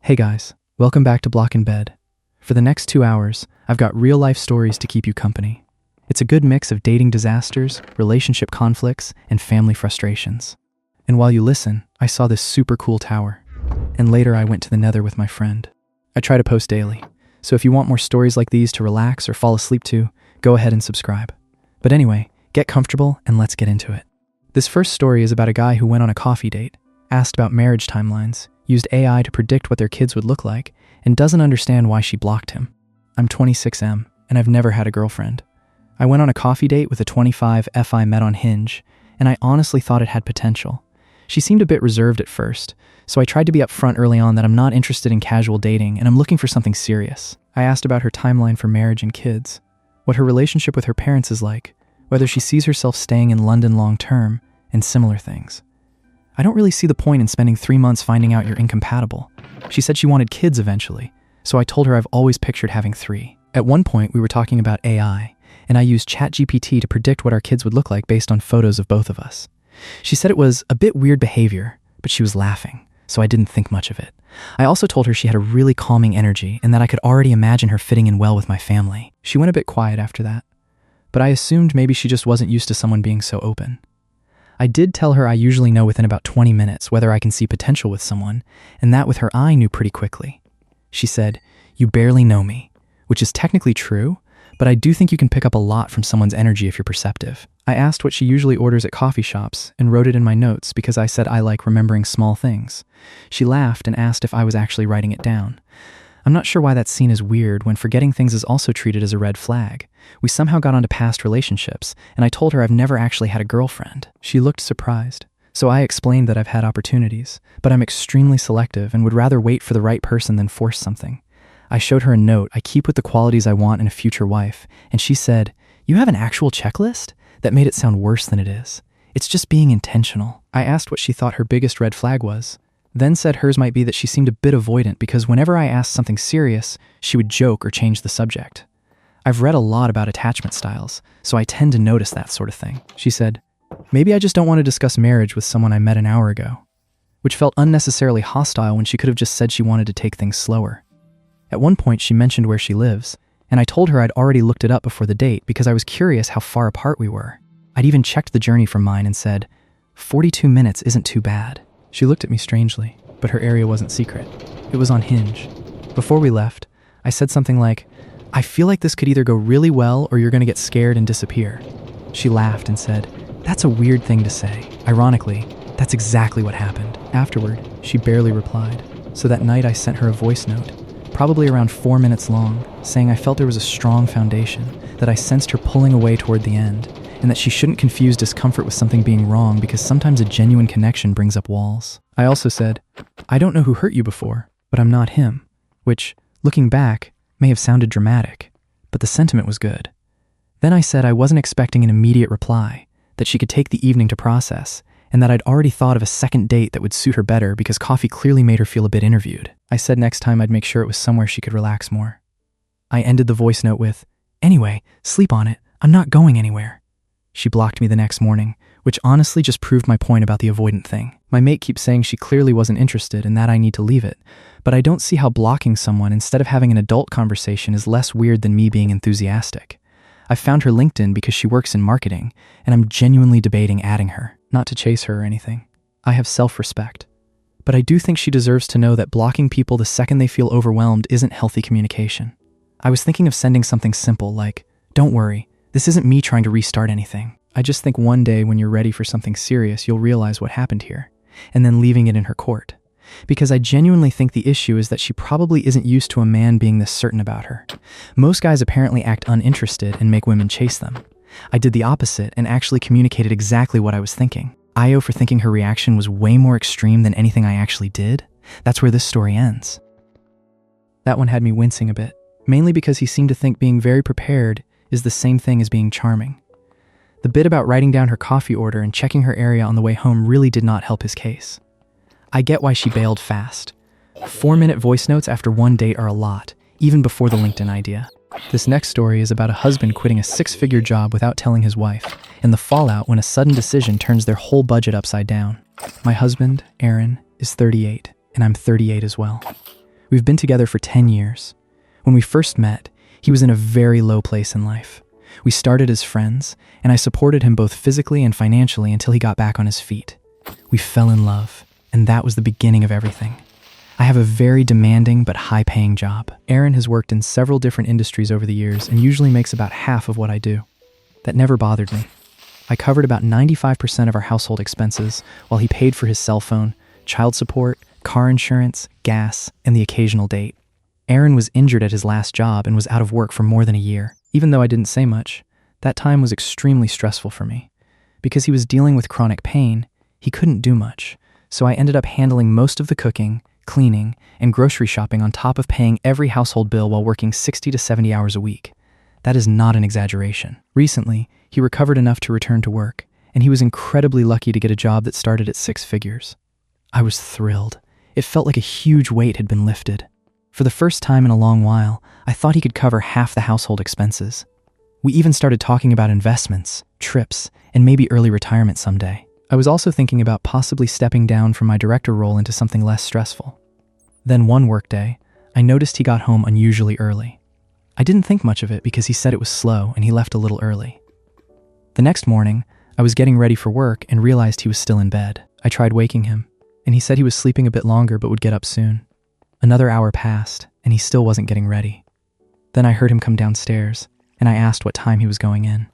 Hey guys, welcome back to Block in Bed. For the next 2 hours, I've got real-life stories to keep you company. It's a good mix of dating disasters, relationship conflicts, and family frustrations. And while you listen, I saw this super cool tower. And later I went to the Nether with my friend. I try to post daily, so if you want more stories like these to relax or fall asleep to, go ahead and subscribe. But anyway, get comfortable and let's get into it. This first story is about a guy who went on a coffee date, asked about marriage timelines, used AI to predict what their kids would look like, and doesn't understand why she blocked him. I'm 26M, and I've never had a girlfriend. I went on a coffee date with a 25F I met on Hinge, and I honestly thought it had potential. She seemed a bit reserved at first, so I tried to be upfront early on that I'm not interested in casual dating and I'm looking for something serious. I asked about her timeline for marriage and kids, what her relationship with her parents is like, whether she sees herself staying in London long term, and similar things. I don't really see the point in spending 3 months finding out you're incompatible. She said she wanted kids eventually, so I told her I've always pictured having 3. At one point, we were talking about AI, and I used ChatGPT to predict what our kids would look like based on photos of both of us. She said it was a bit weird behavior, but she was laughing, so I didn't think much of it. I also told her she had a really calming energy and that I could already imagine her fitting in well with my family. She went a bit quiet after that, but I assumed maybe she just wasn't used to someone being so open. I did tell her I usually know within about 20 minutes whether I can see potential with someone, and that with her I knew pretty quickly. She said, "You barely know me," which is technically true, but I do think you can pick up a lot from someone's energy if you're perceptive. I asked what she usually orders at coffee shops and wrote it in my notes because I said I like remembering small things. She laughed and asked if I was actually writing it down. I'm not sure why that's seen as weird when forgetting things is also treated as a red flag. We somehow got onto past relationships, and I told her I've never actually had a girlfriend. She looked surprised, so I explained that I've had opportunities, but I'm extremely selective and would rather wait for the right person than force something. I showed her a note I keep with the qualities I want in a future wife, and she said, "You have an actual checklist?" That made it sound worse than it is. It's just being intentional. I asked what she thought her biggest red flag was, then said hers might be that she seemed a bit avoidant because whenever I asked something serious, she would joke or change the subject. I've read a lot about attachment styles, so I tend to notice that sort of thing. She said, "Maybe I just don't want to discuss marriage with someone I met an hour ago," which felt unnecessarily hostile when she could have just said she wanted to take things slower. At one point, she mentioned where she lives, and I told her I'd already looked it up before the date because I was curious how far apart we were. I'd even checked the journey from mine and said, 42 minutes isn't too bad. She looked at me strangely, but her area wasn't secret. It was on Hinge. Before we left, I said something like, "I feel like this could either go really well or you're going to get scared and disappear." She laughed and said, "That's a weird thing to say." Ironically, that's exactly what happened. Afterward, she barely replied, so that night I sent her a voice note, probably around 4 minutes long, saying I felt there was a strong foundation, that I sensed her pulling away toward the end, and that she shouldn't confuse discomfort with something being wrong because sometimes a genuine connection brings up walls. I also said, "I don't know who hurt you before, but I'm not him," which, looking back, may have sounded dramatic, but the sentiment was good. Then I said I wasn't expecting an immediate reply, that she could take the evening to process, and that I'd already thought of a second date that would suit her better because coffee clearly made her feel a bit interviewed. I said next time I'd make sure it was somewhere she could relax more. I ended the voice note with, "Anyway, sleep on it, I'm not going anywhere." She blocked me the next morning, which honestly just proved my point about the avoidant thing. My mate keeps saying she clearly wasn't interested and that I need to leave it, but I don't see how blocking someone instead of having an adult conversation is less weird than me being enthusiastic. I found her LinkedIn because she works in marketing, and I'm genuinely debating adding her, not to chase her or anything. I have self-respect. But I do think she deserves to know that blocking people the second they feel overwhelmed isn't healthy communication. I was thinking of sending something simple like, "Don't worry, this isn't me trying to restart anything. I just think one day when you're ready for something serious, you'll realize what happened here," and then leaving it in her court. Because I genuinely think the issue is that she probably isn't used to a man being this certain about her. Most guys apparently act uninterested and make women chase them. I did the opposite and actually communicated exactly what I was thinking. I owe for thinking her reaction was way more extreme than anything I actually did. That's where this story ends. That one had me wincing a bit, mainly because he seemed to think being very prepared is the same thing as being charming. The bit about writing down her coffee order and checking her area on the way home really did not help his case. I get why she bailed fast. 4-minute voice notes after one date are a lot, even before the LinkedIn idea. This next story is about a husband quitting a 6-figure job without telling his wife, and the fallout when a sudden decision turns their whole budget upside down. My husband, Aaron, is 38, and I'm 38 as well. We've been together for 10 years. When we first met, he was in a very low place in life. We started as friends, and I supported him both physically and financially until he got back on his feet. We fell in love, and that was the beginning of everything. I have a very demanding but high-paying job. Aaron has worked in several different industries over the years and usually makes about half of what I do. That never bothered me. I covered about 95% of our household expenses while he paid for his cell phone, child support, car insurance, gas, and the occasional date. Aaron was injured at his last job and was out of work for more than a year. Even though I didn't say much, that time was extremely stressful for me. Because he was dealing with chronic pain, he couldn't do much, so I ended up handling most of the cooking, cleaning, and grocery shopping on top of paying every household bill while working 60 to 70 hours a week. That is not an exaggeration. Recently, he recovered enough to return to work, and he was incredibly lucky to get a job that started at 6 figures. I was thrilled. It felt like a huge weight had been lifted. For the first time in a long while, I thought he could cover half the household expenses. We even started talking about investments, trips, and maybe early retirement someday. I was also thinking about possibly stepping down from my director role into something less stressful. Then one workday, I noticed he got home unusually early. I didn't think much of it because he said it was slow and he left a little early. The next morning, I was getting ready for work and realized he was still in bed. I tried waking him, and he said he was sleeping a bit longer but would get up soon. Another hour passed, and he still wasn't getting ready. Then I heard him come downstairs, and I asked what time he was going in.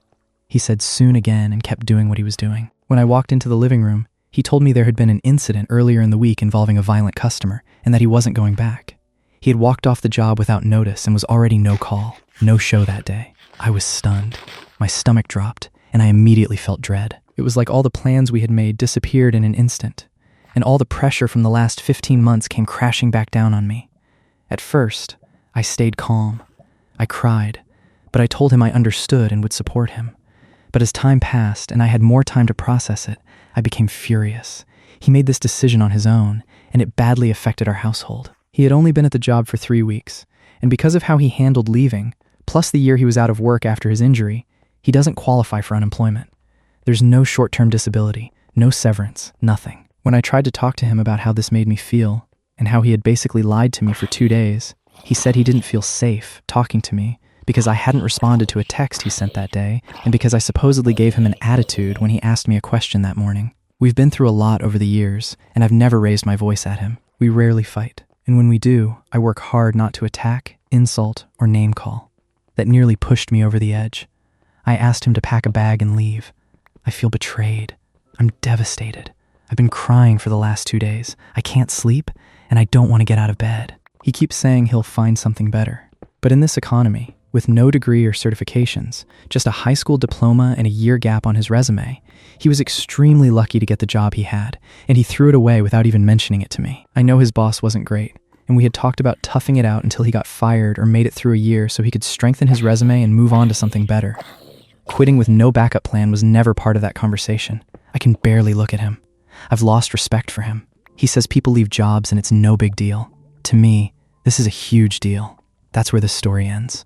He said soon again and kept doing what he was doing. When I walked into the living room, he told me there had been an incident earlier in the week involving a violent customer and that he wasn't going back. He had walked off the job without notice and was already no call, no show that day. I was stunned. My stomach dropped, and I immediately felt dread. It was like all the plans we had made disappeared in an instant, and all the pressure from the last 15 months came crashing back down on me. At first, I stayed calm. I cried, but I told him I understood and would support him. But as time passed and I had more time to process it, I became furious. He made this decision on his own, and it badly affected our household. He had only been at the job for 3 weeks, and because of how he handled leaving, plus the year he was out of work after his injury, he doesn't qualify for unemployment. There's no short-term disability, no severance, nothing. When I tried to talk to him about how this made me feel, and how he had basically lied to me for 2 days, he said he didn't feel safe talking to me because I hadn't responded to a text he sent that day, and because I supposedly gave him an attitude when he asked me a question that morning. We've been through a lot over the years, and I've never raised my voice at him. We rarely fight, and when we do, I work hard not to attack, insult, or name call. That nearly pushed me over the edge. I asked him to pack a bag and leave. I feel betrayed. I'm devastated. I've been crying for the last 2 days. I can't sleep, and I don't want to get out of bed. He keeps saying he'll find something better. But in this economy, with no degree or certifications, just a high school diploma and a year gap on his resume, he was extremely lucky to get the job he had, and he threw it away without even mentioning it to me. I know his boss wasn't great, and we had talked about toughing it out until he got fired or made it through a year so he could strengthen his resume and move on to something better. Quitting with no backup plan was never part of that conversation. I can barely look at him. I've lost respect for him. He says people leave jobs and it's no big deal. To me, this is a huge deal. That's where this story ends.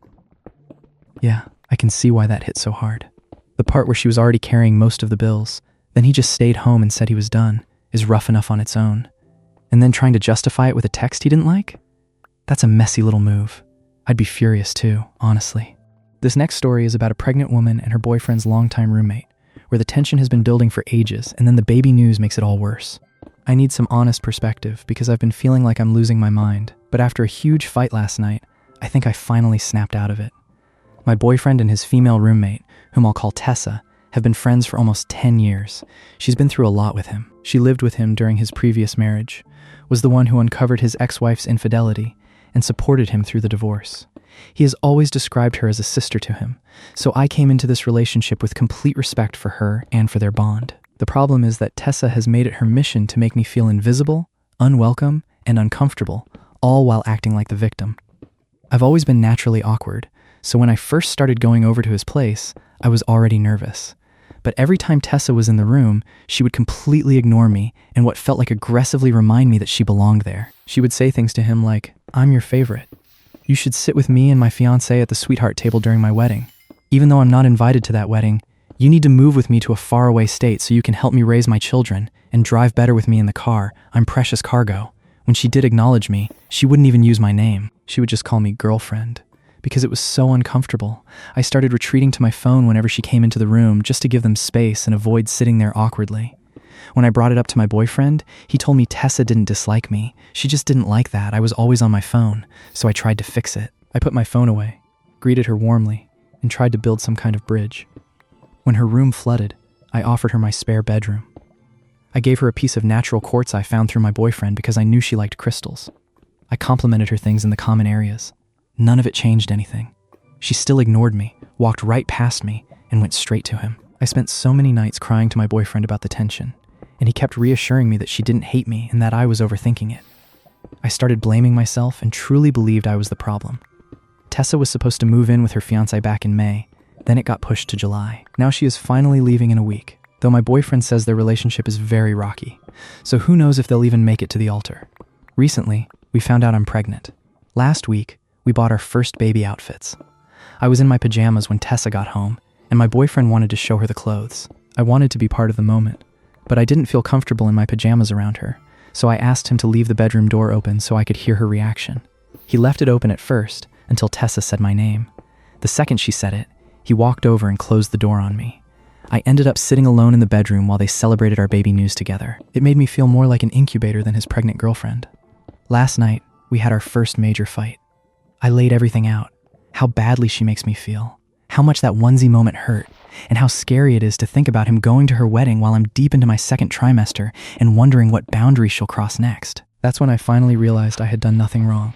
Yeah, I can see why that hit so hard. The part where she was already carrying most of the bills, then he just stayed home and said he was done, is rough enough on its own. And then trying to justify it with a text he didn't like? That's a messy little move. I'd be furious too, honestly. This next story is about a pregnant woman and her boyfriend's longtime roommate, where the tension has been building for ages and then the baby news makes it all worse. I need some honest perspective because I've been feeling like I'm losing my mind, but after a huge fight last night, I think I finally snapped out of it. My boyfriend and his female roommate, whom I'll call Tessa, have been friends for almost 10 years. She's been through a lot with him. She lived with him during his previous marriage, was the one who uncovered his ex-wife's infidelity, and supported him through the divorce. He has always described her as a sister to him, so I came into this relationship with complete respect for her and for their bond. The problem is that Tessa has made it her mission to make me feel invisible, unwelcome, and uncomfortable, all while acting like the victim. I've always been naturally awkward, so when I first started going over to his place, I was already nervous. But every time Tessa was in the room, she would completely ignore me and what felt like aggressively remind me that she belonged there. She would say things to him like, "I'm your favorite. You should sit with me and my fiancé at the sweetheart table during my wedding. Even though I'm not invited to that wedding, you need to move with me to a faraway state so you can help me raise my children and drive better with me in the car. I'm precious cargo. When she did acknowledge me, she wouldn't even use my name. She would just call me girlfriend. Because it was so uncomfortable, I started retreating to my phone whenever she came into the room just to give them space and avoid sitting there awkwardly. When I brought it up to my boyfriend, he told me Tessa didn't dislike me. She just didn't like that I was always on my phone, so I tried to fix it. I put my phone away, greeted her warmly, and tried to build some kind of bridge. When her room flooded, I offered her my spare bedroom. I gave her a piece of natural quartz I found through my boyfriend because I knew she liked crystals. I complimented her things in the common areas. None of it changed anything. She still ignored me, walked right past me, and went straight to him. I spent so many nights crying to my boyfriend about the tension, and he kept reassuring me that she didn't hate me and that I was overthinking it. I started blaming myself and truly believed I was the problem. Tessa was supposed to move in with her fiancé back in May, then it got pushed to July. Now she is finally leaving in a week, though my boyfriend says their relationship is very rocky, so who knows if they'll even make it to the altar. Recently, we found out I'm pregnant. Last week, we bought our first baby outfits. I was in my pajamas when Tessa got home, and my boyfriend wanted to show her the clothes. I wanted to be part of the moment, but I didn't feel comfortable in my pajamas around her, so I asked him to leave the bedroom door open so I could hear her reaction. He left it open at first, until Tessa said my name. The second she said it, he walked over and closed the door on me. I ended up sitting alone in the bedroom while they celebrated our baby news together. It made me feel more like an incubator than his pregnant girlfriend. Last night, we had our first major fight. I laid everything out, how badly she makes me feel, how much that onesie moment hurt, and how scary it is to think about him going to her wedding while I'm deep into my second trimester and wondering what boundary she'll cross next. That's when I finally realized I had done nothing wrong.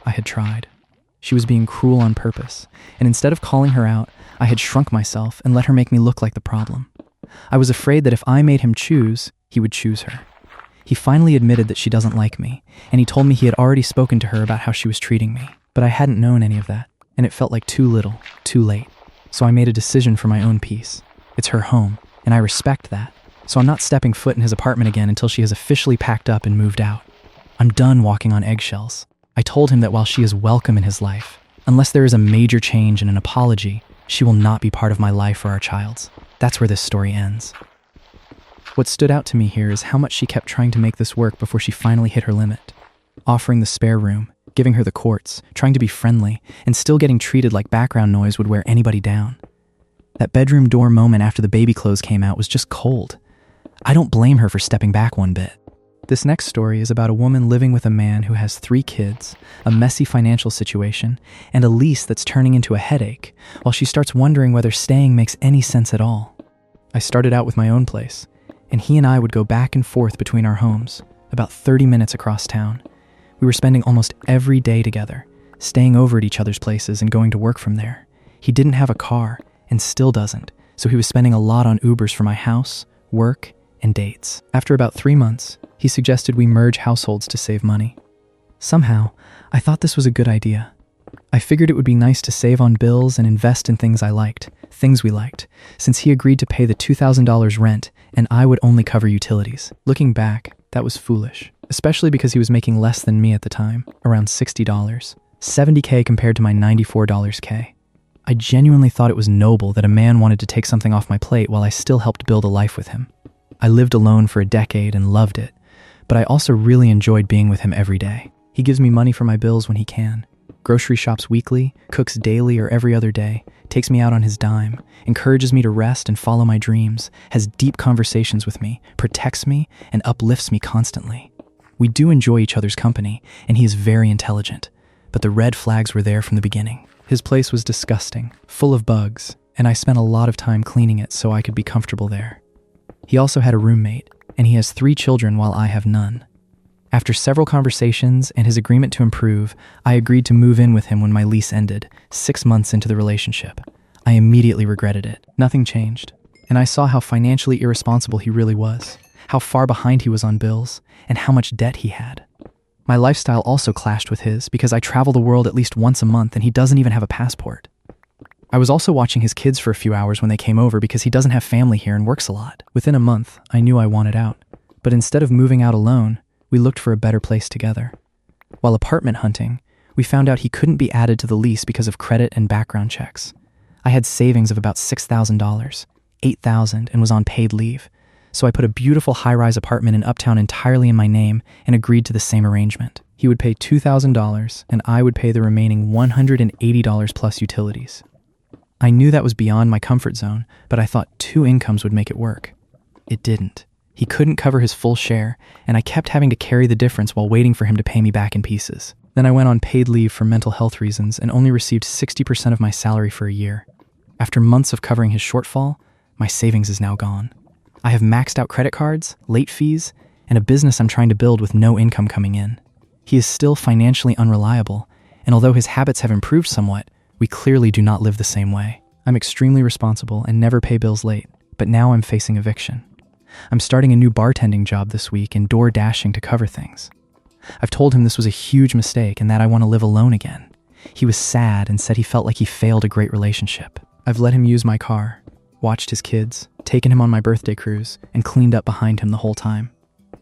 I had tried. She was being cruel on purpose, and instead of calling her out, I had shrunk myself and let her make me look like the problem. I was afraid that if I made him choose, he would choose her. He finally admitted that she doesn't like me, and he told me he had already spoken to her about how she was treating me. But I hadn't known any of that, and it felt like too little, too late. So I made a decision for my own peace. It's her home, and I respect that. So I'm not stepping foot in his apartment again until she has officially packed up and moved out. I'm done walking on eggshells. I told him that while she is welcome in his life, unless there is a major change and an apology, she will not be part of my life or our child's. That's where this story ends. What stood out to me here is how much she kept trying to make this work before she finally hit her limit. Offering the spare room, giving her the quartz, trying to be friendly, and still getting treated like background noise would wear anybody down. That bedroom door moment after the baby clothes came out was just cold. I don't blame her for stepping back one bit. This next story is about a woman living with a man who has 3 kids, a messy financial situation, and a lease that's turning into a headache, while she starts wondering whether staying makes any sense at all. I started out with my own place, and he and I would go back and forth between our homes, about 30 minutes across town. We were spending almost every day together, staying over at each other's places and going to work from there. He didn't have a car, and still doesn't, so he was spending a lot on Ubers for my house, work, and dates. After about 3 months, he suggested we merge households to save money. Somehow, I thought this was a good idea. I figured it would be nice to save on bills and invest in things we liked, since he agreed to pay the $2,000 rent and I would only cover utilities. Looking back, that was foolish, especially because he was making less than me at the time, around $60, $70K compared to my $94K. I genuinely thought it was noble that a man wanted to take something off my plate while I still helped build a life with him. I lived alone for a decade and loved it, but I also really enjoyed being with him every day. He gives me money for my bills when he can, grocery shops weekly, cooks daily or every other day, takes me out on his dime, encourages me to rest and follow my dreams, has deep conversations with me, protects me, and uplifts me constantly. We do enjoy each other's company, and he is very intelligent, but the red flags were there from the beginning. His place was disgusting, full of bugs, and I spent a lot of time cleaning it so I could be comfortable there. He also had a roommate, and he has 3 children while I have none. After several conversations and his agreement to improve, I agreed to move in with him when my lease ended, 6 months into the relationship. I immediately regretted it. Nothing changed, and I saw how financially irresponsible he really was, how far behind he was on bills, and how much debt he had. My lifestyle also clashed with his because I travel the world at least once a month and he doesn't even have a passport. I was also watching his kids for a few hours when they came over because he doesn't have family here and works a lot. Within a month, I knew I wanted out, but instead of moving out alone, we looked for a better place together. While apartment hunting, we found out he couldn't be added to the lease because of credit and background checks. I had savings of about $6,000, $8,000, and was on paid leave, so I put a beautiful high-rise apartment in Uptown entirely in my name and agreed to the same arrangement. He would pay $2,000 and I would pay the remaining $180 plus utilities. I knew that was beyond my comfort zone, but I thought 2 incomes would make it work. It didn't. He couldn't cover his full share, and I kept having to carry the difference while waiting for him to pay me back in pieces. Then I went on paid leave for mental health reasons and only received 60% of my salary for a year. After months of covering his shortfall, my savings is now gone. I have maxed out credit cards, late fees, and a business I'm trying to build with no income coming in. He is still financially unreliable, and although his habits have improved somewhat, we clearly do not live the same way. I'm extremely responsible and never pay bills late, but now I'm facing eviction. I'm starting a new bartending job this week and door dashing to cover things. I've told him this was a huge mistake and that I want to live alone again. He was sad and said he felt like he failed a great relationship. I've let him use my car, watched his kids, taken him on my birthday cruise, and cleaned up behind him the whole time.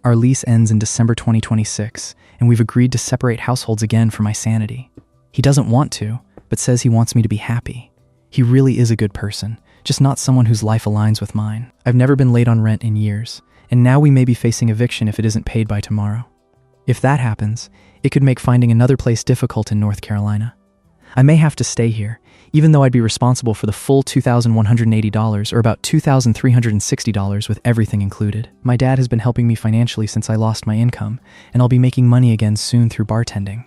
Our lease ends in December 2026, and we've agreed to separate households again for my sanity. He doesn't want to, but says he wants me to be happy. He really is a good person, just not someone whose life aligns with mine. I've never been late on rent in years, and now we may be facing eviction if it isn't paid by tomorrow. If that happens, it could make finding another place difficult in North Carolina. I may have to stay here, even though I'd be responsible for the full $2,180 or about $2,360 with everything included. My dad has been helping me financially since I lost my income, and I'll be making money again soon through bartending.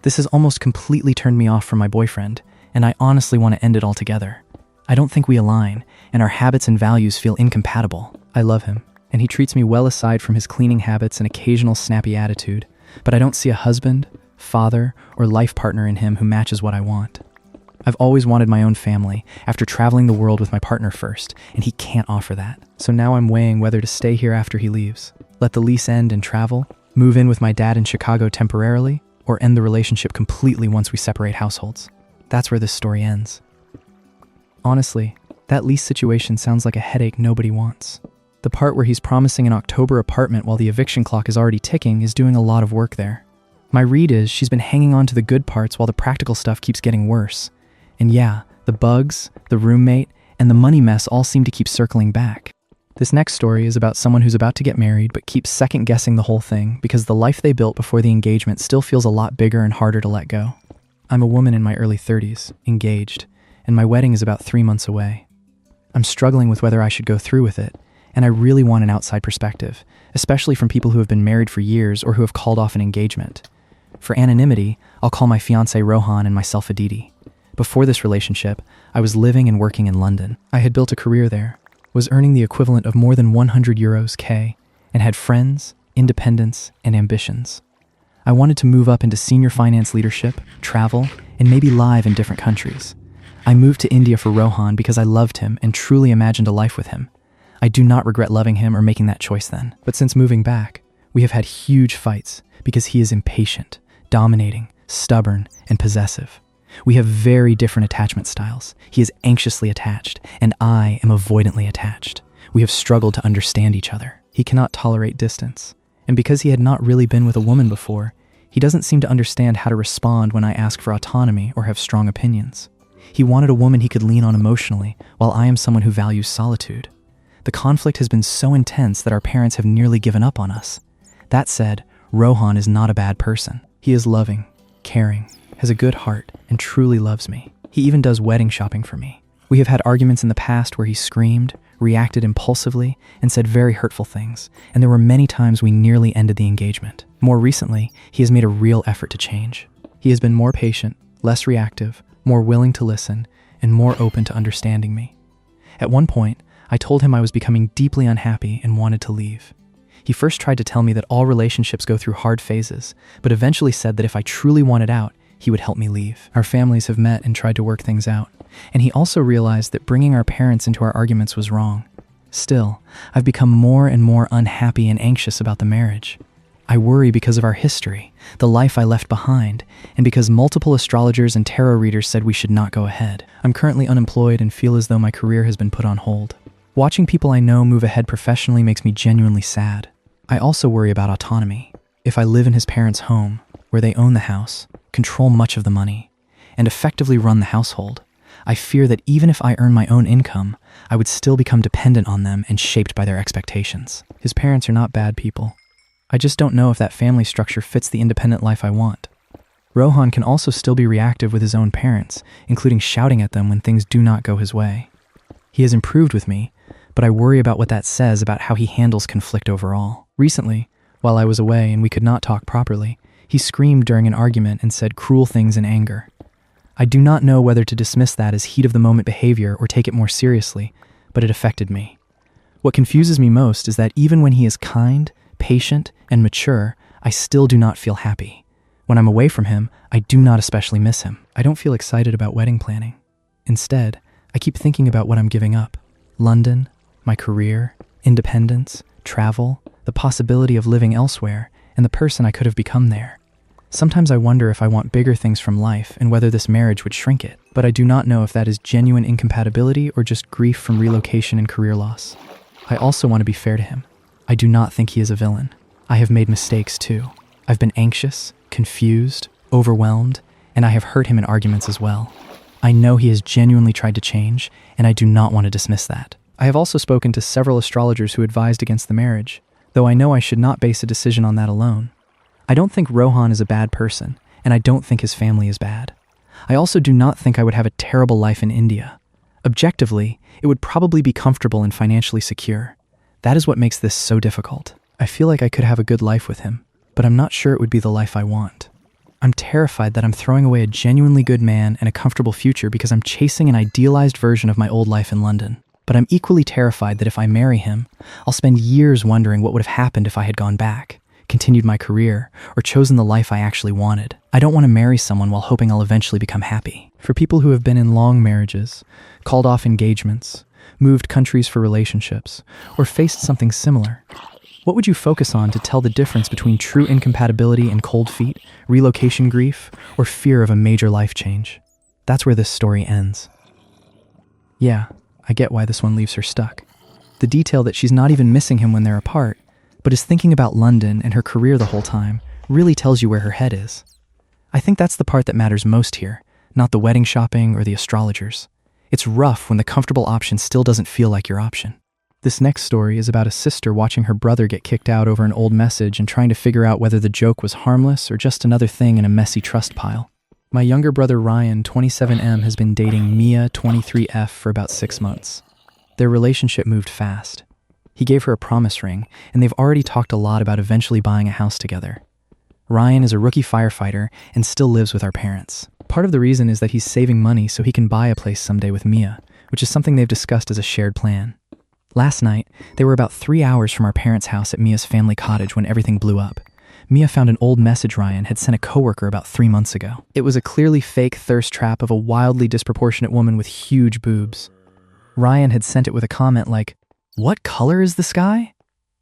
This has almost completely turned me off from my boyfriend, and I honestly want to end it altogether. I don't think we align, and our habits and values feel incompatible. I love him, and he treats me well aside from his cleaning habits and occasional snappy attitude, but I don't see a husband, father, or life partner in him who matches what I want. I've always wanted my own family after traveling the world with my partner first, and he can't offer that. So now I'm weighing whether to stay here after he leaves, let the lease end and travel, move in with my dad in Chicago temporarily, or end the relationship completely once we separate households. That's where this story ends. Honestly, that lease situation sounds like a headache nobody wants. The part where he's promising an October apartment while the eviction clock is already ticking is doing a lot of work there. My read is she's been hanging on to the good parts while the practical stuff keeps getting worse. And yeah, the bugs, the roommate, and the money mess all seem to keep circling back. This next story is about someone who's about to get married but keeps second-guessing the whole thing because the life they built before the engagement still feels a lot bigger and harder to let go. I'm a woman in my early 30s, engaged, and my wedding is about 3 months away. I'm struggling with whether I should go through with it, and I really want an outside perspective, especially from people who have been married for years or who have called off an engagement. For anonymity, I'll call my fiancé Rohan and myself Aditi. Before this relationship, I was living and working in London. I had built a career there, was earning the equivalent of more than €100 K, and had friends, independence, and ambitions. I wanted to move up into senior finance leadership, travel, and maybe live in different countries. I moved to India for Rohan because I loved him and truly imagined a life with him. I do not regret loving him or making that choice then. But since moving back, we have had huge fights because he is impatient, dominating, stubborn, and possessive. We have very different attachment styles. He is anxiously attached, and I am avoidantly attached. We have struggled to understand each other. He cannot tolerate distance. And because he had not really been with a woman before, he doesn't seem to understand how to respond when I ask for autonomy or have strong opinions. He wanted a woman he could lean on emotionally, while I am someone who values solitude. The conflict has been so intense that our parents have nearly given up on us. That said, Rohan is not a bad person. He is loving, caring, has a good heart, and truly loves me. He even does wedding shopping for me. We have had arguments in the past where he screamed, reacted impulsively, and said very hurtful things, and there were many times we nearly ended the engagement. More recently, he has made a real effort to change. He has been more patient, less reactive, more willing to listen, and more open to understanding me. At one point, I told him I was becoming deeply unhappy and wanted to leave. He first tried to tell me that all relationships go through hard phases, but eventually said that if I truly wanted out, he would help me leave. Our families have met and tried to work things out, and he also realized that bringing our parents into our arguments was wrong. Still, I've become more and more unhappy and anxious about the marriage. I worry because of our history, the life I left behind, and because multiple astrologers and tarot readers said we should not go ahead. I'm currently unemployed and feel as though my career has been put on hold. Watching people I know move ahead professionally makes me genuinely sad. I also worry about autonomy. If I live in his parents' home, where they own the house, control much of the money, and effectively run the household, I fear that even if I earn my own income, I would still become dependent on them and shaped by their expectations. His parents are not bad people. I just don't know if that family structure fits the independent life I want. Rohan can also still be reactive with his own parents, including shouting at them when things do not go his way. He has improved with me, but I worry about what that says about how he handles conflict overall. Recently, while I was away and we could not talk properly, he screamed during an argument and said cruel things in anger. I do not know whether to dismiss that as heat-of-the-moment behavior or take it more seriously, but it affected me. What confuses me most is that even when he is kind, patient, and mature, I still do not feel happy. When I'm away from him, I do not especially miss him. I don't feel excited about wedding planning. Instead, I keep thinking about what I'm giving up. London, my career, independence, travel, the possibility of living elsewhere, and the person I could have become there. Sometimes I wonder if I want bigger things from life and whether this marriage would shrink it, but I do not know if that is genuine incompatibility or just grief from relocation and career loss. I also want to be fair to him. I do not think he is a villain. I have made mistakes too. I've been anxious, confused, overwhelmed, and I have hurt him in arguments as well. I know he has genuinely tried to change, and I do not want to dismiss that. I have also spoken to several astrologers who advised against the marriage, though I know I should not base a decision on that alone. I don't think Rohan is a bad person, and I don't think his family is bad. I also do not think I would have a terrible life in India. Objectively, it would probably be comfortable and financially secure. That is what makes this so difficult. I feel like I could have a good life with him, but I'm not sure it would be the life I want. I'm terrified that I'm throwing away a genuinely good man and a comfortable future because I'm chasing an idealized version of my old life in London. But I'm equally terrified that if I marry him, I'll spend years wondering what would have happened if I had gone back, continued my career, or chosen the life I actually wanted. I don't want to marry someone while hoping I'll eventually become happy. For people who have been in long marriages, called off engagements, moved countries for relationships, or faced something similar, what would you focus on to tell the difference between true incompatibility and cold feet, relocation grief, or fear of a major life change? That's where this story ends. Yeah, I get why this one leaves her stuck. The detail that she's not even missing him when they're apart, but is thinking about London and her career the whole time, really tells you where her head is. I think that's the part that matters most here, not the wedding shopping or the astrologers. It's rough when the comfortable option still doesn't feel like your option. This next story is about a sister watching her brother get kicked out over an old message and trying to figure out whether the joke was harmless or just another thing in a messy trust pile. My younger brother Ryan, 27M, has been dating Mia, 23F, for about 6 months. Their relationship moved fast. He gave her a promise ring, and they've already talked a lot about eventually buying a house together. Ryan is a rookie firefighter and still lives with our parents. Part of the reason is that he's saving money so he can buy a place someday with Mia, which is something they've discussed as a shared plan. Last night, they were about 3 hours from our parents' house at Mia's family cottage when everything blew up. Mia found an old message Ryan had sent a coworker about 3 months ago. It was a clearly fake thirst trap of a wildly disproportionate woman with huge boobs. Ryan had sent it with a comment like, "What color is the sky?"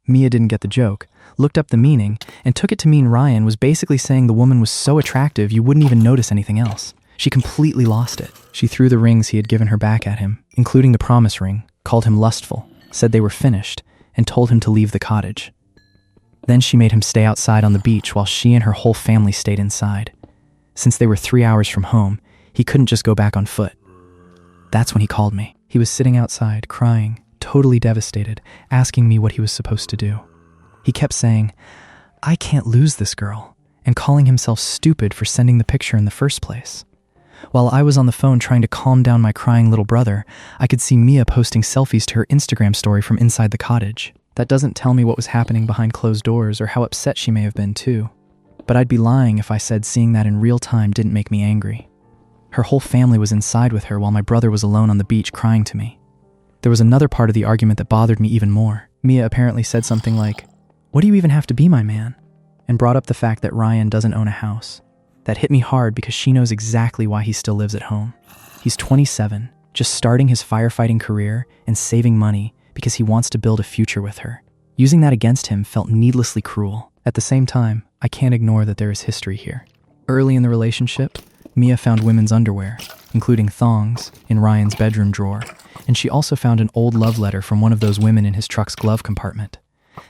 Mia didn't get the joke, looked up the meaning, and took it to mean Ryan was basically saying the woman was so attractive you wouldn't even notice anything else. She completely lost it. She threw the rings he had given her back at him, including the promise ring, called him lustful, said they were finished, and told him to leave the cottage. Then she made him stay outside on the beach while she and her whole family stayed inside. Since they were 3 hours from home, he couldn't just go back on foot. That's when he called me. He was sitting outside, crying, totally devastated, asking me what he was supposed to do. He kept saying, "I can't lose this girl," and calling himself stupid for sending the picture in the first place. While I was on the phone trying to calm down my crying little brother, I could see Mia posting selfies to her Instagram story from inside the cottage. That doesn't tell me what was happening behind closed doors or how upset she may have been too. But I'd be lying if I said seeing that in real time didn't make me angry. Her whole family was inside with her while my brother was alone on the beach crying to me. There was another part of the argument that bothered me even more. Mia apparently said something like, "What do you even have to be my man?" and brought up the fact that Ryan doesn't own a house. That hit me hard because she knows exactly why he still lives at home. He's 27, just starting his firefighting career and saving money because he wants to build a future with her. Using that against him felt needlessly cruel. At the same time, I can't ignore that there is history here. Early in the relationship, Mia found women's underwear, including thongs, in Ryan's bedroom drawer, and she also found an old love letter from one of those women in his truck's glove compartment.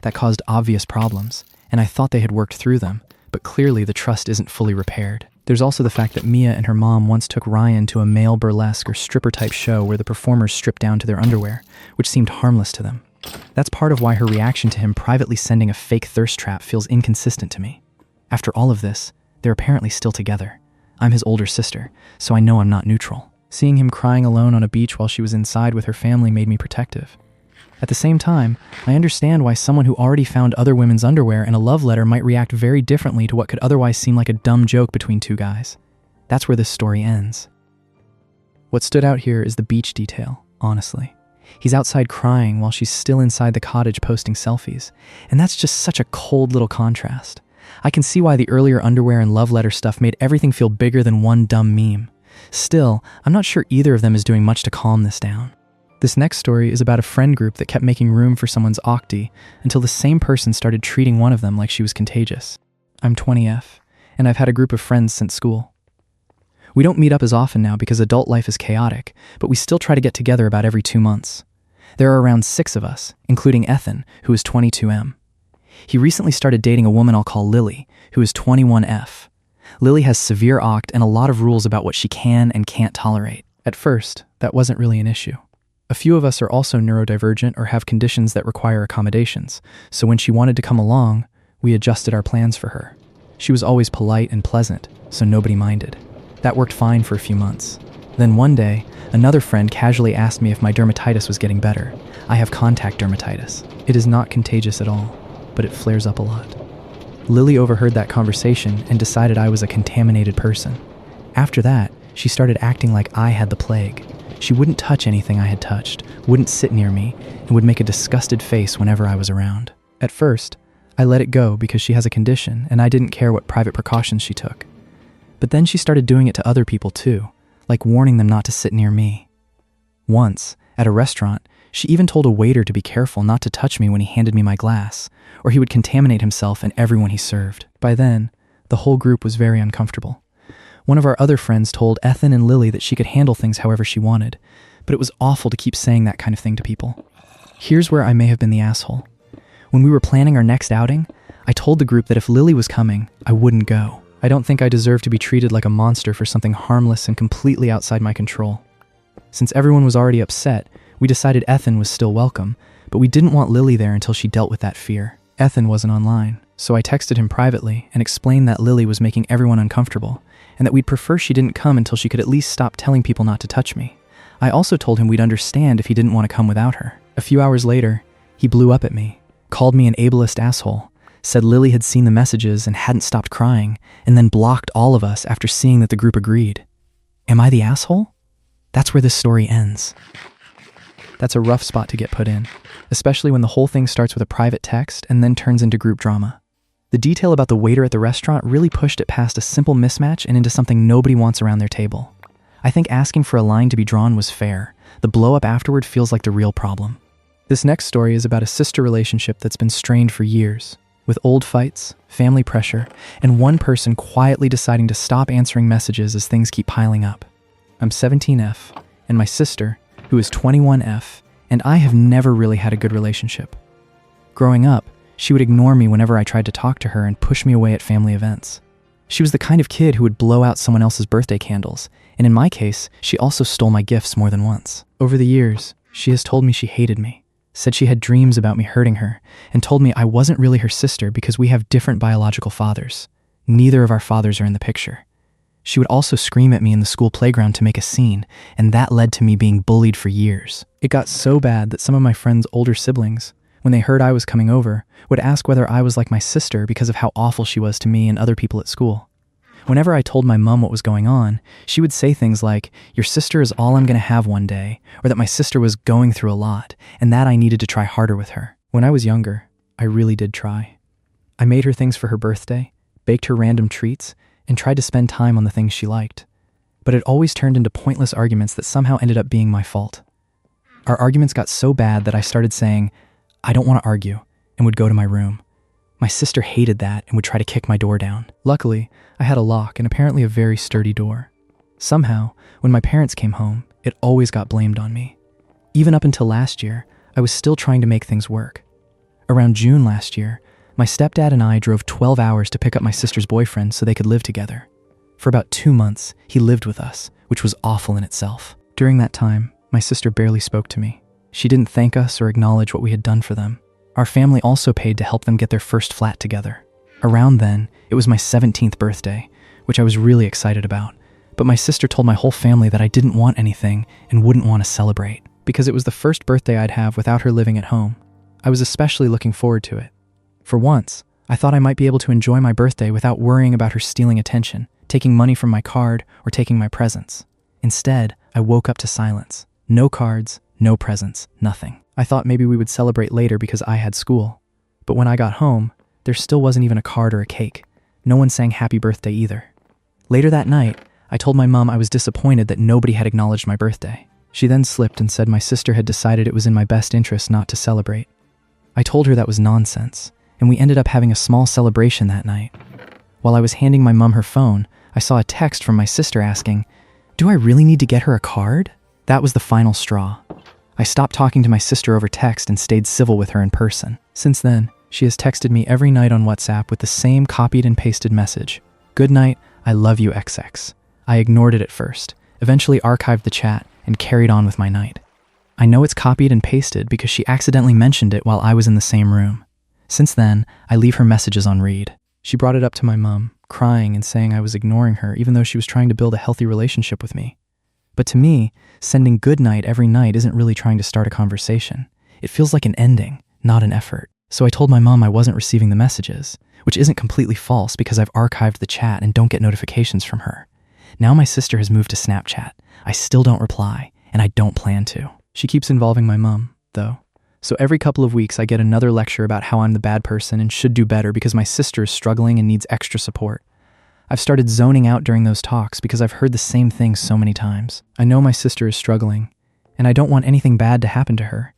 That caused obvious problems, and I thought they had worked through them, but clearly the trust isn't fully repaired. There's also the fact that Mia and her mom once took Ryan to a male burlesque or stripper-type show where the performers stripped down to their underwear, which seemed harmless to them. That's part of why her reaction to him privately sending a fake thirst trap feels inconsistent to me. After all of this, they're apparently still together. I'm his older sister, so I know I'm not neutral. Seeing him crying alone on a beach while she was inside with her family made me protective. At the same time, I understand why someone who already found other women's underwear in a love letter might react very differently to what could otherwise seem like a dumb joke between two guys. That's where this story ends. What stood out here is the beach detail, honestly. He's outside crying while she's still inside the cottage posting selfies, and that's just such a cold little contrast. I can see why the earlier underwear and love letter stuff made everything feel bigger than one dumb meme. Still, I'm not sure either of them is doing much to calm this down. This next story is about a friend group that kept making room for someone's octi until the same person started treating one of them like she was contagious. I'm 20F, and I've had a group of friends since school. We don't meet up as often now because adult life is chaotic, but we still try to get together about every 2 months. There are around 6 of us, including Ethan, who is 22M. He recently started dating a woman I'll call Lily, who is 21F. Lily has severe oct and a lot of rules about what she can and can't tolerate. At first, that wasn't really an issue. A few of us are also neurodivergent or have conditions that require accommodations, so when she wanted to come along, we adjusted our plans for her. She was always polite and pleasant, so nobody minded. That worked fine for a few months. Then one day, another friend casually asked me if my dermatitis was getting better. I have contact dermatitis. It is not contagious at all, but it flares up a lot. Lily overheard that conversation and decided I was a contaminated person. After that, she started acting like I had the plague. She wouldn't touch anything I had touched, wouldn't sit near me, and would make a disgusted face whenever I was around. At first, I let it go because she has a condition and I didn't care what private precautions she took. But then she started doing it to other people too, like warning them not to sit near me. Once, at a restaurant, she even told a waiter to be careful not to touch me when he handed me my glass, or he would contaminate himself and everyone he served. By then, the whole group was very uncomfortable. One of our other friends told Ethan and Lily that she could handle things however she wanted, but it was awful to keep saying that kind of thing to people. Here's where I may have been the asshole. When we were planning our next outing, I told the group that if Lily was coming, I wouldn't go. I don't think I deserve to be treated like a monster for something harmless and completely outside my control. Since everyone was already upset, we decided Ethan was still welcome, but we didn't want Lily there until she dealt with that fear. Ethan wasn't online, so I texted him privately and explained that Lily was making everyone uncomfortable, and that we'd prefer she didn't come until she could at least stop telling people not to touch me. I also told him we'd understand if he didn't want to come without her. A few hours later, he blew up at me, called me an ableist asshole, said Lily had seen the messages and hadn't stopped crying, and then blocked all of us after seeing that the group agreed. Am I the asshole? That's where this story ends. That's a rough spot to get put in, especially when the whole thing starts with a private text and then turns into group drama. The detail about the waiter at the restaurant really pushed it past a simple mismatch and into something nobody wants around their table. I think asking for a line to be drawn was fair. The blow-up afterward feels like the real problem. This next story is about a sister relationship that's been strained for years, with old fights, family pressure, and one person quietly deciding to stop answering messages as things keep piling up. I'm 17F, and my sister, who is 21F, and I have never really had a good relationship. Growing up, she would ignore me whenever I tried to talk to her and push me away at family events. She was the kind of kid who would blow out someone else's birthday candles, and in my case, she also stole my gifts more than once. Over the years, she has told me she hated me, said she had dreams about me hurting her, and told me I wasn't really her sister because we have different biological fathers. Neither of our fathers are in the picture. She would also scream at me in the school playground to make a scene, and that led to me being bullied for years. It got so bad that some of my friends' older siblings, when they heard I was coming over, would ask whether I was like my sister because of how awful she was to me and other people at school. Whenever I told my mom what was going on, she would say things like, "Your sister is all I'm going to have one day," or that my sister was going through a lot, and that I needed to try harder with her. When I was younger, I really did try. I made her things for her birthday, baked her random treats, and tried to spend time on the things she liked. But it always turned into pointless arguments that somehow ended up being my fault. Our arguments got so bad that I started saying, "I don't want to argue," and would go to my room. My sister hated that and would try to kick my door down. Luckily, I had a lock and apparently a very sturdy door. Somehow, when my parents came home, it always got blamed on me. Even up until last year, I was still trying to make things work. Around June last year, my stepdad and I drove 12 hours to pick up my sister's boyfriend so they could live together. For about 2 months, he lived with us, which was awful in itself. During that time, my sister barely spoke to me. She didn't thank us or acknowledge what we had done for them. Our family also paid to help them get their first flat together. Around then, it was my 17th birthday, which I was really excited about. But my sister told my whole family that I didn't want anything and wouldn't want to celebrate, because it was the first birthday I'd have without her living at home. I was especially looking forward to it. For once, I thought I might be able to enjoy my birthday without worrying about her stealing attention, taking money from my card, or taking my presents. Instead, I woke up to silence. No cards, no presents, nothing. I thought maybe we would celebrate later because I had school. But when I got home, there still wasn't even a card or a cake. No one sang happy birthday either. Later that night, I told my mom I was disappointed that nobody had acknowledged my birthday. She then slipped and said my sister had decided it was in my best interest not to celebrate. I told her that was nonsense, and we ended up having a small celebration that night. While I was handing my mom her phone, I saw a text from my sister asking, "Do I really need to get her a card?" That was the final straw. I stopped talking to my sister over text and stayed civil with her in person. Since then, she has texted me every night on WhatsApp with the same copied and pasted message. "Good night, I love you XX." I ignored it at first, eventually archived the chat, and carried on with my night. I know it's copied and pasted because she accidentally mentioned it while I was in the same room. Since then, I leave her messages on read. She brought it up to my mom, crying and saying I was ignoring her even though she was trying to build a healthy relationship with me. But to me, sending good night every night isn't really trying to start a conversation. It feels like an ending, not an effort. So I told my mom I wasn't receiving the messages, which isn't completely false because I've archived the chat and don't get notifications from her. Now my sister has moved to Snapchat. I still don't reply, and I don't plan to. She keeps involving my mom, though. So every couple of weeks I get another lecture about how I'm the bad person and should do better because my sister is struggling and needs extra support. I've started zoning out during those talks because I've heard the same thing so many times. I know my sister is struggling, and I don't want anything bad to happen to her.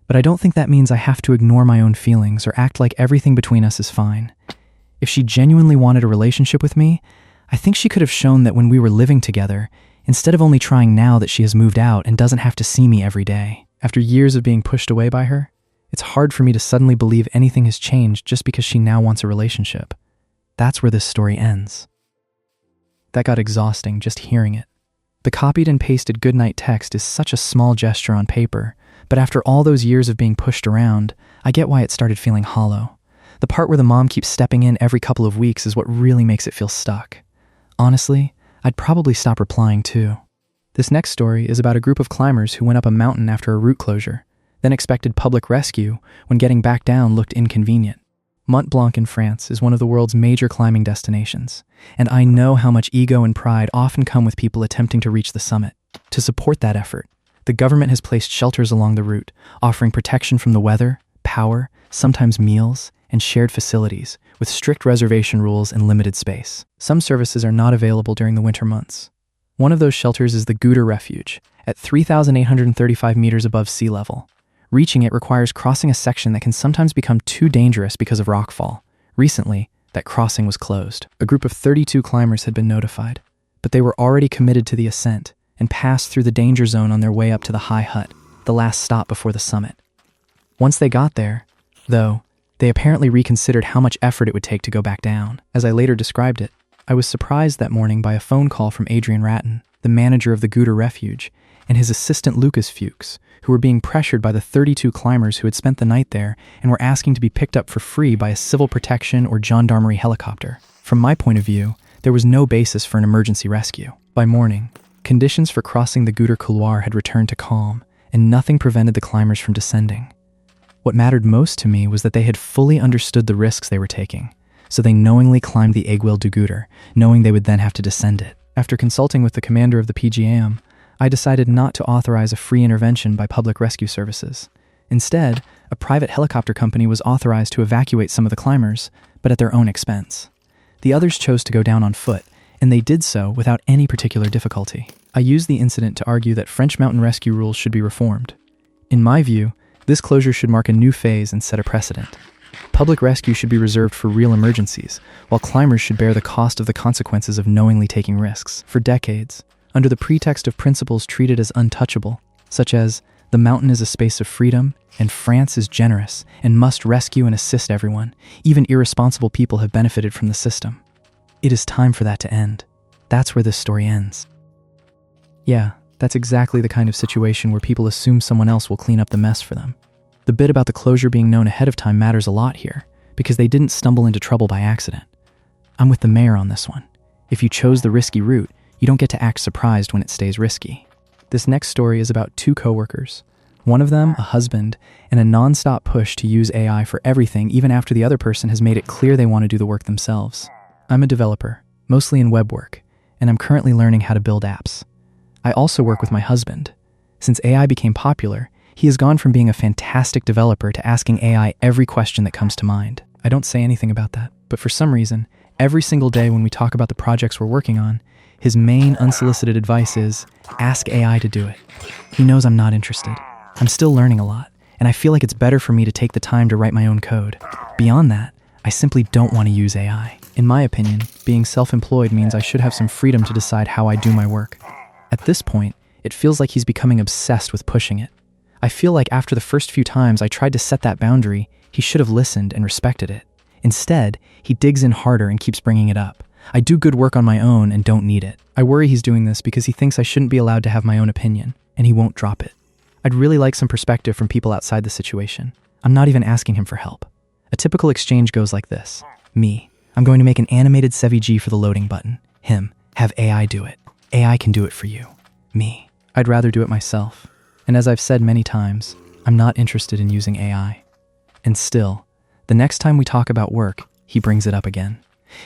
But I don't think that means I have to ignore my own feelings or act like everything between us is fine. If she genuinely wanted a relationship with me, I think she could have shown that when we were living together, instead of only trying now that she has moved out and doesn't have to see me every day. After years of being pushed away by her, it's hard for me to suddenly believe anything has changed just because she now wants a relationship. That's where this story ends. That got exhausting just hearing it. The copied and pasted goodnight text is such a small gesture on paper, but after all those years of being pushed around, I get why it started feeling hollow. The part where the mom keeps stepping in every couple of weeks is what really makes it feel stuck. Honestly, I'd probably stop replying too. This next story is about a group of climbers who went up a mountain after a route closure, then expected public rescue when getting back down looked inconvenient. Mont Blanc in France is one of the world's major climbing destinations, and I know how much ego and pride often come with people attempting to reach the summit. To support that effort, the government has placed shelters along the route, offering protection from the weather, power, sometimes meals, and shared facilities, with strict reservation rules and limited space. Some services are not available during the winter months. One of those shelters is the Guder Refuge, at 3,835 meters above sea level. Reaching it requires crossing a section that can sometimes become too dangerous because of rockfall. Recently, that crossing was closed. A group of 32 climbers had been notified, but they were already committed to the ascent and passed through the danger zone on their way up to the high hut, the last stop before the summit. Once they got there, though, they apparently reconsidered how much effort it would take to go back down. As I later described it, I was surprised that morning by a phone call from Adrian Ratton, the manager of the Guder Refuge, and his assistant Lucas Fuchs, who were being pressured by the 32 climbers who had spent the night there and were asking to be picked up for free by a civil protection or gendarmerie helicopter. From my point of view, there was no basis for an emergency rescue. By morning, conditions for crossing the Guder couloir had returned to calm, and nothing prevented the climbers from descending. What mattered most to me was that they had fully understood the risks they were taking, so they knowingly climbed the Aiguille du Guder, knowing they would then have to descend it. After consulting with the commander of the PGAM, I decided not to authorize a free intervention by public rescue services. Instead, a private helicopter company was authorized to evacuate some of the climbers, but at their own expense. The others chose to go down on foot, and they did so without any particular difficulty. I used the incident to argue that French mountain rescue rules should be reformed. In my view, this closure should mark a new phase and set a precedent. Public rescue should be reserved for real emergencies, while climbers should bear the cost of the consequences of knowingly taking risks. For decades, under the pretext of principles treated as untouchable, such as the mountain is a space of freedom, and France is generous and must rescue and assist everyone, even irresponsible people have benefited from the system. It is time for that to end. That's where this story ends. Yeah, that's exactly the kind of situation where people assume someone else will clean up the mess for them. The bit about the closure being known ahead of time matters a lot here, because they didn't stumble into trouble by accident. I'm with the mayor on this one. If you chose the risky route, you don't get to act surprised when it stays risky. This next story is about two coworkers. One of them, a husband, and a non-stop push to use AI for everything even after the other person has made it clear they want to do the work themselves. I'm a developer, mostly in web work, and I'm currently learning how to build apps. I also work with my husband. Since AI became popular, he has gone from being a fantastic developer to asking AI every question that comes to mind. I don't say anything about that, but for some reason, every single day when we talk about the projects we're working on, his main unsolicited advice is, ask AI to do it. He knows I'm not interested. I'm still learning a lot, and I feel like it's better for me to take the time to write my own code. Beyond that, I simply don't want to use AI. In my opinion, being self-employed means I should have some freedom to decide how I do my work. At this point, it feels like he's becoming obsessed with pushing it. I feel like after the first few times I tried to set that boundary, he should have listened and respected it. Instead, he digs in harder and keeps bringing it up. I do good work on my own and don't need it. I worry he's doing this because he thinks I shouldn't be allowed to have my own opinion, and he won't drop it. I'd really like some perspective from people outside the situation. I'm not even asking him for help. A typical exchange goes like this. Me, I'm going to make an animated CVG for the loading button. Him, have AI do it. AI can do it for you. Me, I'd rather do it myself. And as I've said many times, I'm not interested in using AI. And still, the next time we talk about work, he brings it up again.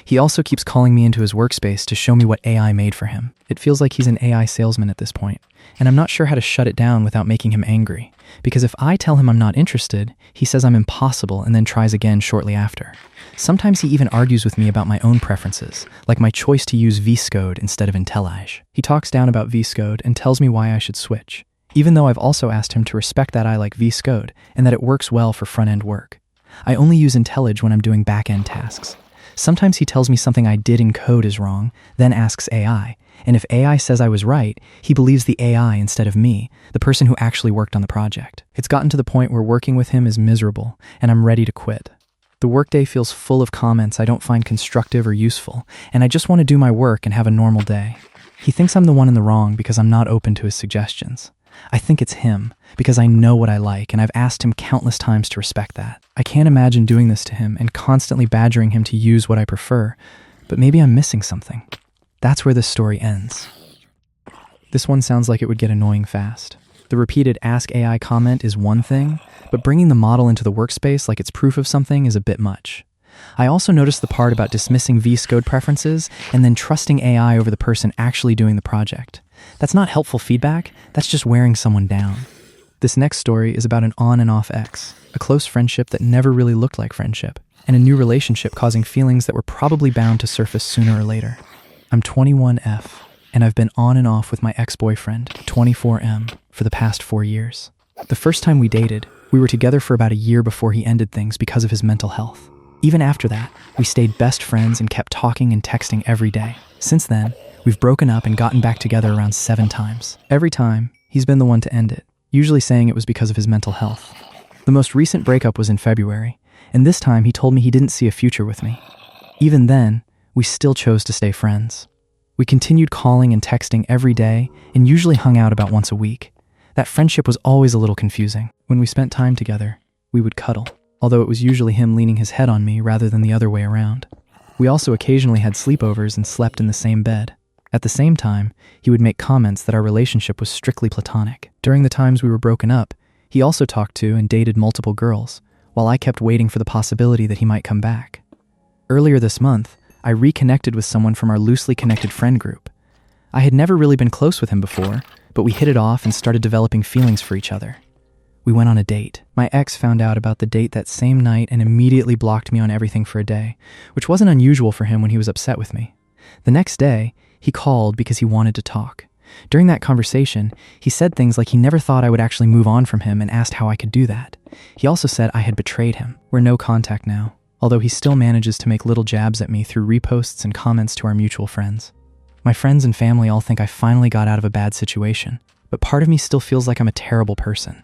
He also keeps calling me into his workspace to show me what AI made for him. It feels like he's an AI salesman at this point, and I'm not sure how to shut it down without making him angry, because if I tell him I'm not interested, he says I'm impossible and then tries again shortly after. Sometimes he even argues with me about my own preferences, like my choice to use VScode instead of IntelliJ. He talks down about VScode and tells me why I should switch, even though I've also asked him to respect that I like VScode and that it works well for front-end work. I only use IntelliJ when I'm doing back-end tasks. Sometimes he tells me something I did in code is wrong, then asks AI, and if AI says I was right, he believes the AI instead of me, the person who actually worked on the project. It's gotten to the point where working with him is miserable, and I'm ready to quit. The workday feels full of comments I don't find constructive or useful, and I just want to do my work and have a normal day. He thinks I'm the one in the wrong because I'm not open to his suggestions. I think it's him, because I know what I like, and I've asked him countless times to respect that. I can't imagine doing this to him and constantly badgering him to use what I prefer, but maybe I'm missing something. That's where this story ends. This one sounds like it would get annoying fast. The repeated Ask AI comment is one thing, but bringing the model into the workspace like it's proof of something is a bit much. I also noticed the part about dismissing VScode preferences and then trusting AI over the person actually doing the project. That's not helpful feedback, that's just wearing someone down. This next story is about an on and off ex, a close friendship that never really looked like friendship, and a new relationship causing feelings that were probably bound to surface sooner or later. I'm 21F, and I've been on and off with my ex-boyfriend, 24M, for the past 4 years. The first time we dated, we were together for about a year before he ended things because of his mental health. Even after that, we stayed best friends and kept talking and texting every day. Since then, we've broken up and gotten back together around 7 times. Every time, he's been the one to end it, usually saying it was because of his mental health. The most recent breakup was in February, and this time he told me he didn't see a future with me. Even then, we still chose to stay friends. We continued calling and texting every day and usually hung out about once a week. That friendship was always a little confusing. When we spent time together, we would cuddle, although it was usually him leaning his head on me rather than the other way around. We also occasionally had sleepovers and slept in the same bed. At the same time, he would make comments that our relationship was strictly platonic. During the times we were broken up, he also talked to and dated multiple girls, while I kept waiting for the possibility that he might come back. Earlier this month, I reconnected with someone from our loosely connected friend group. I had never really been close with him before, but we hit it off and started developing feelings for each other. We went on a date. My ex found out about the date that same night and immediately blocked me on everything for a day, which wasn't unusual for him when he was upset with me. The next day, he called because he wanted to talk. During that conversation, he said things like he never thought I would actually move on from him and asked how I could do that. He also said I had betrayed him. We're no contact now, although he still manages to make little jabs at me through reposts and comments to our mutual friends. My friends and family all think I finally got out of a bad situation, but part of me still feels like I'm a terrible person.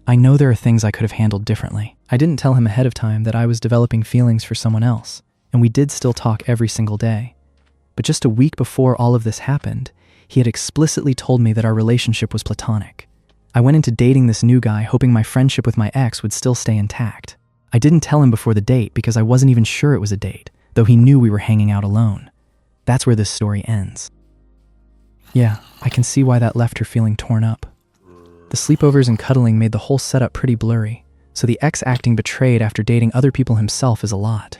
I know there are things I could have handled differently. I didn't tell him ahead of time that I was developing feelings for someone else, and we did still talk every single day. But just a week before all of this happened, he had explicitly told me that our relationship was platonic. I went into dating this new guy hoping my friendship with my ex would still stay intact. I didn't tell him before the date because I wasn't even sure it was a date, though he knew we were hanging out alone. That's where this story ends. Yeah, I can see why that left her feeling torn up. The sleepovers and cuddling made the whole setup pretty blurry, so the ex acting betrayed after dating other people himself is a lot.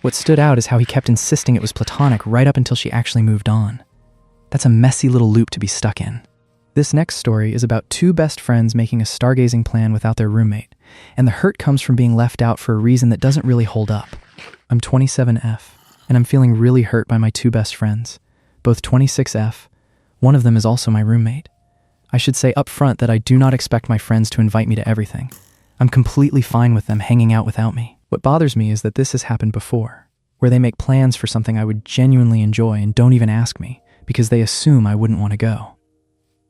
What stood out is how he kept insisting it was platonic right up until she actually moved on. That's a messy little loop to be stuck in. This next story is about two best friends making a stargazing plan without their roommate, and the hurt comes from being left out for a reason that doesn't really hold up. I'm 27F, and I'm feeling really hurt by my two best friends, both 26F. One of them is also my roommate. I should say up front that I do not expect my friends to invite me to everything. I'm completely fine with them hanging out without me. What bothers me is that this has happened before, where they make plans for something I would genuinely enjoy and don't even ask me, because they assume I wouldn't want to go.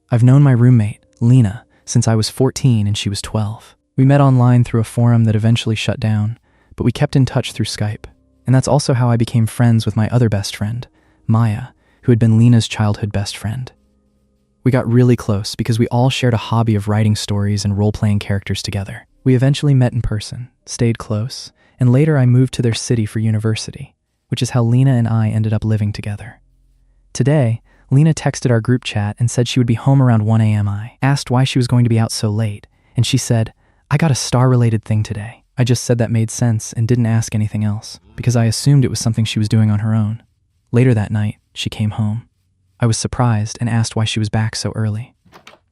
I've known my roommate, Lena, since I was 14 and she was 12. We met online through a forum that eventually shut down, but we kept in touch through Skype. And that's also how I became friends with my other best friend, Maya, who had been Lena's childhood best friend. We got really close because we all shared a hobby of writing stories and role-playing characters together. We eventually met in person, stayed close, and later I moved to their city for university, which is how Lena and I ended up living together. Today, Lena texted our group chat and said she would be home around 1 a.m. I asked why she was going to be out so late, and she said, "I got a star-related thing today." I just said that made sense and didn't ask anything else, because I assumed it was something she was doing on her own. Later that night, she came home. I was surprised and asked why she was back so early.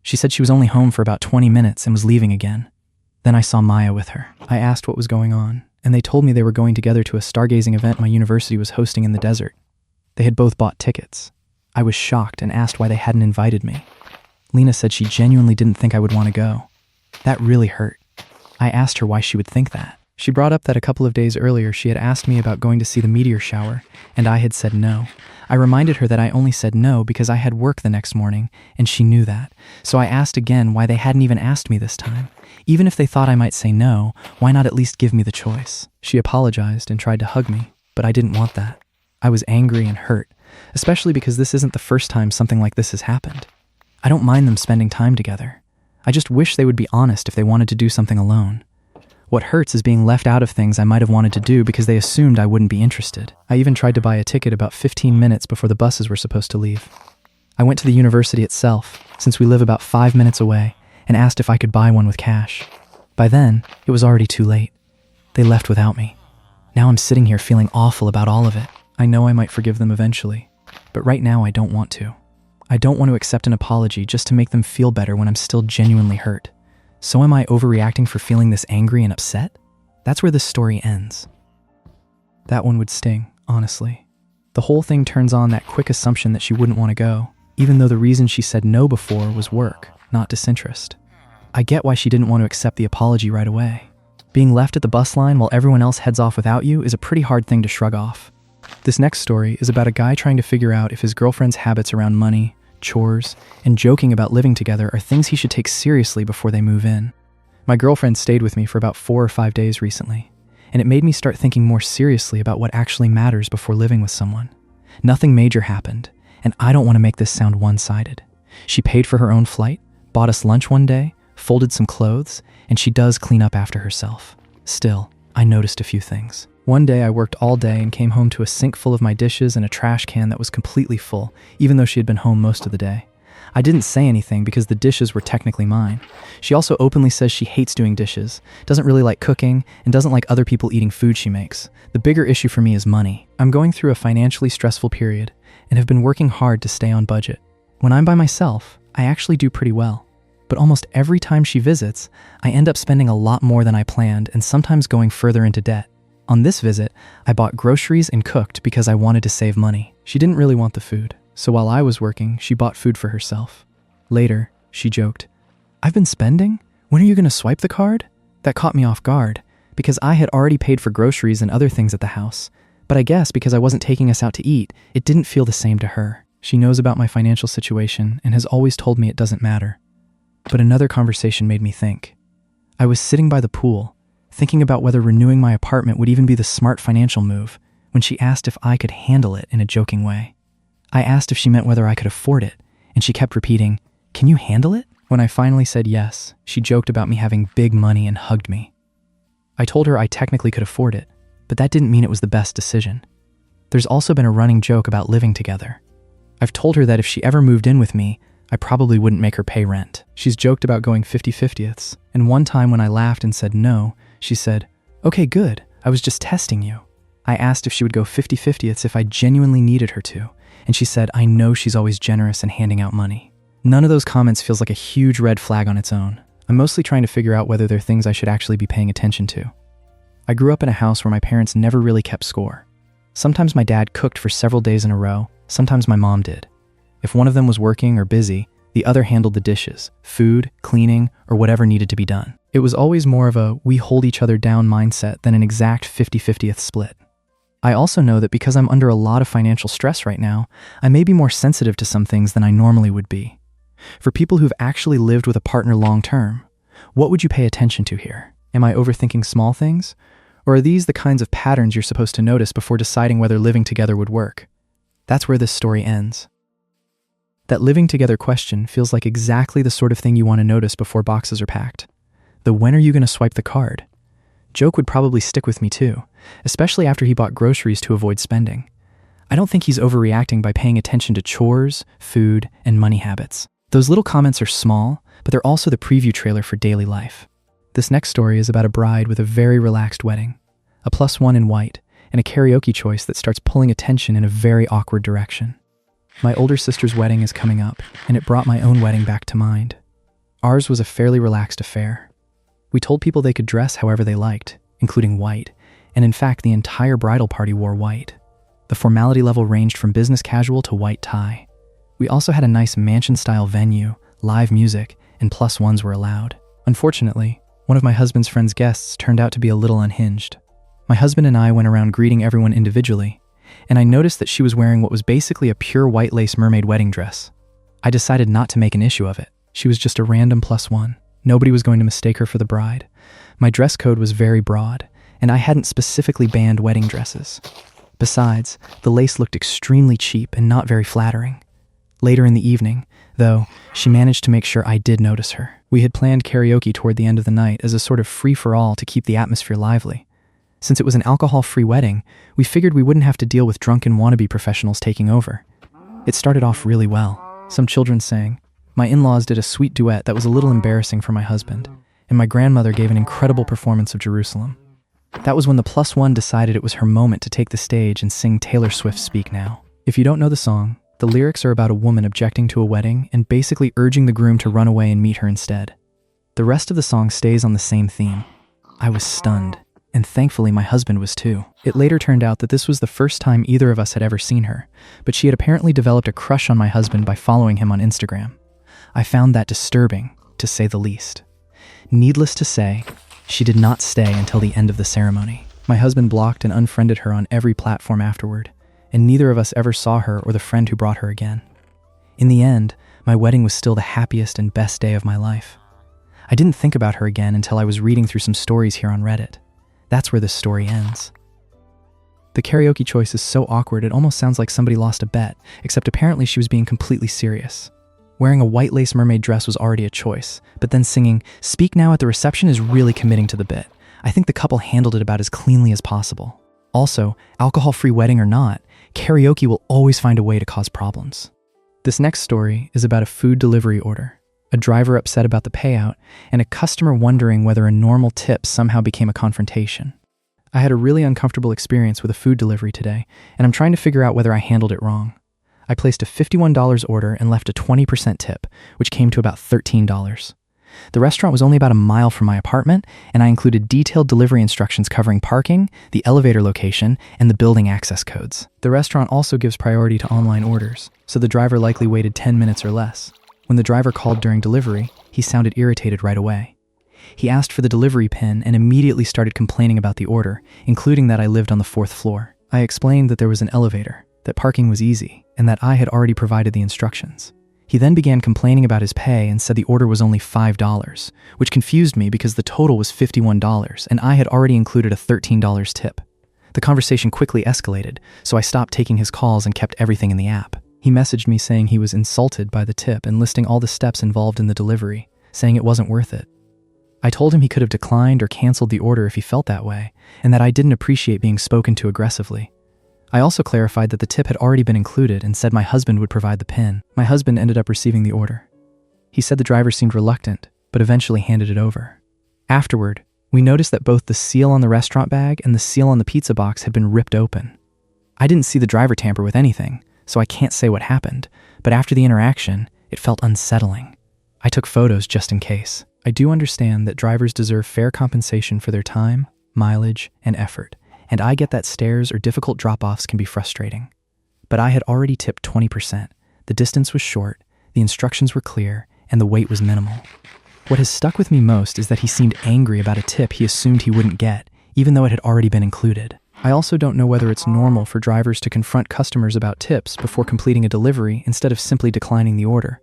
She said she was only home for about 20 minutes and was leaving again. Then I saw Maya with her. I asked what was going on, and they told me they were going together to a stargazing event my university was hosting in the desert. They had both bought tickets. I was shocked and asked why they hadn't invited me. Lena said she genuinely didn't think I would want to go. That really hurt. I asked her why she would think that. She brought up that a couple of days earlier she had asked me about going to see the meteor shower, and I had said no. I reminded her that I only said no because I had work the next morning, and she knew that. So I asked again why they hadn't even asked me this time. Even if they thought I might say no, why not at least give me the choice? She apologized and tried to hug me, but I didn't want that. I was angry and hurt, especially because this isn't the first time something like this has happened. I don't mind them spending time together. I just wish they would be honest if they wanted to do something alone. What hurts is being left out of things I might have wanted to do because they assumed I wouldn't be interested. I even tried to buy a ticket about 15 minutes before the buses were supposed to leave. I went to the university itself, since we live about 5 minutes away, and asked if I could buy one with cash. By then, it was already too late. They left without me. Now I'm sitting here feeling awful about all of it. I know I might forgive them eventually, but right now I don't want to. I don't want to accept an apology just to make them feel better when I'm still genuinely hurt. So am I overreacting for feeling this angry and upset? That's where this story ends. That one would sting, honestly. The whole thing turns on that quick assumption that she wouldn't want to go, even though the reason she said no before was work, not disinterest. I get why she didn't want to accept the apology right away. Being left at the bus line while everyone else heads off without you is a pretty hard thing to shrug off. This next story is about a guy trying to figure out if his girlfriend's habits around money, chores, and joking about living together are things he should take seriously before they move in. My girlfriend stayed with me for about 4 or 5 days recently, and it made me start thinking more seriously about what actually matters before living with someone. Nothing major happened, and I don't want to make this sound one-sided. She paid for her own flight, bought us lunch one day, folded some clothes, and she does clean up after herself. Still, I noticed a few things. One day I worked all day and came home to a sink full of my dishes and a trash can that was completely full, even though she had been home most of the day. I didn't say anything because the dishes were technically mine. She also openly says she hates doing dishes, doesn't really like cooking, and doesn't like other people eating food she makes. The bigger issue for me is money. I'm going through a financially stressful period and have been working hard to stay on budget. When I'm by myself, I actually do pretty well. But almost every time she visits, I end up spending a lot more than I planned and sometimes going further into debt. On this visit, I bought groceries and cooked because I wanted to save money. She didn't really want the food, so while I was working, she bought food for herself. Later, she joked, "I've been spending? When are you going to swipe the card?" That caught me off guard, because I had already paid for groceries and other things at the house. But I guess because I wasn't taking us out to eat, it didn't feel the same to her. She knows about my financial situation and has always told me it doesn't matter. But another conversation made me think. I was sitting by the pool, thinking about whether renewing my apartment would even be the smart financial move, when she asked if I could handle it in a joking way. I asked if she meant whether I could afford it, and she kept repeating, "Can you handle it?" When I finally said yes, she joked about me having big money and hugged me. I told her I technically could afford it, but that didn't mean it was the best decision. There's also been a running joke about living together. I've told her that if she ever moved in with me, I probably wouldn't make her pay rent. She's joked about going 50-50ths, and one time when I laughed and said no, she said, "Okay, good, I was just testing you." I asked if she would go 50-50ths if I genuinely needed her to, and she said, "I know she's always generous in handing out money." None of those comments feels like a huge red flag on its own. I'm mostly trying to figure out whether they're things I should actually be paying attention to. I grew up in a house where my parents never really kept score. Sometimes my dad cooked for several days in a row, sometimes my mom did. If one of them was working or busy, the other handled the dishes, food, cleaning, or whatever needed to be done. It was always more of a we hold each other down mindset than an exact 50-50th split. I also know that because I'm under a lot of financial stress right now, I may be more sensitive to some things than I normally would be. For people who've actually lived with a partner long term, what would you pay attention to here? Am I overthinking small things? Or are these the kinds of patterns you're supposed to notice before deciding whether living together would work? That's where this story ends. That living together question feels like exactly the sort of thing you want to notice before boxes are packed. The "when are you going to swipe the card?" joke would probably stick with me too, especially after he bought groceries to avoid spending. I don't think he's overreacting by paying attention to chores, food, and money habits. Those little comments are small, but they're also the preview trailer for daily life. This next story is about a bride with a very relaxed wedding, a +1 in white, and a karaoke choice that starts pulling attention in a very awkward direction. My older sister's wedding is coming up, and it brought my own wedding back to mind. Ours was a fairly relaxed affair. We told people they could dress however they liked, including white, and in fact the entire bridal party wore white. The formality level ranged from business casual to white tie. We also had a nice mansion-style venue, live music, and +1s were allowed. Unfortunately, one of my husband's friend's guests turned out to be a little unhinged. My husband and I went around greeting everyone individually, and I noticed that she was wearing what was basically a pure white lace mermaid wedding dress. I decided not to make an issue of it. She was just a random +1. Nobody was going to mistake her for the bride. My dress code was very broad, and I hadn't specifically banned wedding dresses. Besides, the lace looked extremely cheap and not very flattering. Later in the evening, though, she managed to make sure I did notice her. We had planned karaoke toward the end of the night as a sort of free-for-all to keep the atmosphere lively. Since it was an alcohol-free wedding, we figured we wouldn't have to deal with drunken wannabe professionals taking over. It started off really well. Some children sang. My in-laws did a sweet duet that was a little embarrassing for my husband, and my grandmother gave an incredible performance of Jerusalem. That was when the +1 decided it was her moment to take the stage and sing Taylor Swift's Speak Now. If you don't know the song, the lyrics are about a woman objecting to a wedding and basically urging the groom to run away and meet her instead. The rest of the song stays on the same theme. I was stunned, and thankfully my husband was too. It later turned out that this was the first time either of us had ever seen her, but she had apparently developed a crush on my husband by following him on Instagram. I found that disturbing, to say the least. Needless to say, she did not stay until the end of the ceremony. My husband blocked and unfriended her on every platform afterward, and neither of us ever saw her or the friend who brought her again. In the end, my wedding was still the happiest and best day of my life. I didn't think about her again until I was reading through some stories here on Reddit. That's where this story ends. The karaoke choice is so awkward it almost sounds like somebody lost a bet, except apparently she was being completely serious. Wearing a white lace mermaid dress was already a choice, but then singing "Speak Now" at the reception is really committing to the bit. I think the couple handled it about as cleanly as possible. Also, alcohol-free wedding or not, karaoke will always find a way to cause problems. This next story is about a food delivery order, a driver upset about the payout, and a customer wondering whether a normal tip somehow became a confrontation. I had a really uncomfortable experience with a food delivery today, and I'm trying to figure out whether I handled it wrong. I placed a $51 order and left a 20% tip, which came to about $13. The restaurant was only about a mile from my apartment, and I included detailed delivery instructions covering parking, the elevator location, and the building access codes. The restaurant also gives priority to online orders, so the driver likely waited 10 minutes or less. When the driver called during delivery, he sounded irritated right away. He asked for the delivery pin and immediately started complaining about the order, including that I lived on the 4th floor. I explained that there was an elevator, that parking was easy, and that I had already provided the instructions. He then began complaining about his pay and said the order was only $5, which confused me because the total was $51 and I had already included a $13 tip. The conversation quickly escalated, so I stopped taking his calls and kept everything in the app. He messaged me saying he was insulted by the tip and listing all the steps involved in the delivery, saying it wasn't worth it. I told him he could have declined or canceled the order if he felt that way, and that I didn't appreciate being spoken to aggressively. I also clarified that the tip had already been included and said my husband would provide the PIN. My husband ended up receiving the order. He said the driver seemed reluctant, but eventually handed it over. Afterward, we noticed that both the seal on the restaurant bag and the seal on the pizza box had been ripped open. I didn't see the driver tamper with anything, so I can't say what happened, but after the interaction, it felt unsettling. I took photos just in case. I do understand that drivers deserve fair compensation for their time, mileage, and effort, and I get that stairs or difficult drop-offs can be frustrating. But I had already tipped 20%. The distance was short, the instructions were clear, and the wait was minimal. What has stuck with me most is that he seemed angry about a tip he assumed he wouldn't get, even though it had already been included. I also don't know whether it's normal for drivers to confront customers about tips before completing a delivery instead of simply declining the order.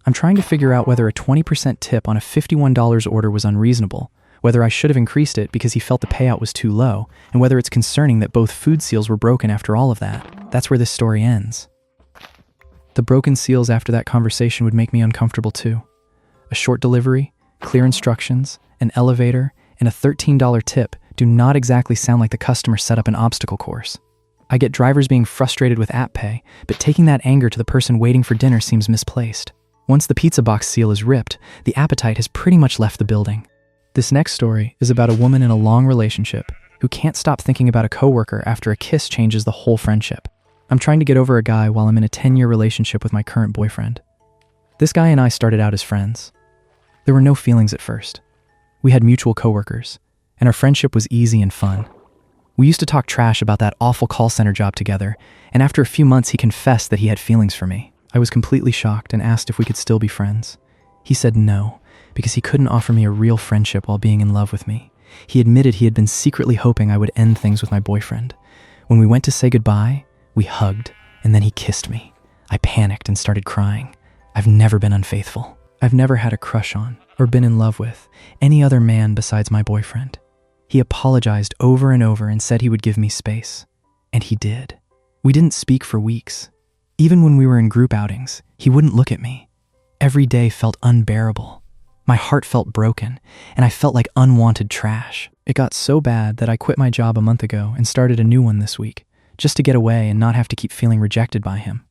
I'm trying to figure out whether a 20% tip on a $51 order was unreasonable, whether I should have increased it because he felt the payout was too low, and whether it's concerning that both food seals were broken after all of that. That's where this story ends. The broken seals after that conversation would make me uncomfortable too. A short delivery, clear instructions, an elevator, and a $13 tip do not exactly sound like the customer set up an obstacle course. I get drivers being frustrated with app pay, but taking that anger to the person waiting for dinner seems misplaced. Once the pizza box seal is ripped, the appetite has pretty much left the building. This next story is about a woman in a long relationship who can't stop thinking about a coworker after a kiss changes the whole friendship. I'm trying to get over a guy while I'm in a 10-year relationship with my current boyfriend. This guy and I started out as friends. There were no feelings at first. We had mutual coworkers, and our friendship was easy and fun. We used to talk trash about that awful call center job together, and after a few months he confessed that he had feelings for me. I was completely shocked and asked if we could still be friends. He said no, because he couldn't offer me a real friendship while being in love with me. He admitted he had been secretly hoping I would end things with my boyfriend. When we went to say goodbye, we hugged, and then he kissed me. I panicked and started crying. I've never been unfaithful. I've never had a crush on, or been in love with, any other man besides my boyfriend. He apologized over and over and said he would give me space. And he did. We didn't speak for weeks. Even when we were in group outings, he wouldn't look at me. Every day felt unbearable. My heart felt broken, and I felt like unwanted trash. It got so bad that I quit my job a month ago and started a new one this week, just to get away and not have to keep feeling rejected by him.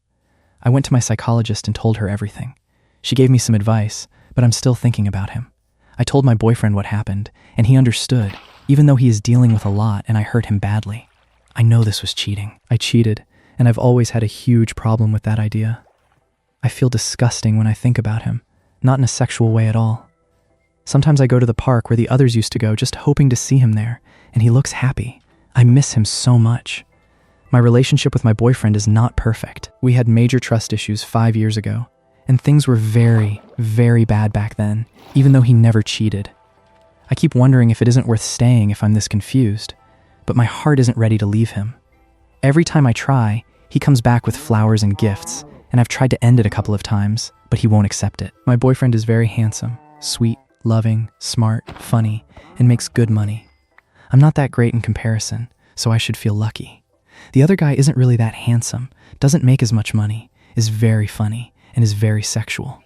I went to my psychologist and told her everything. She gave me some advice, but I'm still thinking about him. I told my boyfriend what happened, and he understood, even though he is dealing with a lot and I hurt him badly. I know this was cheating. I cheated, and I've always had a huge problem with that idea. I feel disgusting when I think about him, not in a sexual way at all. Sometimes I go to the park where the others used to go just hoping to see him there, and he looks happy. I miss him so much. My relationship with my boyfriend is not perfect. We had major trust issues 5 years ago, and things were very, very bad back then, even though he never cheated. I keep wondering if it isn't worth staying if I'm this confused, but my heart isn't ready to leave him. Every time I try, he comes back with flowers and gifts, and I've tried to end it a couple of times, but he won't accept it. My boyfriend is very handsome, sweet, loving, smart, funny, and makes good money. I'm not that great in comparison, so I should feel lucky. The other guy isn't really that handsome, doesn't make as much money, is very funny, and is very sexual.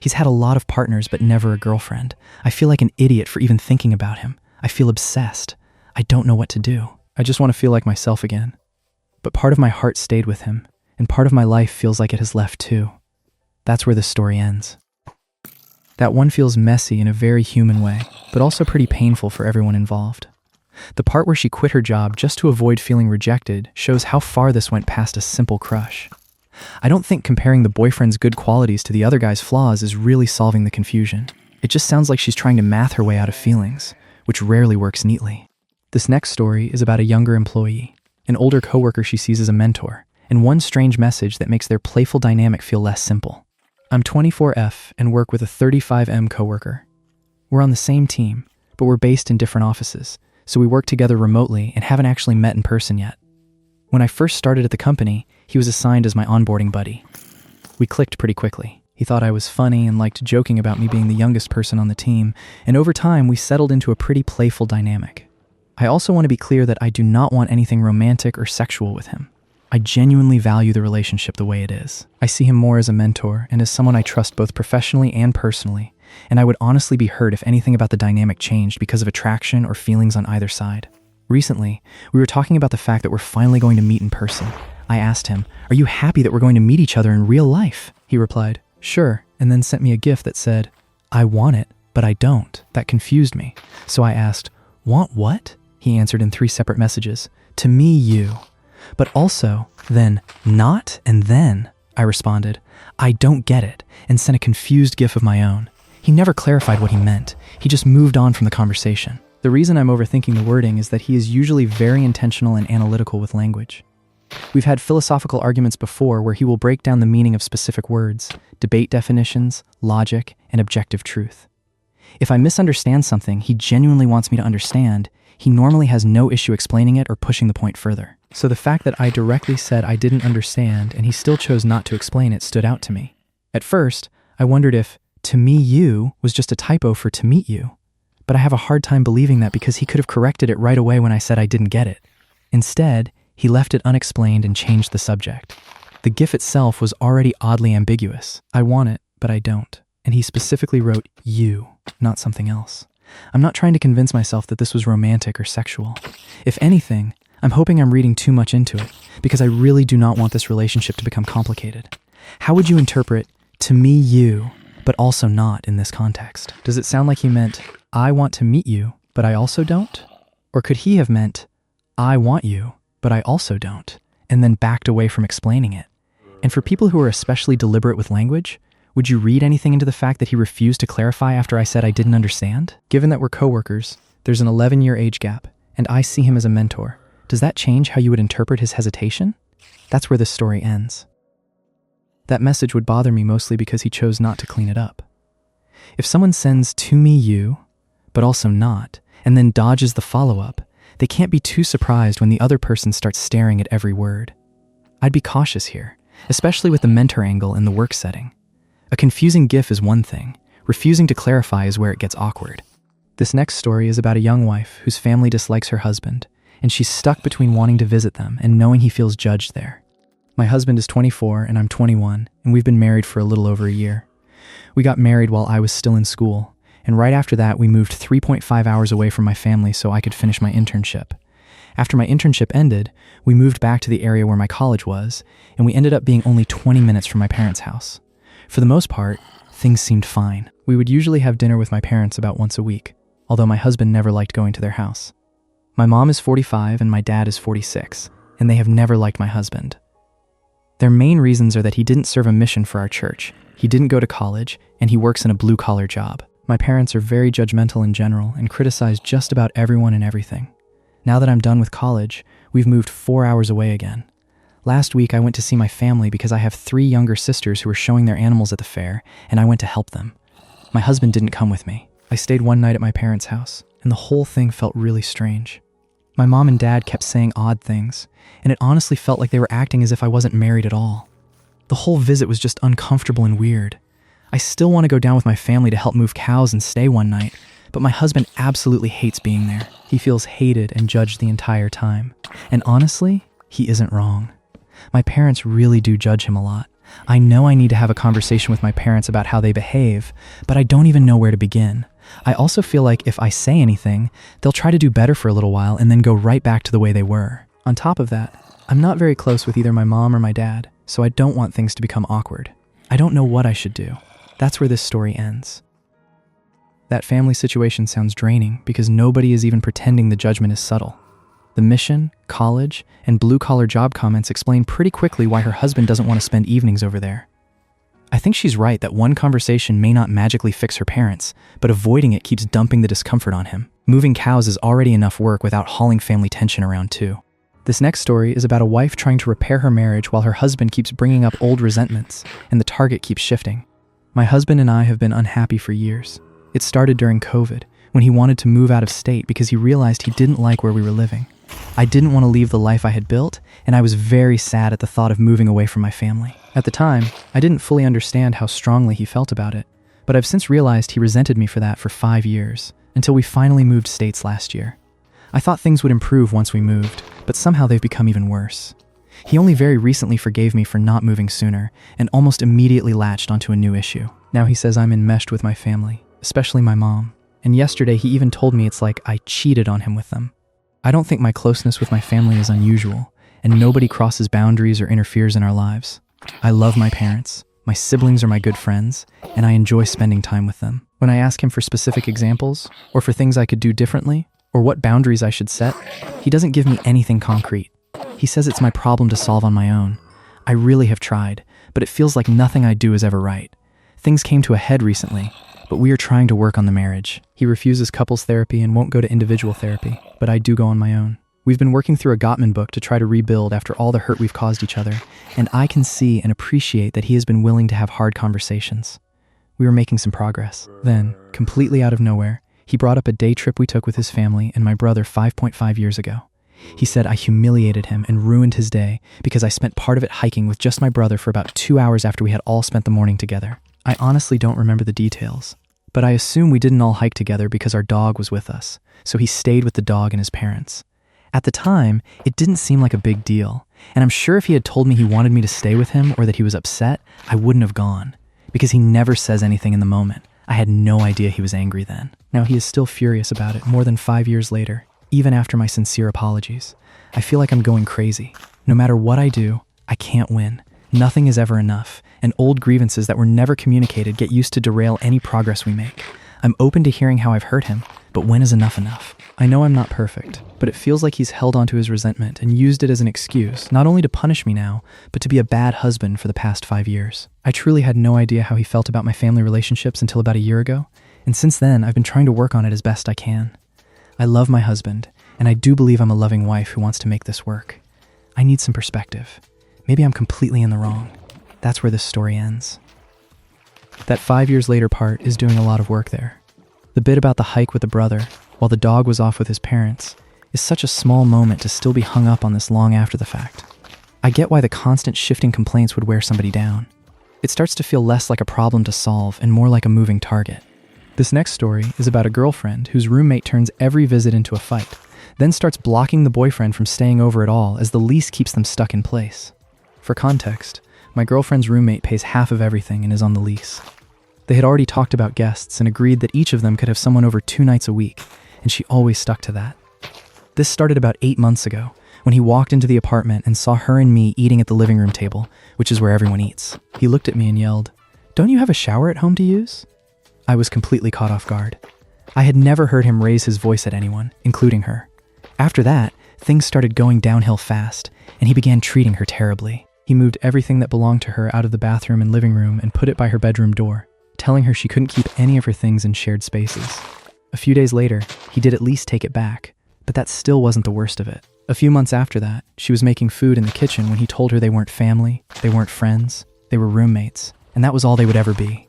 He's had a lot of partners but never a girlfriend. I feel like an idiot for even thinking about him. I feel obsessed. I don't know what to do. I just want to feel like myself again. But part of my heart stayed with him, and part of my life feels like it has left too. That's where the story ends. That one feels messy in a very human way, but also pretty painful for everyone involved. The part where she quit her job just to avoid feeling rejected shows how far this went past a simple crush. I don't think comparing the boyfriend's good qualities to the other guy's flaws is really solving the confusion. It just sounds like she's trying to math her way out of feelings, which rarely works neatly. This next story is about a younger employee, an older coworker she sees as a mentor, and one strange message that makes their playful dynamic feel less simple. I'm 24F and work with a 35M coworker. We're on the same team, but we're based in different offices, so we work together remotely and haven't actually met in person yet. When I first started at the company, he was assigned as my onboarding buddy. We clicked pretty quickly. He thought I was funny and liked joking about me being the youngest person on the team, and over time we settled into a pretty playful dynamic. I also want to be clear that I do not want anything romantic or sexual with him. I genuinely value the relationship the way it is. I see him more as a mentor and as someone I trust both professionally and personally, and I would honestly be hurt if anything about the dynamic changed because of attraction or feelings on either side. Recently, we were talking about the fact that we're finally going to meet in person. I asked him, "Are you happy that we're going to meet each other in real life?" He replied, "Sure," and then sent me a GIF that said, "I want it, but I don't." That confused me. So I asked, "Want what?" He answered in 3 separate messages. "To me, you. But also, then, not, and then." I responded, "I don't get it," and sent a confused GIF of my own. He never clarified what he meant. He just moved on from the conversation. The reason I'm overthinking the wording is that he is usually very intentional and analytical with language. We've had philosophical arguments before where he will break down the meaning of specific words, debate definitions, logic, and objective truth. If I misunderstand something he genuinely wants me to understand, he normally has no issue explaining it or pushing the point further. So the fact that I directly said I didn't understand and he still chose not to explain it stood out to me. At first, I wondered if "to me you" was just a typo for "to meet you." But I have a hard time believing that because he could have corrected it right away when I said I didn't get it. Instead, he left it unexplained and changed the subject. The GIF itself was already oddly ambiguous. "I want it, but I don't." And he specifically wrote "you," not something else. I'm not trying to convince myself that this was romantic or sexual. If anything, I'm hoping I'm reading too much into it, because I really do not want this relationship to become complicated. How would you interpret "to me you," but also not in this context? Does it sound like he meant, "I want to meet you, but I also don't"? Or could he have meant, "I want you, but I also don't," and then backed away from explaining it? And for people who are especially deliberate with language, would you read anything into the fact that he refused to clarify after I said I didn't understand? Given that we're coworkers, there's an 11-year age gap, and I see him as a mentor. Does that change how you would interpret his hesitation? That's where this story ends. That message would bother me mostly because he chose not to clean it up. If someone sends "to me you," but also not, and then dodges the follow-up, they can't be too surprised when the other person starts staring at every word. I'd be cautious here, especially with the mentor angle in the work setting. A confusing GIF is one thing. Refusing to clarify is where it gets awkward. This next story is about a young wife whose family dislikes her husband, and she's stuck between wanting to visit them and knowing he feels judged there. My husband is 24 and I'm 21, and we've been married for a little over a year. We got married while I was still in school, and right after that we moved 3.5 hours away from my family so I could finish my internship. After my internship ended, we moved back to the area where my college was, and we ended up being only 20 minutes from my parents' house. For the most part, things seemed fine. We would usually have dinner with my parents about once a week, although my husband never liked going to their house. My mom is 45 and my dad is 46, and they have never liked my husband. Their main reasons are that he didn't serve a mission for our church, he didn't go to college, and he works in a blue-collar job. My parents are very judgmental in general and criticize just about everyone and everything. Now that I'm done with college, we've moved 4 hours away again. Last week I went to see my family because I have 3 younger sisters who were showing their animals at the fair, and I went to help them. My husband didn't come with me. I stayed one night at my parents' house, and the whole thing felt really strange. My mom and dad kept saying odd things, and it honestly felt like they were acting as if I wasn't married at all. The whole visit was just uncomfortable and weird. I still want to go down with my family to help move cows and stay one night, but my husband absolutely hates being there. He feels hated and judged the entire time. And honestly, he isn't wrong. My parents really do judge him a lot. I know I need to have a conversation with my parents about how they behave, but I don't even know where to begin. I also feel like if I say anything, they'll try to do better for a little while and then go right back to the way they were. On top of that, I'm not very close with either my mom or my dad, so I don't want things to become awkward. I don't know what I should do. That's where this story ends. That family situation sounds draining because nobody is even pretending the judgment is subtle. The mission, college, and blue-collar job comments explain pretty quickly why her husband doesn't want to spend evenings over there. I think she's right that one conversation may not magically fix her parents, but avoiding it keeps dumping the discomfort on him. Moving cows is already enough work without hauling family tension around too. This next story is about a wife trying to repair her marriage while her husband keeps bringing up old resentments, and the target keeps shifting. My husband and I have been unhappy for years. It started during COVID, when he wanted to move out of state because he realized he didn't like where we were living. I didn't want to leave the life I had built, and I was very sad at the thought of moving away from my family. At the time, I didn't fully understand how strongly he felt about it, but I've since realized he resented me for that for 5 years, until we finally moved states last year. I thought things would improve once we moved, but somehow they've become even worse. He only very recently forgave me for not moving sooner and almost immediately latched onto a new issue. Now he says I'm enmeshed with my family, especially my mom. And yesterday he even told me it's like I cheated on him with them. I don't think my closeness with my family is unusual, and nobody crosses boundaries or interferes in our lives. I love my parents, my siblings are my good friends, and I enjoy spending time with them. When I ask him for specific examples, or for things I could do differently, or what boundaries I should set, he doesn't give me anything concrete. He says it's my problem to solve on my own. I really have tried, but it feels like nothing I do is ever right. Things came to a head recently, but we are trying to work on the marriage. He refuses couples therapy and won't go to individual therapy, but I do go on my own. We've been working through a Gottman book to try to rebuild after all the hurt we've caused each other, and I can see and appreciate that he has been willing to have hard conversations. We were making some progress. Then, completely out of nowhere, he brought up a day trip we took with his family and my brother 5.5 years ago. He said I humiliated him and ruined his day because I spent part of it hiking with just my brother for about 2 hours after we had all spent the morning together. I honestly don't remember the details, but I assume we didn't all hike together because our dog was with us, so he stayed with the dog and his parents. At the time, it didn't seem like a big deal, and I'm sure if he had told me he wanted me to stay with him or that he was upset, I wouldn't have gone, because he never says anything in the moment. I had no idea he was angry then. Now he is still furious about it more than 5 years later, even after my sincere apologies. I feel like I'm going crazy. No matter what I do, I can't win. Nothing is ever enough, and old grievances that were never communicated get used to derail any progress we make. I'm open to hearing how I've hurt him, but when is enough enough? I know I'm not perfect, but it feels like he's held onto his resentment and used it as an excuse, not only to punish me now, but to be a bad husband for the past 5 years. I truly had no idea how he felt about my family relationships until about a year ago, and since then I've been trying to work on it as best I can. I love my husband, and I do believe I'm a loving wife who wants to make this work. I need some perspective. Maybe I'm completely in the wrong. That's where this story ends. That 5 years later part is doing a lot of work there. The bit about the hike with the brother, while the dog was off with his parents, is such a small moment to still be hung up on this long after the fact. I get why the constant shifting complaints would wear somebody down. It starts to feel less like a problem to solve and more like a moving target. This next story is about a girlfriend whose roommate turns every visit into a fight, then starts blocking the boyfriend from staying over at all as the lease keeps them stuck in place. For context, my girlfriend's roommate pays half of everything and is on the lease. They had already talked about guests and agreed that each of them could have someone over 2 nights a week, and she always stuck to that. This started about 8 months ago, when he walked into the apartment and saw her and me eating at the living room table, which is where everyone eats. He looked at me and yelled, "Don't you have a shower at home to use?" I was completely caught off guard. I had never heard him raise his voice at anyone, including her. After that, things started going downhill fast, and he began treating her terribly. He moved everything that belonged to her out of the bathroom and living room and put it by her bedroom door, telling her she couldn't keep any of her things in shared spaces. A few days later, he did at least take it back, but that still wasn't the worst of it. A few months after that, she was making food in the kitchen when he told her they weren't family, they weren't friends, they were roommates, and that was all they would ever be.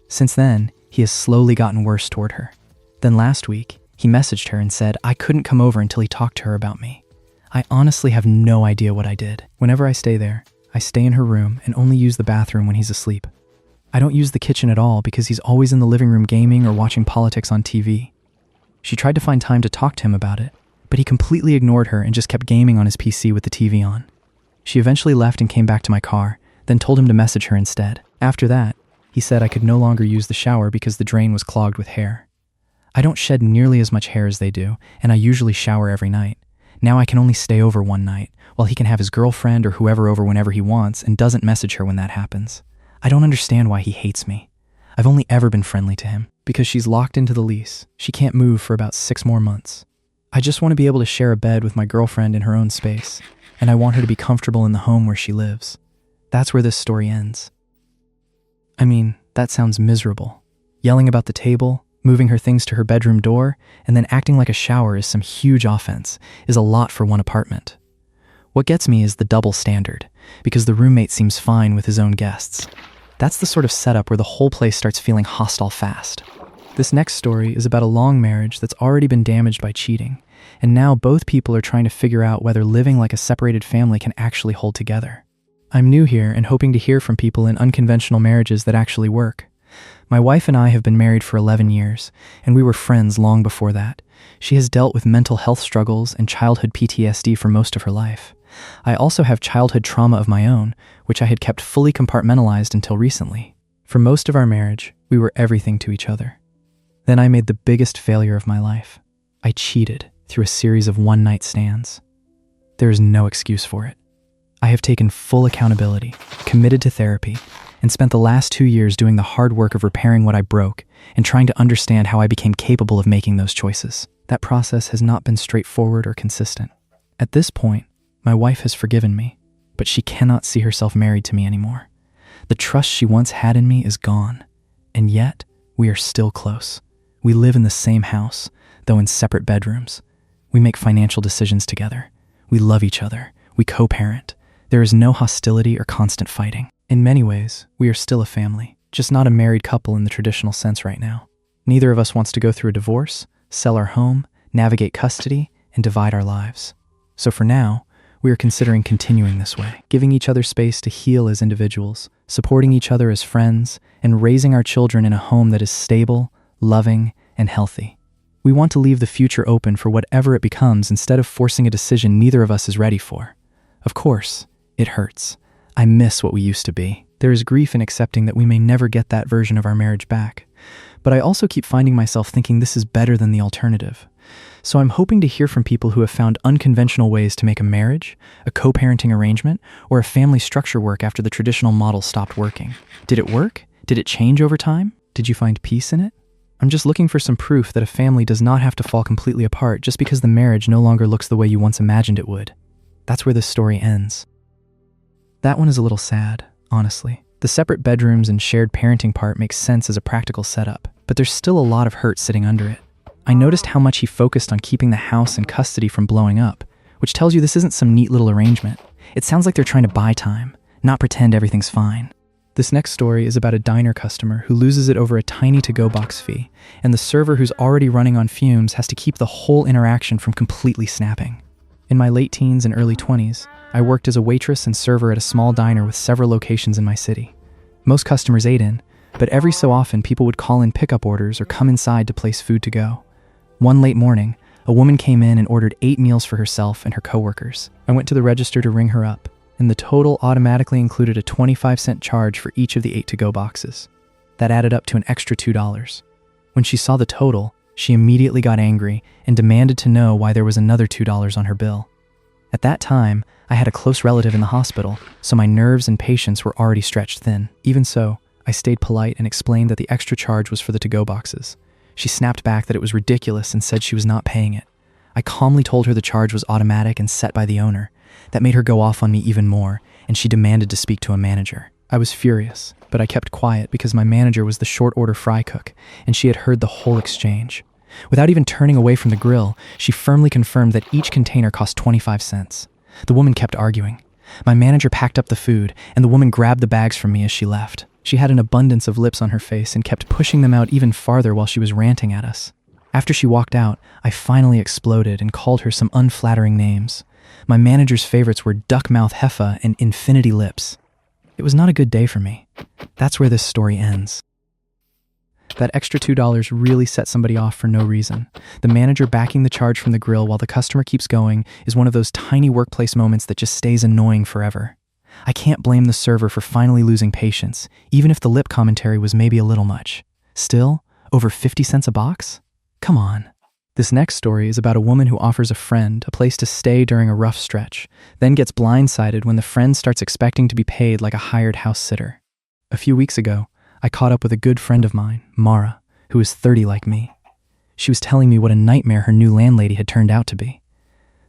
Since then, he has slowly gotten worse toward her. Then last week, he messaged her and said I couldn't come over until he talked to her about me. I honestly have no idea what I did. Whenever I stay there, I stay in her room and only use the bathroom when he's asleep. I don't use the kitchen at all because he's always in the living room gaming or watching politics on TV. She tried to find time to talk to him about it, but he completely ignored her and just kept gaming on his PC with the TV on. She eventually left and came back to my car, then told him to message her instead. After that, he said I could no longer use the shower because the drain was clogged with hair. I don't shed nearly as much hair as they do, and I usually shower every night. Now I can only stay over one night, while he can have his girlfriend or whoever over whenever he wants and doesn't message her when that happens. I don't understand why he hates me. I've only ever been friendly to him, because she's locked into the lease. She can't move for about 6 more months. I just want to be able to share a bed with my girlfriend in her own space, and I want her to be comfortable in the home where she lives. That's where this story ends. I mean, that sounds miserable. Yelling about the table, moving her things to her bedroom door, and then acting like a shower is some huge offense, is a lot for one apartment. What gets me is the double standard, because the roommate seems fine with his own guests. That's the sort of setup where the whole place starts feeling hostile fast. This next story is about a long marriage that's already been damaged by cheating, and now both people are trying to figure out whether living like a separated family can actually hold together. I'm new here and hoping to hear from people in unconventional marriages that actually work. My wife and I have been married for 11 years, and we were friends long before that, She has dealt with mental health struggles and childhood PTSD for most of her life. I also have childhood trauma of my own, which I had kept fully compartmentalized until recently. For most of our marriage, we were everything to each other. Then I made the biggest failure of my life. I cheated through a series of one-night stands. There is no excuse for it. I have taken full accountability, committed to therapy, and spent the last 2 years doing the hard work of repairing what I broke and trying to understand how I became capable of making those choices. That process has not been straightforward or consistent. At this point, my wife has forgiven me, but she cannot see herself married to me anymore. The trust she once had in me is gone, and yet we are still close. We live in the same house, though in separate bedrooms. We make financial decisions together. We love each other. We co-parent. There is no hostility or constant fighting. In many ways, we are still a family, just not a married couple in the traditional sense right now. Neither of us wants to go through a divorce, sell our home, navigate custody, and divide our lives. So for now, we are considering continuing this way, giving each other space to heal as individuals, supporting each other as friends, and raising our children in a home that is stable, loving, and healthy. We want to leave the future open for whatever it becomes instead of forcing a decision neither of us is ready for. Of course, it hurts. I miss what we used to be. There is grief in accepting that we may never get that version of our marriage back. But I also keep finding myself thinking this is better than the alternative. So I'm hoping to hear from people who have found unconventional ways to make a marriage, a co-parenting arrangement, or a family structure work after the traditional model stopped working. Did it work? Did it change over time? Did you find peace in it? I'm just looking for some proof that a family does not have to fall completely apart just because the marriage no longer looks the way you once imagined it would. That's where this story ends. That one is a little sad, honestly. The separate bedrooms and shared parenting part makes sense as a practical setup, but there's still a lot of hurt sitting under it. I noticed how much he focused on keeping the house and custody from blowing up, which tells you this isn't some neat little arrangement. It sounds like they're trying to buy time, not pretend everything's fine. This next story is about a diner customer who loses it over a tiny to-go box fee, and the server who's already running on fumes has to keep the whole interaction from completely snapping. In my late teens and early 20s, I worked as a waitress and server at a small diner with several locations in my city. Most customers ate in, but every so often people would call in pickup orders or come inside to place food to go. One late morning, a woman came in and ordered 8 meals for herself and her coworkers. I went to the register to ring her up, and the total automatically included a 25-cent charge for each of the 8 to-go boxes. That added up to an extra $2. When she saw the total, she immediately got angry and demanded to know why there was another $2 on her bill. At that time, I had a close relative in the hospital, so my nerves and patience were already stretched thin. Even so, I stayed polite and explained that the extra charge was for the to-go boxes. She snapped back that it was ridiculous and said she was not paying it. I calmly told her the charge was automatic and set by the owner. That made her go off on me even more, and she demanded to speak to a manager. I was furious, but I kept quiet because my manager was the short-order fry cook, and she had heard the whole exchange. Without even turning away from the grill, she firmly confirmed that each container cost 25 cents. The woman kept arguing. My manager packed up the food, and the woman grabbed the bags from me as she left. She had an abundance of lips on her face and kept pushing them out even farther while she was ranting at us. After she walked out, I finally exploded and called her some unflattering names. My manager's favorites were Duckmouth Heffa and Infinity Lips. It was not a good day for me. That's where this story ends. That extra $2 really set somebody off for no reason. The manager backing the charge from the grill while the customer keeps going is one of those tiny workplace moments that just stays annoying forever. I can't blame the server for finally losing patience, even if the lip commentary was maybe a little much. Still, over 50 cents a box? Come on. This next story is about a woman who offers a friend a place to stay during a rough stretch, then gets blindsided when the friend starts expecting to be paid like a hired house sitter. A few weeks ago, I caught up with a good friend of mine, Mara, who is 30 like me. She was telling me what a nightmare her new landlady had turned out to be.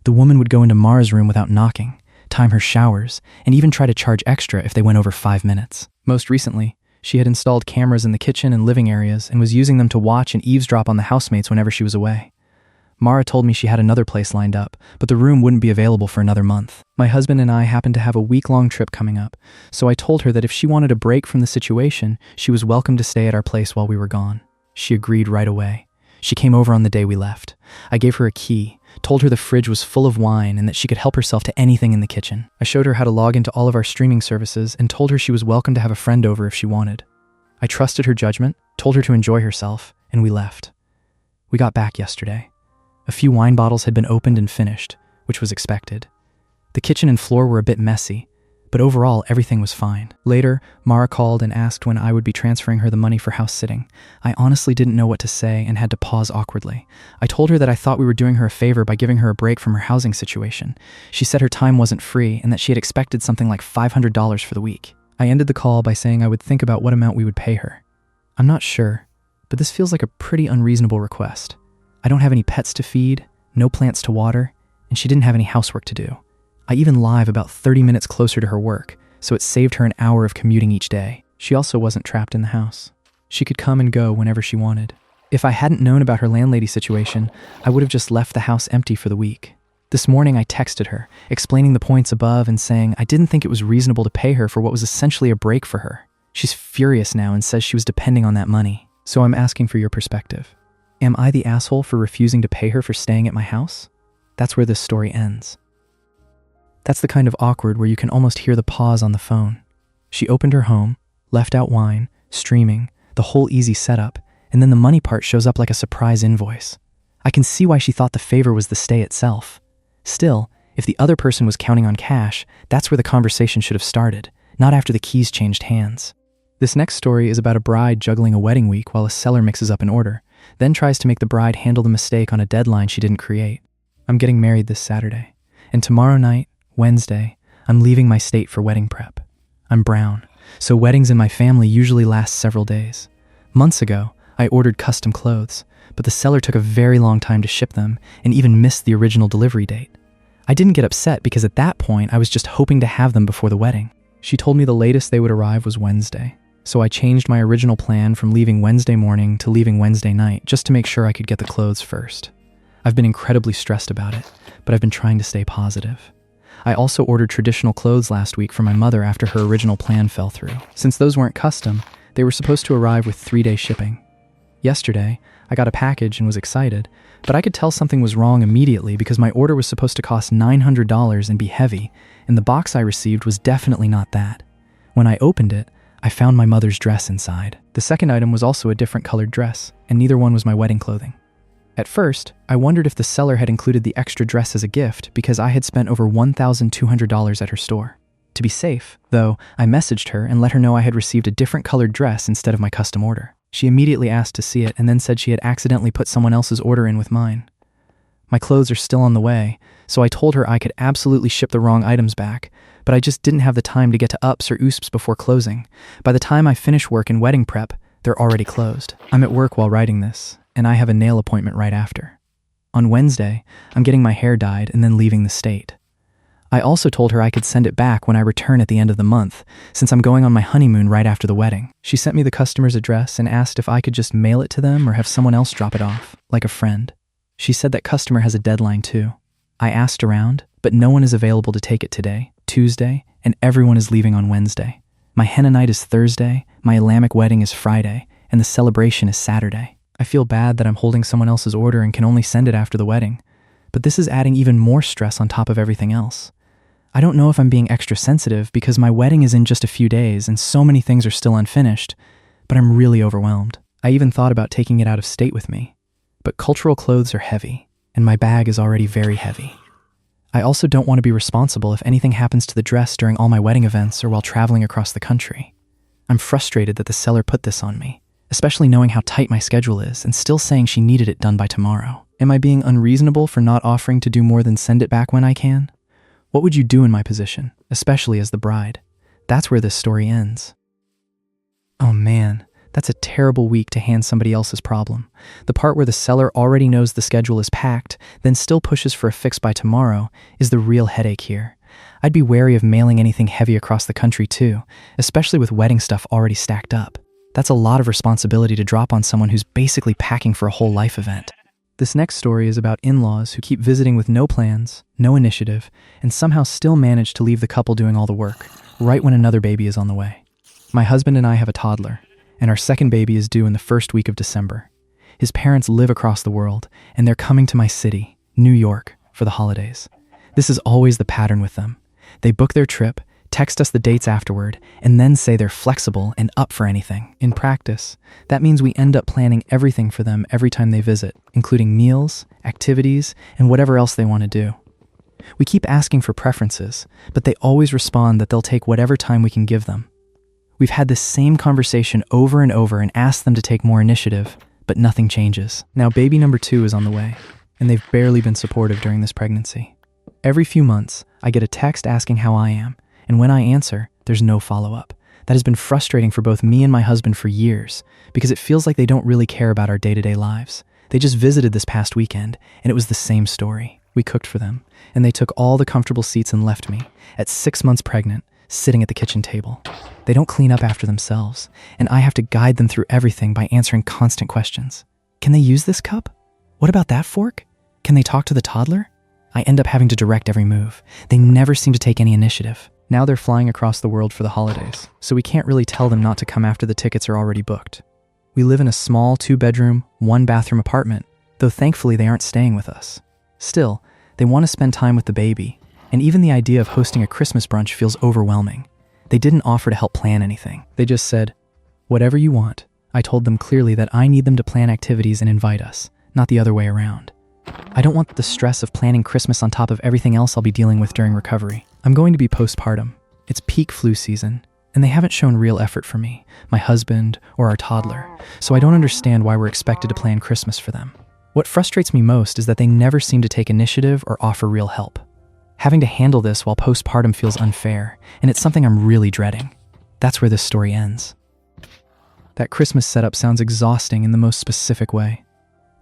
The woman would go into Mara's room without knocking, time her showers, and even try to charge extra if they went over 5 minutes. Most recently, she had installed cameras in the kitchen and living areas and was using them to watch and eavesdrop on the housemates whenever she was away. Mara told me she had another place lined up, but the room wouldn't be available for another month. My husband and I happened to have a week-long trip coming up, so I told her that if she wanted a break from the situation, she was welcome to stay at our place while we were gone. She agreed right away. She came over on the day we left. I gave her a key, told her the fridge was full of wine and that she could help herself to anything in the kitchen. I showed her how to log into all of our streaming services and told her she was welcome to have a friend over if she wanted. I trusted her judgment, told her to enjoy herself, and we left. We got back yesterday. A few wine bottles had been opened and finished, which was expected. The kitchen and floor were a bit messy, but overall everything was fine. Later, Mara called and asked when I would be transferring her the money for house sitting. I honestly didn't know what to say and had to pause awkwardly. I told her that I thought we were doing her a favor by giving her a break from her housing situation. She said her time wasn't free and that she had expected something like $500 for the week. I ended the call by saying I would think about what amount we would pay her. I'm not sure, but this feels like a pretty unreasonable request. I don't have any pets to feed, no plants to water, and she didn't have any housework to do. I even live about 30 minutes closer to her work, so it saved her an hour of commuting each day. She also wasn't trapped in the house. She could come and go whenever she wanted. If I hadn't known about her landlady situation, I would have just left the house empty for the week. This morning I texted her, explaining the points above and saying I didn't think it was reasonable to pay her for what was essentially a break for her. She's furious now and says she was depending on that money. So I'm asking for your perspective. Am I the asshole for refusing to pay her for staying at my house? That's where this story ends. That's the kind of awkward where you can almost hear the pause on the phone. She opened her home, left out wine, streaming, the whole easy setup, and then the money part shows up like a surprise invoice. I can see why she thought the favor was the stay itself. Still, if the other person was counting on cash, that's where the conversation should have started, not after the keys changed hands. This next story is about a bride juggling a wedding week while a seller mixes up an order, then tries to make the bride handle the mistake on a deadline she didn't create. I'm getting married this Saturday, and tomorrow night, Wednesday, I'm leaving my state for wedding prep. I'm brown, so weddings in my family usually last several days. Months ago, I ordered custom clothes, but the seller took a very long time to ship them and even missed the original delivery date. I didn't get upset because at that point I was just hoping to have them before the wedding. She told me the latest they would arrive was Wednesday, so I changed my original plan from leaving Wednesday morning to leaving Wednesday night just to make sure I could get the clothes first. I've been incredibly stressed about it, but I've been trying to stay positive. I also ordered traditional clothes last week for my mother after her original plan fell through. Since those weren't custom, they were supposed to arrive with 3-day shipping. Yesterday, I got a package and was excited, but I could tell something was wrong immediately because my order was supposed to cost $900 and be heavy, and the box I received was definitely not that. When I opened it, I found my mother's dress inside. The second item was also a different colored dress, and neither one was my wedding clothing. At first, I wondered if the seller had included the extra dress as a gift because I had spent over $1,200 at her store. To be safe, though, I messaged her and let her know I had received a different colored dress instead of my custom order. She immediately asked to see it and then said she had accidentally put someone else's order in with mine. My clothes are still on the way, so I told her I could absolutely ship the wrong items back, but I just didn't have the time to get to UPS or USPS before closing. By the time I finish work and wedding prep, they're already closed. I'm at work while writing this, and I have a nail appointment right after. On Wednesday, I'm getting my hair dyed and then leaving the state. I also told her I could send it back when I return at the end of the month, since I'm going on my honeymoon right after the wedding. She sent me the customer's address and asked if I could just mail it to them or have someone else drop it off, like a friend. She said that customer has a deadline too. I asked around, but no one is available to take it today, Tuesday, and everyone is leaving on Wednesday. My henna night is Thursday, my Islamic wedding is Friday, and the celebration is Saturday. I feel bad that I'm holding someone else's order and can only send it after the wedding, but this is adding even more stress on top of everything else. I don't know if I'm being extra sensitive because my wedding is in just a few days and so many things are still unfinished, but I'm really overwhelmed. I even thought about taking it out of state with me, but cultural clothes are heavy, and my bag is already very heavy. I also don't want to be responsible if anything happens to the dress during all my wedding events or while traveling across the country. I'm frustrated that the seller put this on me, especially knowing how tight my schedule is and still saying she needed it done by tomorrow. Am I being unreasonable for not offering to do more than send it back when I can? What would you do in my position, especially as the bride? That's where this story ends. Oh man, that's a terrible week to hand somebody else's problem. The part where the seller already knows the schedule is packed, then still pushes for a fix by tomorrow, is the real headache here. I'd be wary of mailing anything heavy across the country too, especially with wedding stuff already stacked up. That's a lot of responsibility to drop on someone who's basically packing for a whole life event. This next story is about in-laws who keep visiting with no plans, no initiative, and somehow still manage to leave the couple doing all the work, right when another baby is on the way. My husband and I have a toddler, and our second baby is due in the first week of December. His parents live across the world, and they're coming to my city, New York, for the holidays. This is always the pattern with them. They book their trip, text us the dates afterward, and then say they're flexible and up for anything. In practice, that means we end up planning everything for them every time they visit, including meals, activities, and whatever else they want to do. We keep asking for preferences, but they always respond that they'll take whatever time we can give them. We've had this same conversation over and over and asked them to take more initiative, but nothing changes. Now baby number 2 is on the way, and they've barely been supportive during this pregnancy. Every few months, I get a text asking how I am, and when I answer, there's no follow-up. That has been frustrating for both me and my husband for years, because it feels like they don't really care about our day-to-day lives. They just visited this past weekend, and it was the same story. We cooked for them, and they took all the comfortable seats and left me, at 6 months pregnant, sitting at the kitchen table. They don't clean up after themselves, and I have to guide them through everything by answering constant questions. Can they use this cup? What about that fork? Can they talk to the toddler? I end up having to direct every move. They never seem to take any initiative. Now they're flying across the world for the holidays, so we can't really tell them not to come after the tickets are already booked. We live in a small 2-bedroom, 1-bathroom apartment, though thankfully they aren't staying with us. Still, they want to spend time with the baby, and even the idea of hosting a Christmas brunch feels overwhelming. They didn't offer to help plan anything. They just said, "Whatever you want." I told them clearly that I need them to plan activities and invite us, not the other way around. I don't want the stress of planning Christmas on top of everything else I'll be dealing with during recovery. I'm going to be postpartum. It's peak flu season, and they haven't shown real effort for me, my husband, or our toddler, so I don't understand why we're expected to plan Christmas for them. What frustrates me most is that they never seem to take initiative or offer real help. Having to handle this while postpartum feels unfair, and it's something I'm really dreading. That's where this story ends. That Christmas setup sounds exhausting in the most specific way.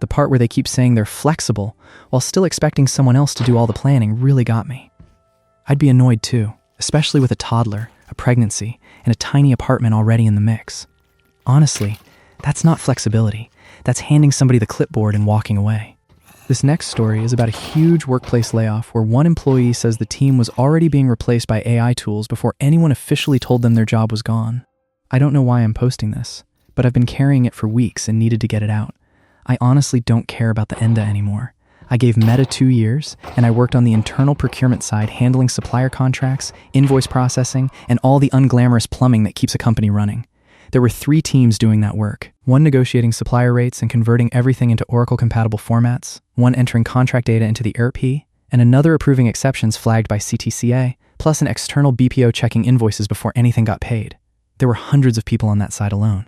The part where they keep saying they're flexible while still expecting someone else to do all the planning really got me. I'd be annoyed too, especially with a toddler, a pregnancy, and a tiny apartment already in the mix. Honestly, that's not flexibility. That's handing somebody the clipboard and walking away. This next story is about a huge workplace layoff where one employee says the team was already being replaced by AI tools before anyone officially told them their job was gone. I don't know why I'm posting this, but I've been carrying it for weeks and needed to get it out. I honestly don't care about the ENDA anymore. I gave Meta 2 years, and I worked on the internal procurement side handling supplier contracts, invoice processing, and all the unglamorous plumbing that keeps a company running. There were 3 teams doing that work. One negotiating supplier rates and converting everything into Oracle-compatible formats, one entering contract data into the ERP, and another approving exceptions flagged by CTCA, plus an external BPO checking invoices before anything got paid. There were hundreds of people on that side alone.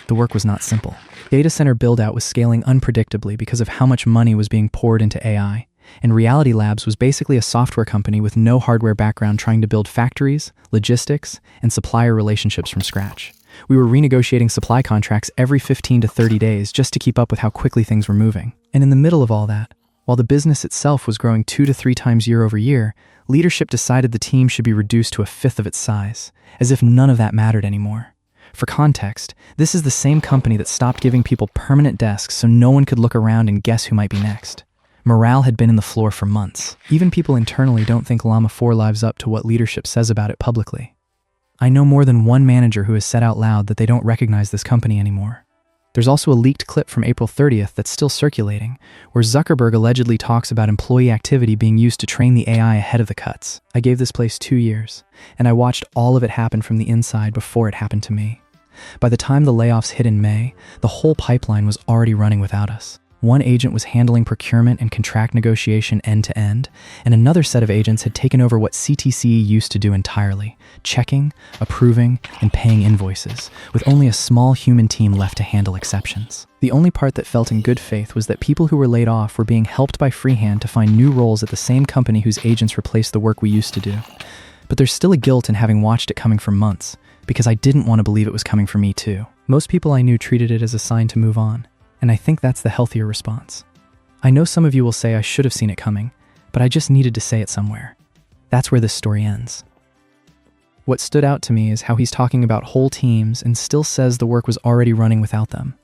The work was not simple. Data center build-out was scaling unpredictably because of how much money was being poured into AI, and Reality Labs was basically a software company with no hardware background trying to build factories, logistics, and supplier relationships from scratch. We were renegotiating supply contracts every 15 to 30 days just to keep up with how quickly things were moving. And in the middle of all that, while the business itself was growing 2 to 3 times year over year, leadership decided the team should be reduced to a fifth of its size, as if none of that mattered anymore. For context, this is the same company that stopped giving people permanent desks so no one could look around and guess who might be next. Morale had been in the floor for months. Even people internally don't think Llama 4 lives up to what leadership says about it publicly. I know more than one manager who has said out loud that they don't recognize this company anymore. There's also a leaked clip from April 30th that's still circulating, where Zuckerberg allegedly talks about employee activity being used to train the AI ahead of the cuts. I gave this place 2 years, and I watched all of it happen from the inside before it happened to me. By the time the layoffs hit in May, the whole pipeline was already running without us. One agent was handling procurement and contract negotiation end to end, and another set of agents had taken over what CTCE used to do entirely, checking, approving, and paying invoices, with only a small human team left to handle exceptions. The only part that felt in good faith was that people who were laid off were being helped by freehand to find new roles at the same company whose agents replaced the work we used to do. But there's still a guilt in having watched it coming for months, because I didn't want to believe it was coming for me too. Most people I knew treated it as a sign to move on, and I think that's the healthier response. I know some of you will say I should have seen it coming, but I just needed to say it somewhere. That's where this story ends. What stood out to me is how he's talking about whole teams and still says the work was already running without them.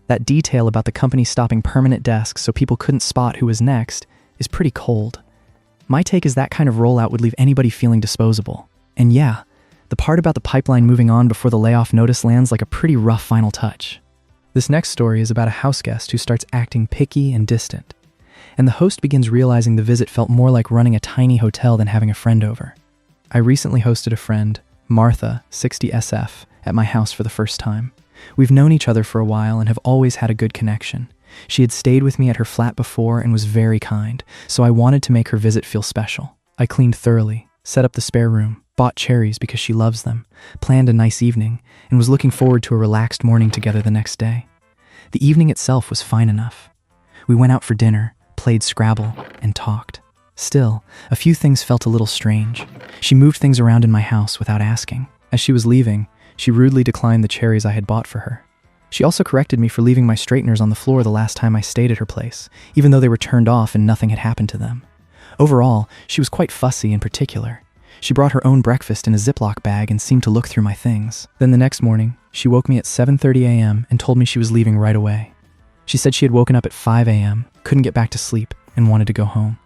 That detail about the company stopping permanent desks so people couldn't spot who was next is pretty cold. My take is that kind of rollout would leave anybody feeling disposable. And yeah, the part about the pipeline moving on before the layoff notice lands like a pretty rough final touch. This next story is about a house guest who starts acting picky and distant, and the host begins realizing the visit felt more like running a tiny hotel than having a friend over. I recently hosted a friend, Martha, 60SF, at my house for the first time. We've known each other for a while and have always had a good connection. She had stayed with me at her flat before and was very kind, so I wanted to make her visit feel special. I cleaned thoroughly, set up the spare room, bought cherries because she loves them, planned a nice evening, and was looking forward to a relaxed morning together the next day. The evening itself was fine enough. We went out for dinner, played Scrabble, and talked. Still, a few things felt a little strange. She moved things around in my house without asking. As she was leaving, she rudely declined the cherries I had bought for her. She also corrected me for leaving my straighteners on the floor the last time I stayed at her place, even though they were turned off and nothing had happened to them. Overall, she was quite fussy and particular. She brought her own breakfast in a Ziploc bag and seemed to look through my things. Then the next morning, she woke me at 7:30 a.m. and told me she was leaving right away. She said she had woken up at 5 a.m., couldn't get back to sleep, and wanted to go home.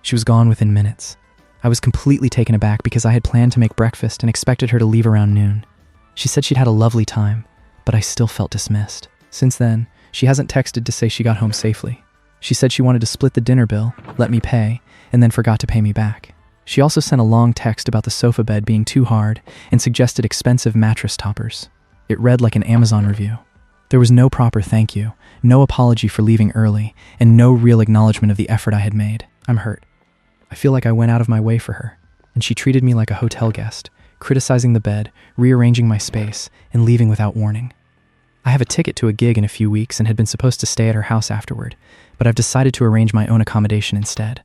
She was gone within minutes. I was completely taken aback because I had planned to make breakfast and expected her to leave around noon. She said she'd had a lovely time, but I still felt dismissed. Since then, she hasn't texted to say she got home safely. She said she wanted to split the dinner bill, let me pay, and then forgot to pay me back. She also sent a long text about the sofa bed being too hard and suggested expensive mattress toppers. It read like an Amazon review. There was no proper thank you, no apology for leaving early, and no real acknowledgement of the effort I had made. I'm hurt. I feel like I went out of my way for her, and she treated me like a hotel guest, criticizing the bed, rearranging my space, and leaving without warning. I have a ticket to a gig in a few weeks and had been supposed to stay at her house afterward, but I've decided to arrange my own accommodation instead.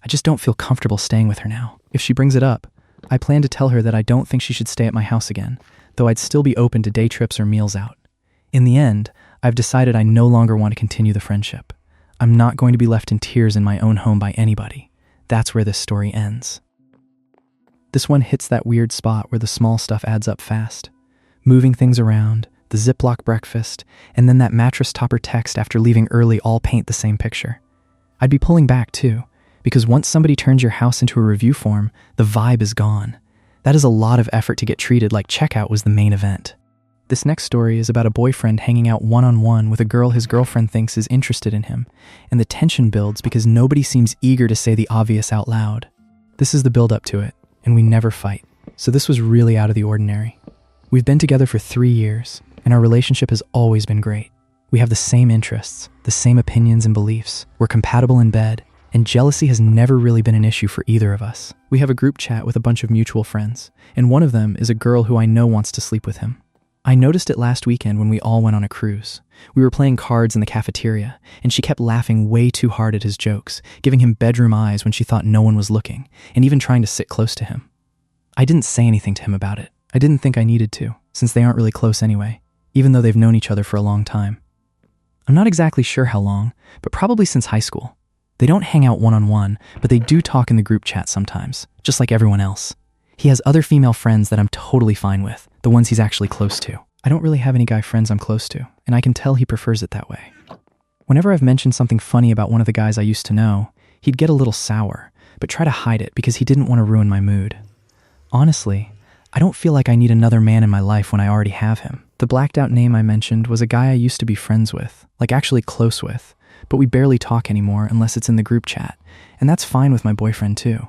I just don't feel comfortable staying with her now. If she brings it up, I plan to tell her that I don't think she should stay at my house again, though I'd still be open to day trips or meals out. In the end, I've decided I no longer want to continue the friendship. I'm not going to be left in tears in my own home by anybody. That's where this story ends. This one hits that weird spot where the small stuff adds up fast. Moving things around, the Ziploc breakfast, and then that mattress topper text after leaving early all paint the same picture. I'd be pulling back too, because once somebody turns your house into a review form, the vibe is gone. That is a lot of effort to get treated like checkout was the main event. This next story is about a boyfriend hanging out one-on-one with a girl his girlfriend thinks is interested in him, and the tension builds because nobody seems eager to say the obvious out loud. This is the build-up to it, and we never fight, so this was really out of the ordinary. We've been together for 3 years, and our relationship has always been great. We have the same interests, the same opinions and beliefs, we're compatible in bed, and jealousy has never really been an issue for either of us. We have a group chat with a bunch of mutual friends, and one of them is a girl who I know wants to sleep with him. I noticed it last weekend when we all went on a cruise. We were playing cards in the cafeteria, and she kept laughing way too hard at his jokes, giving him bedroom eyes when she thought no one was looking, and even trying to sit close to him. I didn't say anything to him about it. I didn't think I needed to, since they aren't really close anyway, even though they've known each other for a long time. I'm not exactly sure how long, but probably since high school. They don't hang out one-on-one, but they do talk in the group chat sometimes, just like everyone else. He has other female friends that I'm totally fine with, the ones he's actually close to. I don't really have any guy friends I'm close to, and I can tell he prefers it that way. Whenever I've mentioned something funny about one of the guys I used to know, he'd get a little sour, but try to hide it because he didn't want to ruin my mood. Honestly, I don't feel like I need another man in my life when I already have him. The blacked out name I mentioned was a guy I used to be friends with, like actually close with, but we barely talk anymore unless it's in the group chat, and that's fine with my boyfriend too.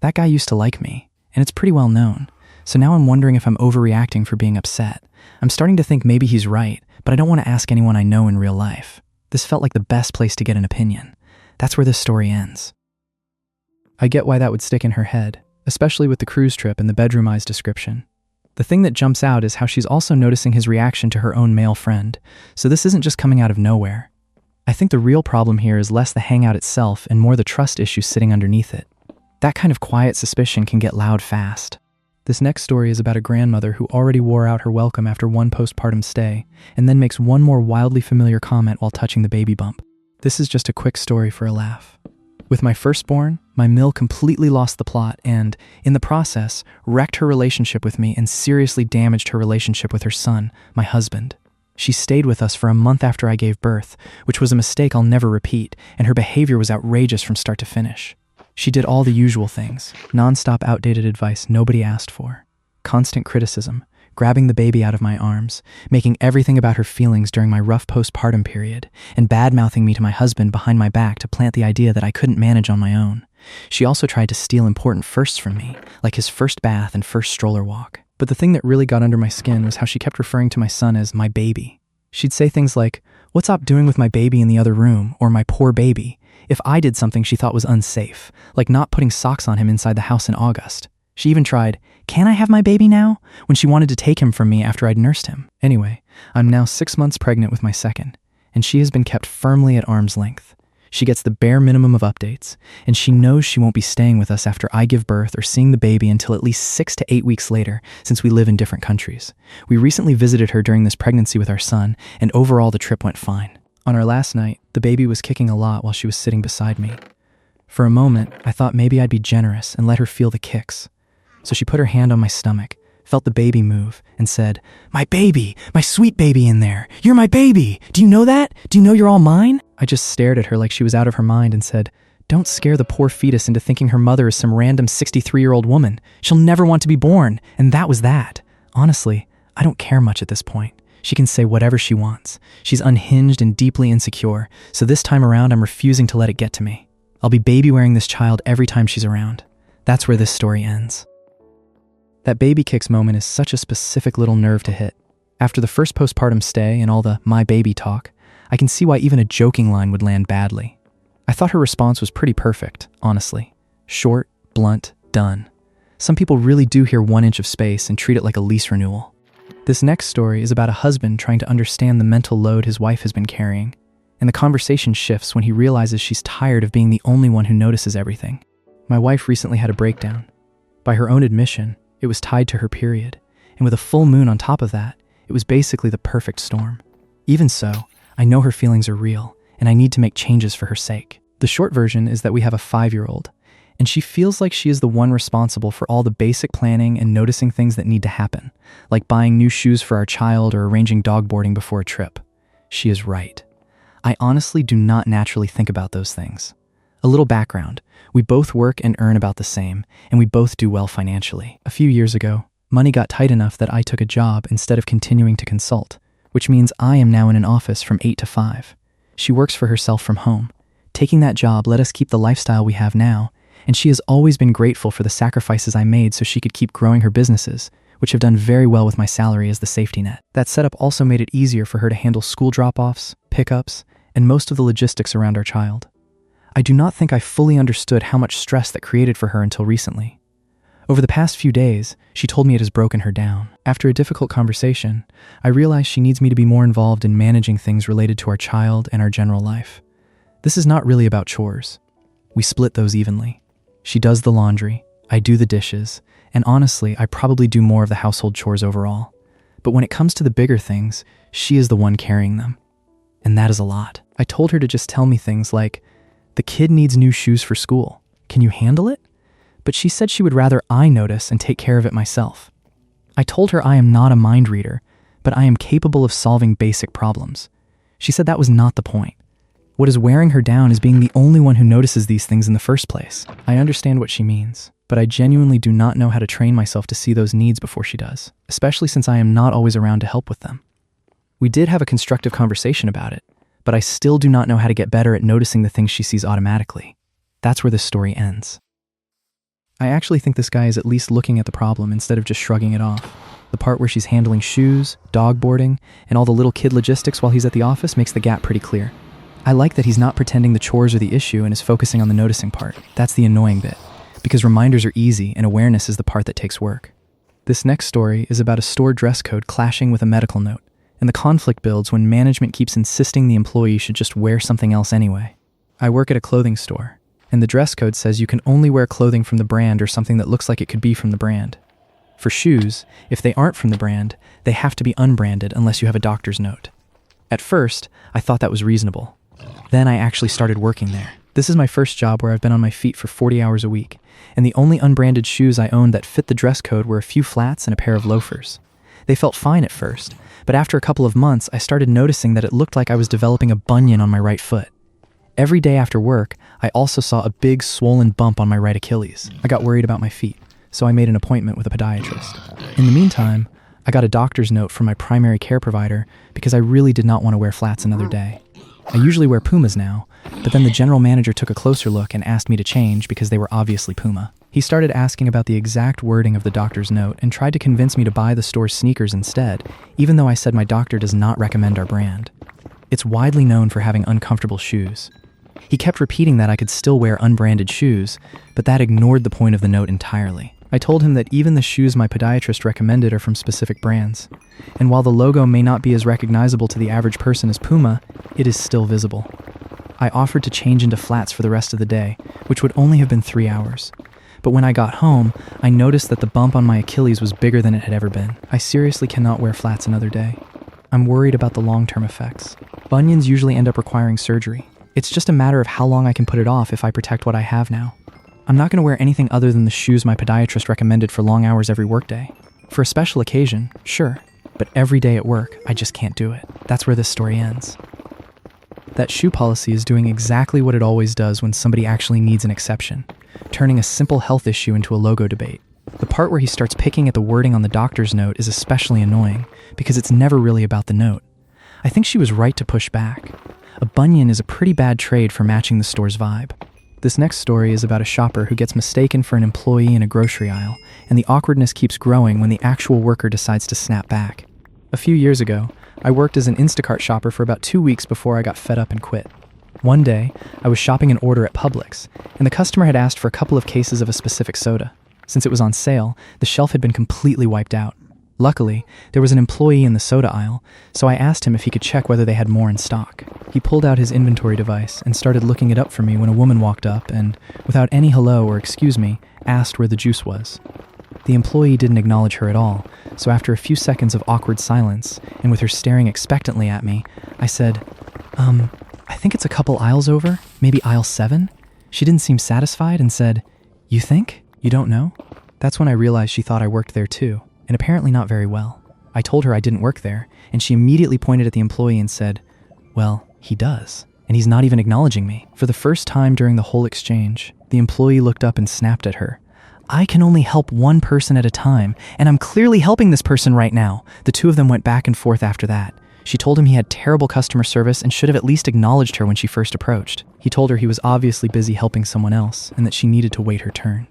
That guy used to like me, and it's pretty well known, so now I'm wondering if I'm overreacting for being upset. I'm starting to think maybe he's right, but I don't want to ask anyone I know in real life. This felt like the best place to get an opinion. That's where this story ends. I get why that would stick in her head, especially with the cruise trip and the bedroom eyes description. The thing that jumps out is how she's also noticing his reaction to her own male friend, so this isn't just coming out of nowhere. I think the real problem here is less the hangout itself and more the trust issue sitting underneath it. That kind of quiet suspicion can get loud fast. This next story is about a grandmother who already wore out her welcome after one postpartum stay, and then makes one more wildly familiar comment while touching the baby bump. This is just a quick story for a laugh. With my firstborn, my mill completely lost the plot and, in the process, wrecked her relationship with me and seriously damaged her relationship with her son, my husband. She stayed with us for a month after I gave birth, which was a mistake I'll never repeat, and her behavior was outrageous from start to finish. She did all the usual things, non-stop outdated advice nobody asked for, constant criticism, grabbing the baby out of my arms, making everything about her feelings during my rough postpartum period, and bad-mouthing me to my husband behind my back to plant the idea that I couldn't manage on my own. She also tried to steal important firsts from me, like his first bath and first stroller walk. But the thing that really got under my skin was how she kept referring to my son as my baby. She'd say things like, "What's Op doing with my baby in the other room?" or "my poor baby," if I did something she thought was unsafe, like not putting socks on him inside the house in August. She even tried, "Can I have my baby now?" when she wanted to take him from me after I'd nursed him. Anyway, I'm now 6 months pregnant with my second, and she has been kept firmly at arm's length. She gets the bare minimum of updates, and she knows she won't be staying with us after I give birth or seeing the baby until at least 6 to 8 weeks later, since we live in different countries. We recently visited her during this pregnancy with our son, and overall the trip went fine. On our last night, the baby was kicking a lot while she was sitting beside me. For a moment, I thought maybe I'd be generous and let her feel the kicks. So she put her hand on my stomach, felt the baby move, and said, "My baby, my sweet baby in there. You're my baby. Do you know that? Do you know you're all mine?" I just stared at her like she was out of her mind and said, "Don't scare the poor fetus into thinking her mother is some random 63-year-old woman. She'll never want to be born." And that was that. Honestly, I don't care much at this point. She can say whatever she wants. She's unhinged and deeply insecure, so this time around I'm refusing to let it get to me. I'll be baby-wearing this child every time she's around. That's where this story ends. That baby kicks moment is such a specific little nerve to hit. After the first postpartum stay and all the "my baby" talk, I can see why even a joking line would land badly. I thought her response was pretty perfect, honestly. Short, blunt, done. Some people really do hear 1 inch of space and treat it like a lease renewal. This next story is about a husband trying to understand the mental load his wife has been carrying, and the conversation shifts when he realizes she's tired of being the only one who notices everything. My wife recently had a breakdown. By her own admission, it was tied to her period, and with a full moon on top of that, it was basically the perfect storm. Even so, I know her feelings are real, and I need to make changes for her sake. The short version is that we have a 5-year-old, and she feels like she is the one responsible for all the basic planning and noticing things that need to happen, like buying new shoes for our child or arranging dog boarding before a trip. She is right. I honestly do not naturally think about those things. A little background. We both work and earn about the same, and we both do well financially. A few years ago, money got tight enough that I took a job instead of continuing to consult, which means I am now in an office from 8 to 5. She works for herself from home. Taking that job let us keep the lifestyle we have now, and she has always been grateful for the sacrifices I made so she could keep growing her businesses, which have done very well with my salary as the safety net. That setup also made it easier for her to handle school drop-offs, pickups, and most of the logistics around our child. I do not think I fully understood how much stress that created for her until recently. Over the past few days, she told me it has broken her down. After a difficult conversation, I realized she needs me to be more involved in managing things related to our child and our general life. This is not really about chores. We split those evenly. She does the laundry, I do the dishes, and honestly, I probably do more of the household chores overall. But when it comes to the bigger things, she is the one carrying them. And that is a lot. I told her to just tell me things like, "The kid needs new shoes for school. Can you handle it?" But she said she would rather I notice and take care of it myself. I told her I am not a mind reader, but I am capable of solving basic problems. She said that was not the point. What is wearing her down is being the only one who notices these things in the first place. I understand what she means, but I genuinely do not know how to train myself to see those needs before she does, especially since I am not always around to help with them. We did have a constructive conversation about it, but I still do not know how to get better at noticing the things she sees automatically. That's where this story ends. I actually think this guy is at least looking at the problem instead of just shrugging it off. The part where she's handling shoes, dog boarding, and all the little kid logistics while he's at the office makes the gap pretty clear. I like that he's not pretending the chores are the issue and is focusing on the noticing part. That's the annoying bit, because reminders are easy and awareness is the part that takes work. This next story is about a store dress code clashing with a medical note, and the conflict builds when management keeps insisting the employee should just wear something else anyway. I work at a clothing store, and the dress code says you can only wear clothing from the brand or something that looks like it could be from the brand. For shoes, if they aren't from the brand, they have to be unbranded unless you have a doctor's note. At first, I thought that was reasonable. Then I actually started working there. This is my first job where I've been on my feet for 40 hours a week, and the only unbranded shoes I owned that fit the dress code were a few flats and a pair of loafers. They felt fine at first, but after a couple of months, I started noticing that it looked like I was developing a bunion on my right foot. Every day after work, I also saw a big swollen bump on my right Achilles. I got worried about my feet, so I made an appointment with a podiatrist. In the meantime, I got a doctor's note from my primary care provider because I really did not want to wear flats another day. I usually wear Pumas now, but then the general manager took a closer look and asked me to change because they were obviously Puma. He started asking about the exact wording of the doctor's note and tried to convince me to buy the store's sneakers instead, even though I said my doctor does not recommend our brand. It's widely known for having uncomfortable shoes. He kept repeating that I could still wear unbranded shoes, but that ignored the point of the note entirely. I told him that even the shoes my podiatrist recommended are from specific brands, and while the logo may not be as recognizable to the average person as Puma, it is still visible. I offered to change into flats for the rest of the day, which would only have been 3 hours. But when I got home, I noticed that the bump on my Achilles was bigger than it had ever been. I seriously cannot wear flats another day. I'm worried about the long-term effects. Bunions usually end up requiring surgery. It's just a matter of how long I can put it off if I protect what I have now. I'm not going to wear anything other than the shoes my podiatrist recommended for long hours every workday. For a special occasion, sure, but every day at work, I just can't do it. That's where this story ends. That shoe policy is doing exactly what it always does when somebody actually needs an exception, turning a simple health issue into a logo debate. The part where he starts picking at the wording on the doctor's note is especially annoying because it's never really about the note. I think she was right to push back. A bunion is a pretty bad trade for matching the store's vibe. This next story is about a shopper who gets mistaken for an employee in a grocery aisle, and the awkwardness keeps growing when the actual worker decides to snap back. A few years ago, I worked as an Instacart shopper for about 2 weeks before I got fed up and quit. One day, I was shopping an order at Publix, and the customer had asked for a couple of cases of a specific soda. Since it was on sale, the shelf had been completely wiped out. Luckily, there was an employee in the soda aisle, so I asked him if he could check whether they had more in stock. He pulled out his inventory device and started looking it up for me when a woman walked up and, without any hello or excuse me, asked where the juice was. The employee didn't acknowledge her at all, so after a few seconds of awkward silence, and with her staring expectantly at me, I said, I think it's a couple aisles over, maybe aisle 7? She didn't seem satisfied and said, "You think? You don't know?" That's when I realized she thought I worked there too, and apparently not very well. I told her I didn't work there, and she immediately pointed at the employee and said, "Well, he does, and he's not even acknowledging me." For the first time during the whole exchange, the employee looked up and snapped at her. "I can only help one person at a time, and I'm clearly helping this person right now." The two of them went back and forth after that. She told him he had terrible customer service and should have at least acknowledged her when she first approached. He told her he was obviously busy helping someone else and that she needed to wait her turn.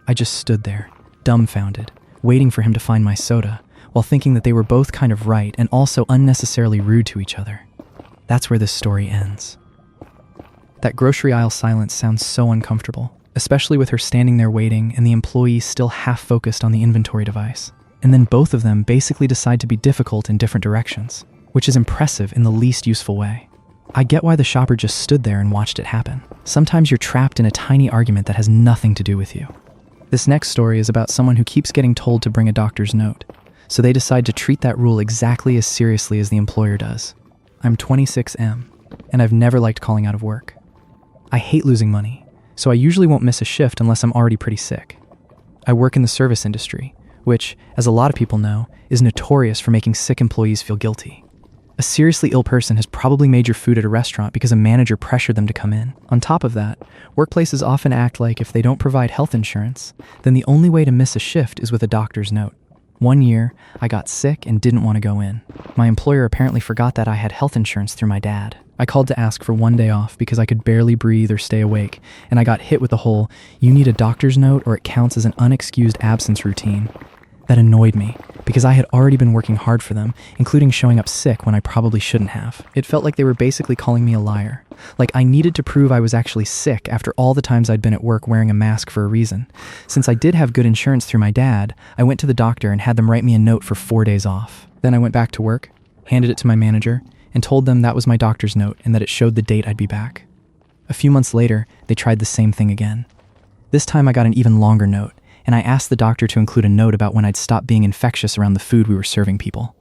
I just stood there, dumbfounded, waiting for him to find my soda, while thinking that they were both kind of right and also unnecessarily rude to each other. That's where this story ends. That grocery aisle silence sounds so uncomfortable, especially with her standing there waiting and the employee still half focused on the inventory device. And then both of them basically decide to be difficult in different directions, which is impressive in the least useful way. I get why the shopper just stood there and watched it happen. Sometimes you're trapped in a tiny argument that has nothing to do with you. This next story is about someone who keeps getting told to bring a doctor's note, so they decide to treat that rule exactly as seriously as the employer does. I'm 26M, and I've never liked calling out of work. I hate losing money, so I usually won't miss a shift unless I'm already pretty sick. I work in the service industry, which, as a lot of people know, is notorious for making sick employees feel guilty. A seriously ill person has probably made your food at a restaurant because a manager pressured them to come in. On top of that, workplaces often act like if they don't provide health insurance, then the only way to miss a shift is with a doctor's note. One year, I got sick and didn't want to go in. My employer apparently forgot that I had health insurance through my dad. I called to ask for one day off because I could barely breathe or stay awake, and I got hit with the whole, "You need a doctor's note or it counts as an unexcused absence" routine. That annoyed me, because I had already been working hard for them, including showing up sick when I probably shouldn't have. It felt like they were basically calling me a liar. Like I needed to prove I was actually sick after all the times I'd been at work wearing a mask for a reason. Since I did have good insurance through my dad, I went to the doctor and had them write me a note for 4 days off. Then I went back to work, handed it to my manager, and told them that was my doctor's note and that it showed the date I'd be back. A few months later, they tried the same thing again. This time I got an even longer note, and I asked the doctor to include a note about when I'd stop being infectious around the food we were serving people.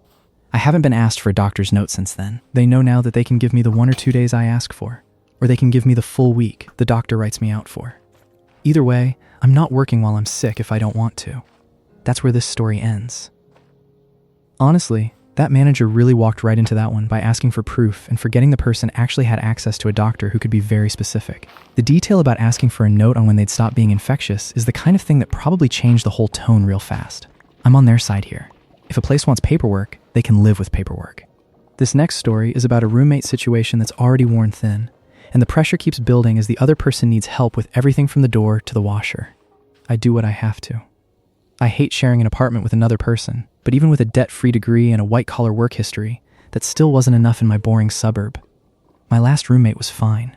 I haven't been asked for a doctor's note since then. They know now that they can give me the 1 or 2 days I ask for, or they can give me the full week the doctor writes me out for. Either way, I'm not working while I'm sick if I don't want to. That's where this story ends. Honestly, that manager really walked right into that one by asking for proof and forgetting the person actually had access to a doctor who could be very specific. The detail about asking for a note on when they'd stop being infectious is the kind of thing that probably changed the whole tone real fast. I'm on their side here. If a place wants paperwork, they can live with paperwork. This next story is about a roommate situation that's already worn thin, and the pressure keeps building as the other person needs help with everything from the door to the washer. I do what I have to. I hate sharing an apartment with another person, but even with a debt-free degree and a white-collar work history, that still wasn't enough in my boring suburb. My last roommate was fine.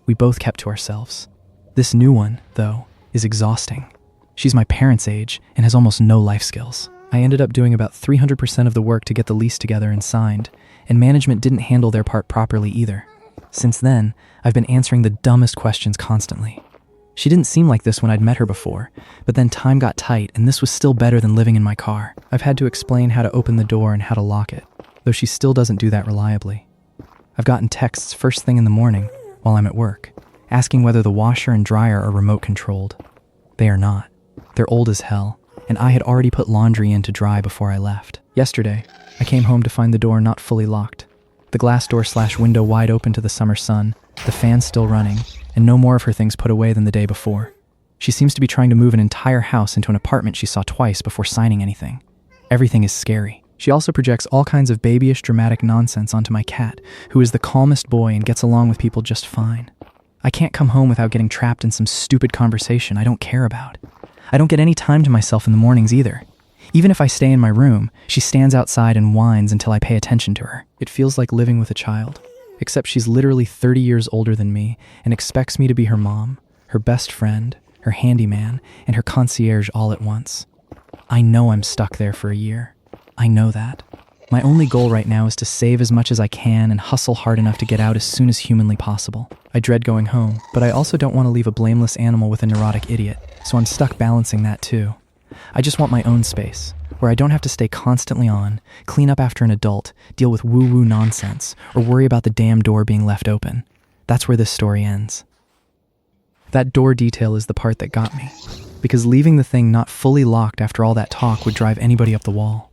We both kept to ourselves. This new one, though, is exhausting. She's my parents' age and has almost no life skills. I ended up doing about 300% of the work to get the lease together and signed, and management didn't handle their part properly either. Since then, I've been answering the dumbest questions constantly. She didn't seem like this when I'd met her before, but then time got tight and this was still better than living in my car. I've had to explain how to open the door and how to lock it, though she still doesn't do that reliably. I've gotten texts first thing in the morning, while I'm at work, asking whether the washer and dryer are remote controlled. They are not. They're old as hell, and I had already put laundry in to dry before I left. Yesterday, I came home to find the door not fully locked. The glass door/window wide open to the summer sun, the fan still running, and no more of her things put away than the day before. She seems to be trying to move an entire house into an apartment she saw twice before signing anything. Everything is scary. She also projects all kinds of babyish dramatic nonsense onto my cat, who is the calmest boy and gets along with people just fine. I can't come home without getting trapped in some stupid conversation I don't care about. I don't get any time to myself in the mornings either. Even if I stay in my room, she stands outside and whines until I pay attention to her. It feels like living with a child, except she's literally 30 years older than me and expects me to be her mom, her best friend, her handyman, and her concierge all at once. I know I'm stuck there for a year. I know that. My only goal right now is to save as much as I can and hustle hard enough to get out as soon as humanly possible. I dread going home, but I also don't want to leave a blameless animal with a neurotic idiot, so I'm stuck balancing that too. I just want my own space, where I don't have to stay constantly on, clean up after an adult, deal with woo-woo nonsense, or worry about the damn door being left open. That's where this story ends. That door detail is the part that got me, because leaving the thing not fully locked after all that talk would drive anybody up the wall.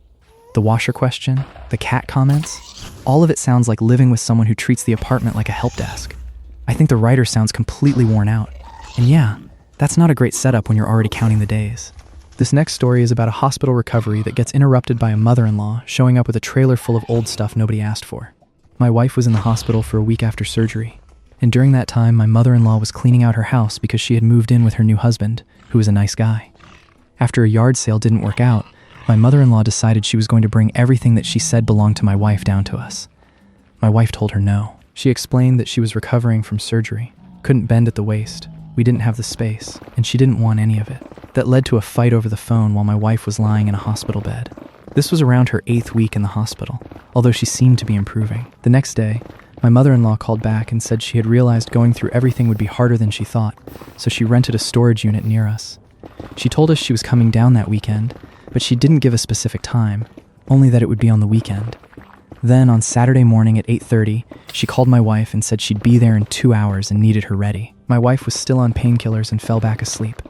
The washer question, the cat comments, all of it sounds like living with someone who treats the apartment like a help desk. I think the writer sounds completely worn out. And yeah, that's not a great setup when you're already counting the days. This next story is about a hospital recovery that gets interrupted by a mother-in-law showing up with a trailer full of old stuff nobody asked for. My wife was in the hospital for a week after surgery, and during that time my mother-in-law was cleaning out her house because she had moved in with her new husband, who was a nice guy. After a yard sale didn't work out, my mother-in-law decided she was going to bring everything that she said belonged to my wife down to us. My wife told her no. She explained that she was recovering from surgery, couldn't bend at the waist, we didn't have the space, and she didn't want any of it. That led to a fight over the phone while my wife was lying in a hospital bed. This was around her 8th week in the hospital, although she seemed to be improving. The next day, my mother-in-law called back and said she had realized going through everything would be harder than she thought, so she rented a storage unit near us. She told us she was coming down that weekend, but she didn't give a specific time, only that it would be on the weekend. Then, on Saturday morning at 8:30, she called my wife and said she'd be there in 2 hours and needed her ready. My wife was still on painkillers and fell back asleep.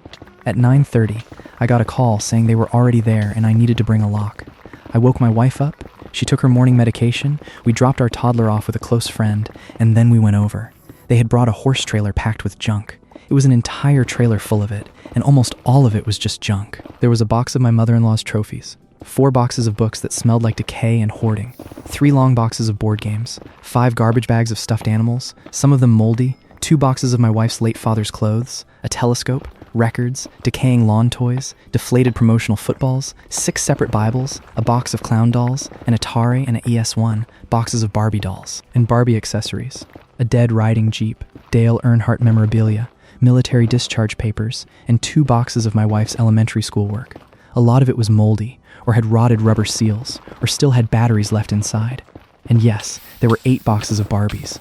At 9:30, I got a call saying they were already there and I needed to bring a lock. I woke my wife up, she took her morning medication, we dropped our toddler off with a close friend, and then we went over. They had brought a horse trailer packed with junk. It was an entire trailer full of it, and almost all of it was just junk. There was a box of my mother-in-law's trophies, 4 boxes of books that smelled like decay and hoarding, 3 long boxes of board games, 5 garbage bags of stuffed animals, some of them moldy, 2 boxes of my wife's late father's clothes, a telescope, records, decaying lawn toys, deflated promotional footballs, 6 separate Bibles, a box of clown dolls, an Atari and an ES1, boxes of Barbie dolls, and Barbie accessories, a dead riding Jeep, Dale Earnhardt memorabilia, military discharge papers, and 2 boxes of my wife's elementary school work. A lot of it was moldy, or had rotted rubber seals, or still had batteries left inside. And yes, there were 8 boxes of Barbies.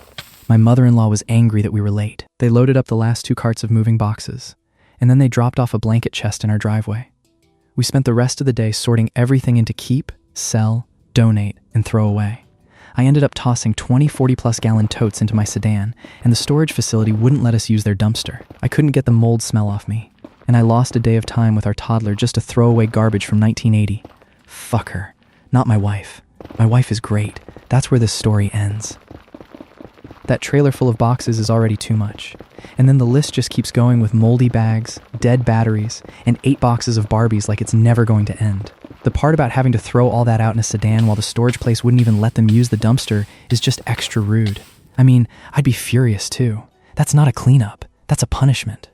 My mother-in-law was angry that we were late. They loaded up the last 2 carts of moving boxes, and then they dropped off a blanket chest in our driveway. We spent the rest of the day sorting everything into keep, sell, donate, and throw away. I ended up tossing 20 40-plus gallon totes into my sedan, and the storage facility wouldn't let us use their dumpster. I couldn't get the mold smell off me, and I lost a day of time with our toddler just to throw away garbage from 1980. Fuck her. Not my wife. My wife is great. That's where this story ends. That trailer full of boxes is already too much. And then the list just keeps going with moldy bags, dead batteries, and 8 boxes of Barbies like it's never going to end. The part about having to throw all that out in a sedan while the storage place wouldn't even let them use the dumpster is just extra rude. I mean, I'd be furious too. That's not a cleanup, that's a punishment.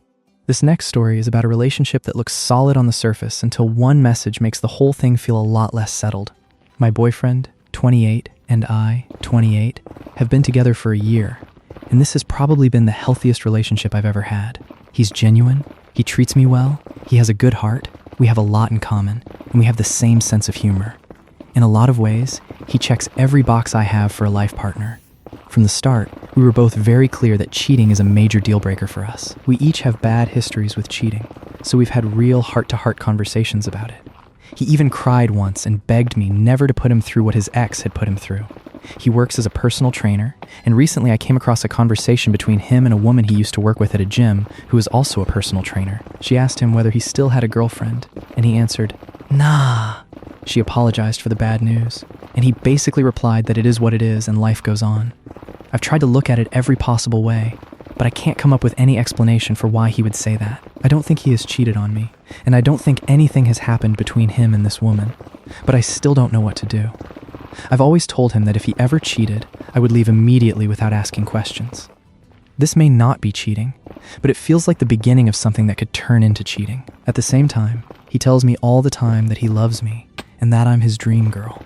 This next story is about a relationship that looks solid on the surface until one message makes the whole thing feel a lot less settled. My boyfriend, 28, and I, 28, have been together for a year, and this has probably been the healthiest relationship I've ever had. He's genuine, he treats me well, he has a good heart, we have a lot in common, and we have the same sense of humor. In a lot of ways, he checks every box I have for a life partner. From the start, we were both very clear that cheating is a major deal breaker for us. We each have bad histories with cheating, so we've had real heart-to-heart conversations about it. He even cried once and begged me never to put him through what his ex had put him through. He works as a personal trainer, and recently I came across a conversation between him and a woman he used to work with at a gym who is also a personal trainer. She asked him whether he still had a girlfriend, and he answered, "Nah." She apologized for the bad news, and he basically replied that it is what it is and life goes on. I've tried to look at it every possible way, but I can't come up with any explanation for why he would say that. I don't think he has cheated on me, and I don't think anything has happened between him and this woman, but I still don't know what to do. I've always told him that if he ever cheated, I would leave immediately without asking questions. This may not be cheating, but it feels like the beginning of something that could turn into cheating. At the same time, he tells me all the time that he loves me and that I'm his dream girl.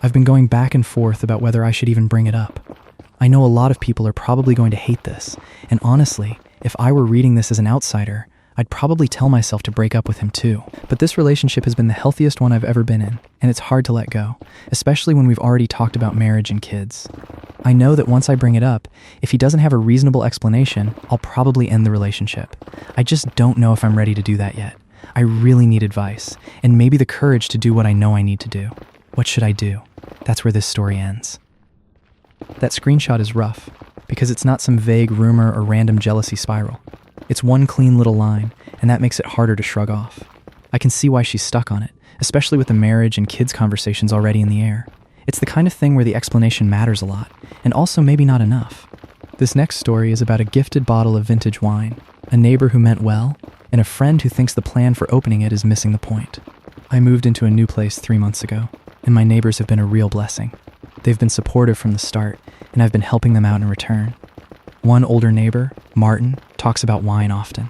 I've been going back and forth about whether I should even bring it up. I know a lot of people are probably going to hate this, and honestly, if I were reading this as an outsider, I'd probably tell myself to break up with him too. But this relationship has been the healthiest one I've ever been in, and it's hard to let go, especially when we've already talked about marriage and kids. I know that once I bring it up, if he doesn't have a reasonable explanation, I'll probably end the relationship. I just don't know if I'm ready to do that yet. I really need advice, and maybe the courage to do what I know I need to do. What should I do? That's where this story ends. That screenshot is rough, because it's not some vague rumor or random jealousy spiral. It's one clean little line, and that makes it harder to shrug off. I can see why she's stuck on it, especially with the marriage and kids conversations already in the air. It's the kind of thing where the explanation matters a lot, and also maybe not enough. This next story is about a gifted bottle of vintage wine, a neighbor who meant well, and a friend who thinks the plan for opening it is missing the point. I moved into a new place 3 months ago, and my neighbors have been a real blessing. They've been supportive from the start, and I've been helping them out in return. One older neighbor, Martin, talks about wine often.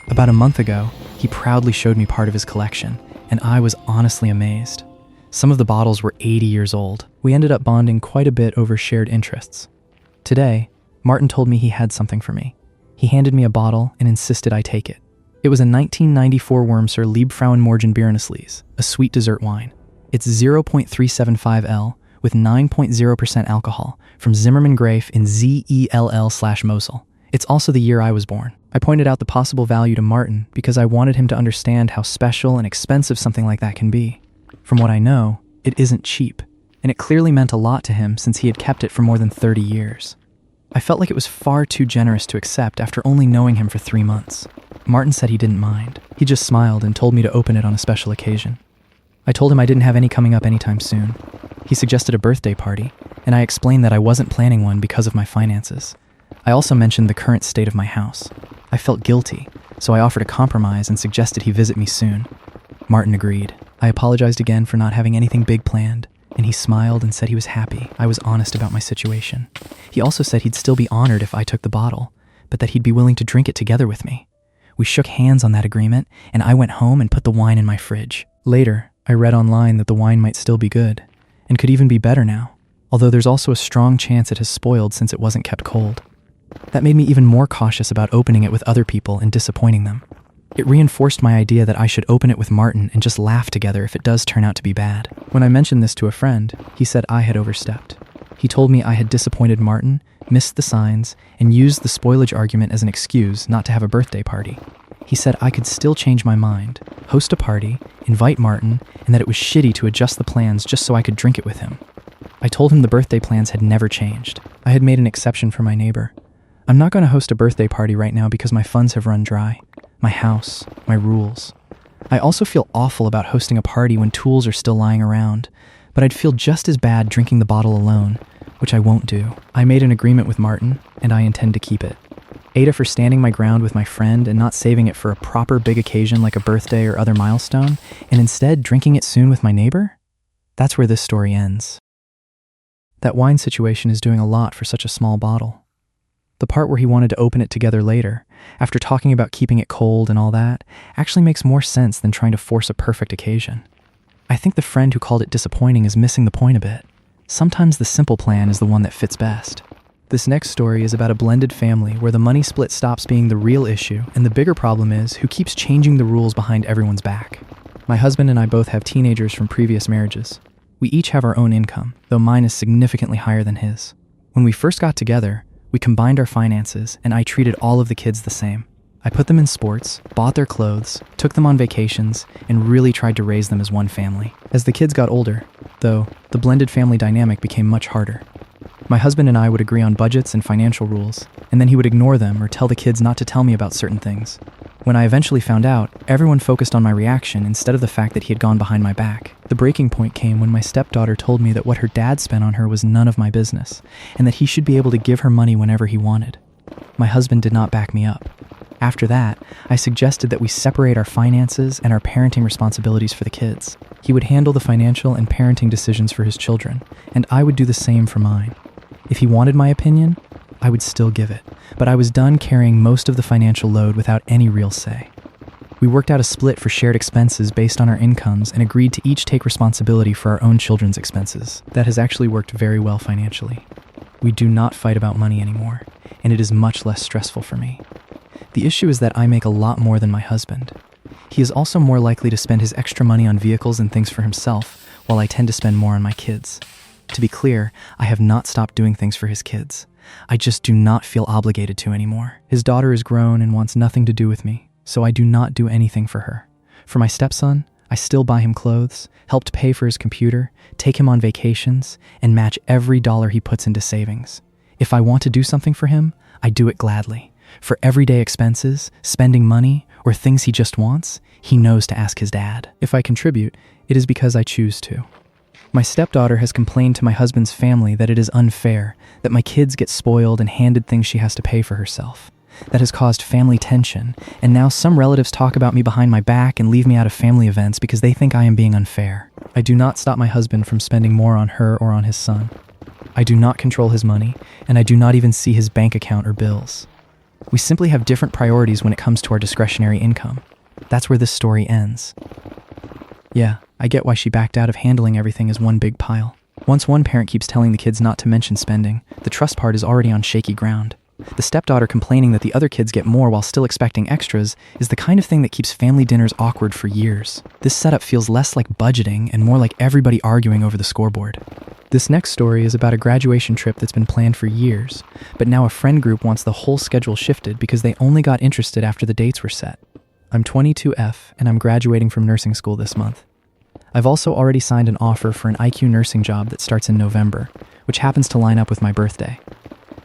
About a month ago, he proudly showed me part of his collection, and I was honestly amazed. Some of the bottles were 80 years old. We ended up bonding quite a bit over shared interests. Today, Martin told me he had something for me. He handed me a bottle and insisted I take it. It was a 1994 Wormser Liebfrauenmorgen Bierneslees, a sweet dessert wine. It's 0.375L with 9.0% alcohol from Zimmermann Grafe in ZELL/Mosel. It's also the year I was born. I pointed out the possible value to Martin because I wanted him to understand how special and expensive something like that can be. From what I know, it isn't cheap, and it clearly meant a lot to him since he had kept it for more than 30 years. I felt like it was far too generous to accept after only knowing him for 3 months. Martin said he didn't mind. He just smiled and told me to open it on a special occasion. I told him I didn't have any coming up anytime soon. He suggested a birthday party, and I explained that I wasn't planning one because of my finances. I also mentioned the current state of my house. I felt guilty, so I offered a compromise and suggested he visit me soon. Martin agreed. I apologized again for not having anything big planned, and he smiled and said he was happy I was honest about my situation. He also said he'd still be honored if I took the bottle, but that he'd be willing to drink it together with me. We shook hands on that agreement, and I went home and put the wine in my fridge. Later, I read online that the wine might still be good, and could even be better now, although there's also a strong chance it has spoiled since it wasn't kept cold. That made me even more cautious about opening it with other people and disappointing them. It reinforced my idea that I should open it with Martin and just laugh together if it does turn out to be bad. When I mentioned this to a friend, he said I had overstepped. He told me I had disappointed Martin, missed the signs, and used the spoilage argument as an excuse not to have a birthday party. He said I could still change my mind, host a party, invite Martin, and that it was shitty to adjust the plans just so I could drink it with him. I told him the birthday plans had never changed. I had made an exception for my neighbor. I'm not going to host a birthday party right now because my funds have run dry. My house, my rules. I also feel awful about hosting a party when tools are still lying around, but I'd feel just as bad drinking the bottle alone, which I won't do. I made an agreement with Martin, and I intend to keep it. Ada for standing my ground with my friend and not saving it for a proper big occasion like a birthday or other milestone, and instead drinking it soon with my neighbor? That's where this story ends. That wine situation is doing a lot for such a small bottle. The part where he wanted to open it together later, after talking about keeping it cold and all that, actually makes more sense than trying to force a perfect occasion. I think the friend who called it disappointing is missing the point a bit. Sometimes the simple plan is the one that fits best. This next story is about a blended family where the money split stops being the real issue, and the bigger problem is who keeps changing the rules behind everyone's back. My husband and I both have teenagers from previous marriages. We each have our own income, though mine is significantly higher than his. When we first got together, we combined our finances, and I treated all of the kids the same. I put them in sports, bought their clothes, took them on vacations, and really tried to raise them as one family. As the kids got older, though, the blended family dynamic became much harder. My husband and I would agree on budgets and financial rules, and then he would ignore them or tell the kids not to tell me about certain things. When I eventually found out, everyone focused on my reaction instead of the fact that he had gone behind my back. The breaking point came when my stepdaughter told me that what her dad spent on her was none of my business, and that he should be able to give her money whenever he wanted. My husband did not back me up. After that, I suggested that we separate our finances and our parenting responsibilities for the kids. He would handle the financial and parenting decisions for his children, and I would do the same for mine. If he wanted my opinion, I would still give it, but I was done carrying most of the financial load without any real say. We worked out a split for shared expenses based on our incomes and agreed to each take responsibility for our own children's expenses. That has actually worked very well financially. We do not fight about money anymore, and it is much less stressful for me. The issue is that I make a lot more than my husband. He is also more likely to spend his extra money on vehicles and things for himself, while I tend to spend more on my kids. To be clear, I have not stopped doing things for his kids. I just do not feel obligated to anymore. His daughter is grown and wants nothing to do with me, so I do not do anything for her. For my stepson, I still buy him clothes, helped pay for his computer, take him on vacations, and match every dollar he puts into savings. If I want to do something for him, I do it gladly. For everyday expenses, spending money, or things he just wants, he knows to ask his dad. If I contribute, it is because I choose to. My stepdaughter has complained to my husband's family that it is unfair, that my kids get spoiled and handed things she has to pay for herself. That has caused family tension, and now some relatives talk about me behind my back and leave me out of family events because they think I am being unfair. I do not stop my husband from spending more on her or on his son. I do not control his money, and I do not even see his bank account or bills. We simply have different priorities when it comes to our discretionary income. That's where this story ends. Yeah, I get why she backed out of handling everything as one big pile. Once one parent keeps telling the kids not to mention spending, the trust part is already on shaky ground. The stepdaughter complaining that the other kids get more while still expecting extras is the kind of thing that keeps family dinners awkward for years. This setup feels less like budgeting and more like everybody arguing over the scoreboard. This next story is about a graduation trip that's been planned for years, but now a friend group wants the whole schedule shifted because they only got interested after the dates were set. I'm 22F, and I'm graduating from nursing school this month. I've also already signed an offer for an IQ nursing job that starts in November, which happens to line up with my birthday.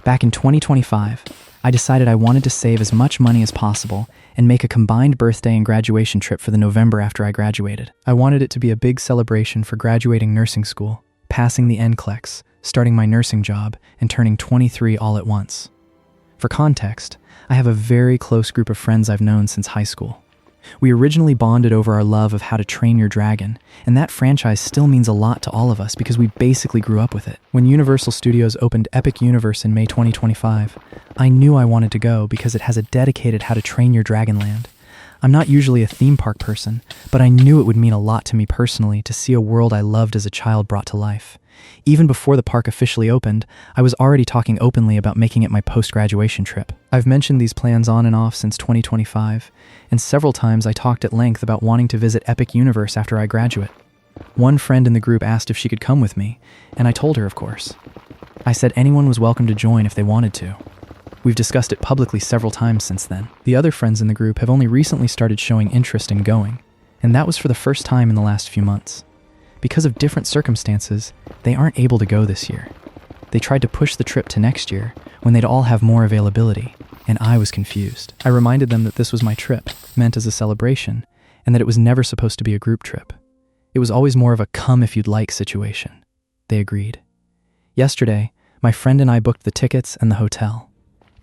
Back in 2025, I decided I wanted to save as much money as possible and make a combined birthday and graduation trip for the November after I graduated. I wanted it to be a big celebration for graduating nursing school, passing the NCLEX, starting my nursing job, and turning 23 all at once. For context, I have a very close group of friends I've known since high school. We originally bonded over our love of How to Train Your Dragon, and that franchise still means a lot to all of us because we basically grew up with it. When Universal Studios opened Epic Universe in May 2025, I knew I wanted to go because it has a dedicated How to Train Your Dragon land. I'm not usually a theme park person, but I knew it would mean a lot to me personally to see a world I loved as a child brought to life. Even before the park officially opened, I was already talking openly about making it my post-graduation trip. I've mentioned these plans on and off since 2025, and several times I talked at length about wanting to visit Epic Universe after I graduate. One friend in the group asked if she could come with me, and I told her, of course. I said anyone was welcome to join if they wanted to. We've discussed it publicly several times since then. The other friends in the group have only recently started showing interest in going, and that was for the first time in the last few months. Because of different circumstances, they aren't able to go this year. They tried to push the trip to next year when they'd all have more availability, and I was confused. I reminded them that this was my trip, meant as a celebration, and that it was never supposed to be a group trip. It was always more of a come if you'd like situation. They agreed. Yesterday, my friend and I booked the tickets and the hotel.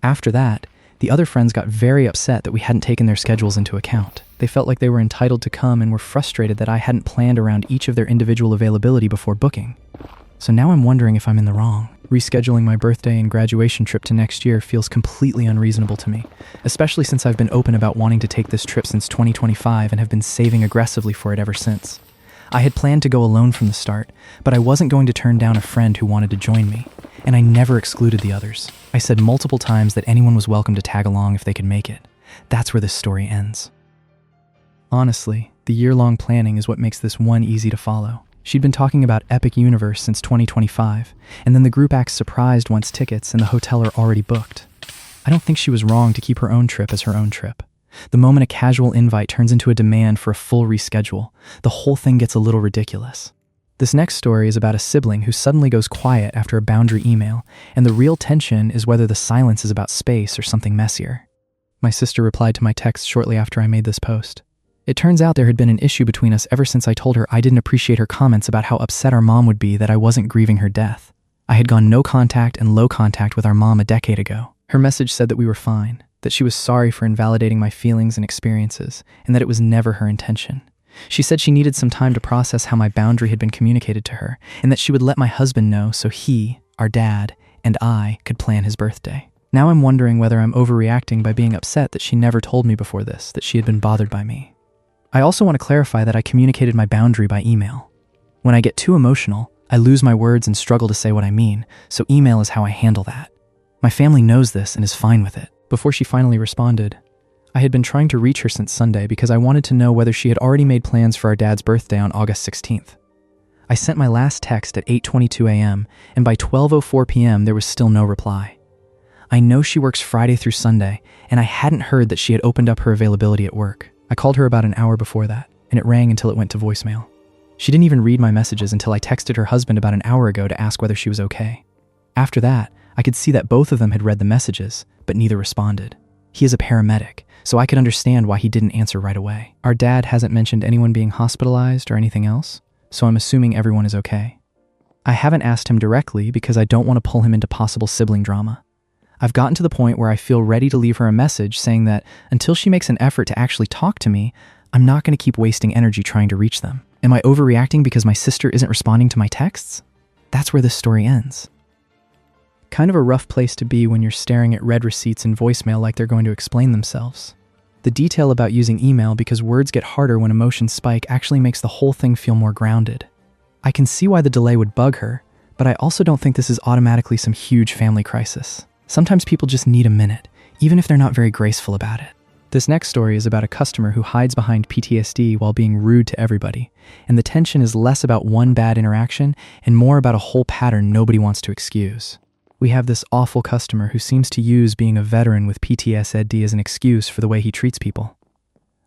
After that, the other friends got very upset that we hadn't taken their schedules into account. They felt like they were entitled to come and were frustrated that I hadn't planned around each of their individual availability before booking. So now I'm wondering if I'm in the wrong. Rescheduling my birthday and graduation trip to next year feels completely unreasonable to me, especially since I've been open about wanting to take this trip since 2025 and have been saving aggressively for it ever since. I had planned to go alone from the start, but I wasn't going to turn down a friend who wanted to join me, and I never excluded the others. I said multiple times that anyone was welcome to tag along if they could make it. That's where this story ends. Honestly, the year-long planning is what makes this one easy to follow. She'd been talking about Epic Universe since 2025, and then the group acts surprised once tickets and the hotel are already booked. I don't think she was wrong to keep her own trip as her own trip. The moment a casual invite turns into a demand for a full reschedule, the whole thing gets a little ridiculous. This next story is about a sibling who suddenly goes quiet after a boundary email, and the real tension is whether the silence is about space or something messier. My sister replied to my text shortly after I made this post. It turns out there had been an issue between us ever since I told her I didn't appreciate her comments about how upset our mom would be that I wasn't grieving her death. I had gone no contact and low contact with our mom a decade ago. Her message said that we were fine, that she was sorry for invalidating my feelings and experiences, and that it was never her intention. She said she needed some time to process how my boundary had been communicated to her, and that she would let my husband know so he, our dad, and I could plan his birthday. Now I'm wondering whether I'm overreacting by being upset that she never told me before this, that she had been bothered by me. I also want to clarify that I communicated my boundary by email. When I get too emotional, I lose my words and struggle to say what I mean, so email is how I handle that. My family knows this and is fine with it. Before she finally responded, I had been trying to reach her since Sunday because I wanted to know whether she had already made plans for our dad's birthday on August 16th. I sent my last text at 8:22 a.m., and by 12:04 p.m. there was still no reply. I know she works Friday through Sunday, and I hadn't heard that she had opened up her availability at work. I called her about an hour before that, and it rang until it went to voicemail. She didn't even read my messages until I texted her husband about an hour ago to ask whether she was okay. After that, I could see that both of them had read the messages, but neither responded. He is a paramedic, so I could understand why he didn't answer right away. Our dad hasn't mentioned anyone being hospitalized or anything else, so I'm assuming everyone is okay. I haven't asked him directly because I don't want to pull him into possible sibling drama. I've gotten to the point where I feel ready to leave her a message saying that until she makes an effort to actually talk to me, I'm not going to keep wasting energy trying to reach them. Am I overreacting because my sister isn't responding to my texts? That's where this story ends. Kind of a rough place to be when you're staring at read receipts in voicemail like they're going to explain themselves. The detail about using email because words get harder when emotions spike actually makes the whole thing feel more grounded. I can see why the delay would bug her, but I also don't think this is automatically some huge family crisis. Sometimes people just need a minute, even if they're not very graceful about it. This next story is about a customer who hides behind PTSD while being rude to everybody, and the tension is less about one bad interaction and more about a whole pattern nobody wants to excuse. We have this awful customer who seems to use being a veteran with PTSD as an excuse for the way he treats people.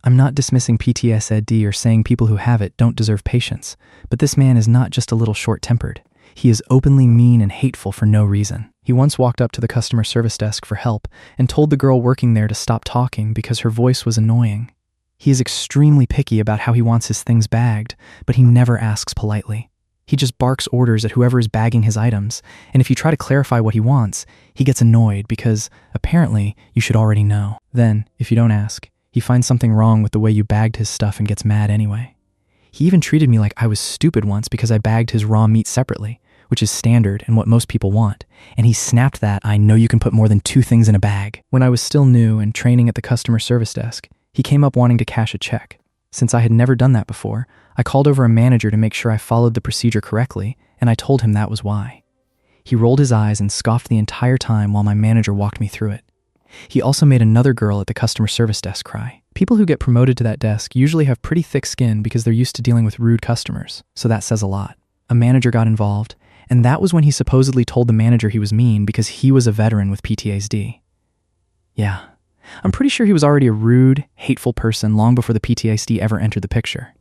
I'm not dismissing PTSD or saying people who have it don't deserve patience, but this man is not just a little short-tempered. He is openly mean and hateful for no reason. He once walked up to the customer service desk for help and told the girl working there to stop talking because her voice was annoying. He is extremely picky about how he wants his things bagged, but he never asks politely. He just barks orders at whoever is bagging his items, and if you try to clarify what he wants, he gets annoyed because, apparently, you should already know. Then, if you don't ask, he finds something wrong with the way you bagged his stuff and gets mad anyway. He even treated me like I was stupid once because I bagged his raw meat separately, which is standard and what most people want, and he snapped that I know you can put more than 2 things in a bag. When I was still new and training at the customer service desk, he came up wanting to cash a check. Since I had never done that before, I called over a manager to make sure I followed the procedure correctly, and I told him that was why. He rolled his eyes and scoffed the entire time while my manager walked me through it. He also made another girl at the customer service desk cry. People who get promoted to that desk usually have pretty thick skin because they're used to dealing with rude customers, so that says a lot. A manager got involved, and that was when he supposedly told the manager he was mean because he was a veteran with PTSD. Yeah, I'm pretty sure he was already a rude, hateful person long before the PTSD ever entered the picture.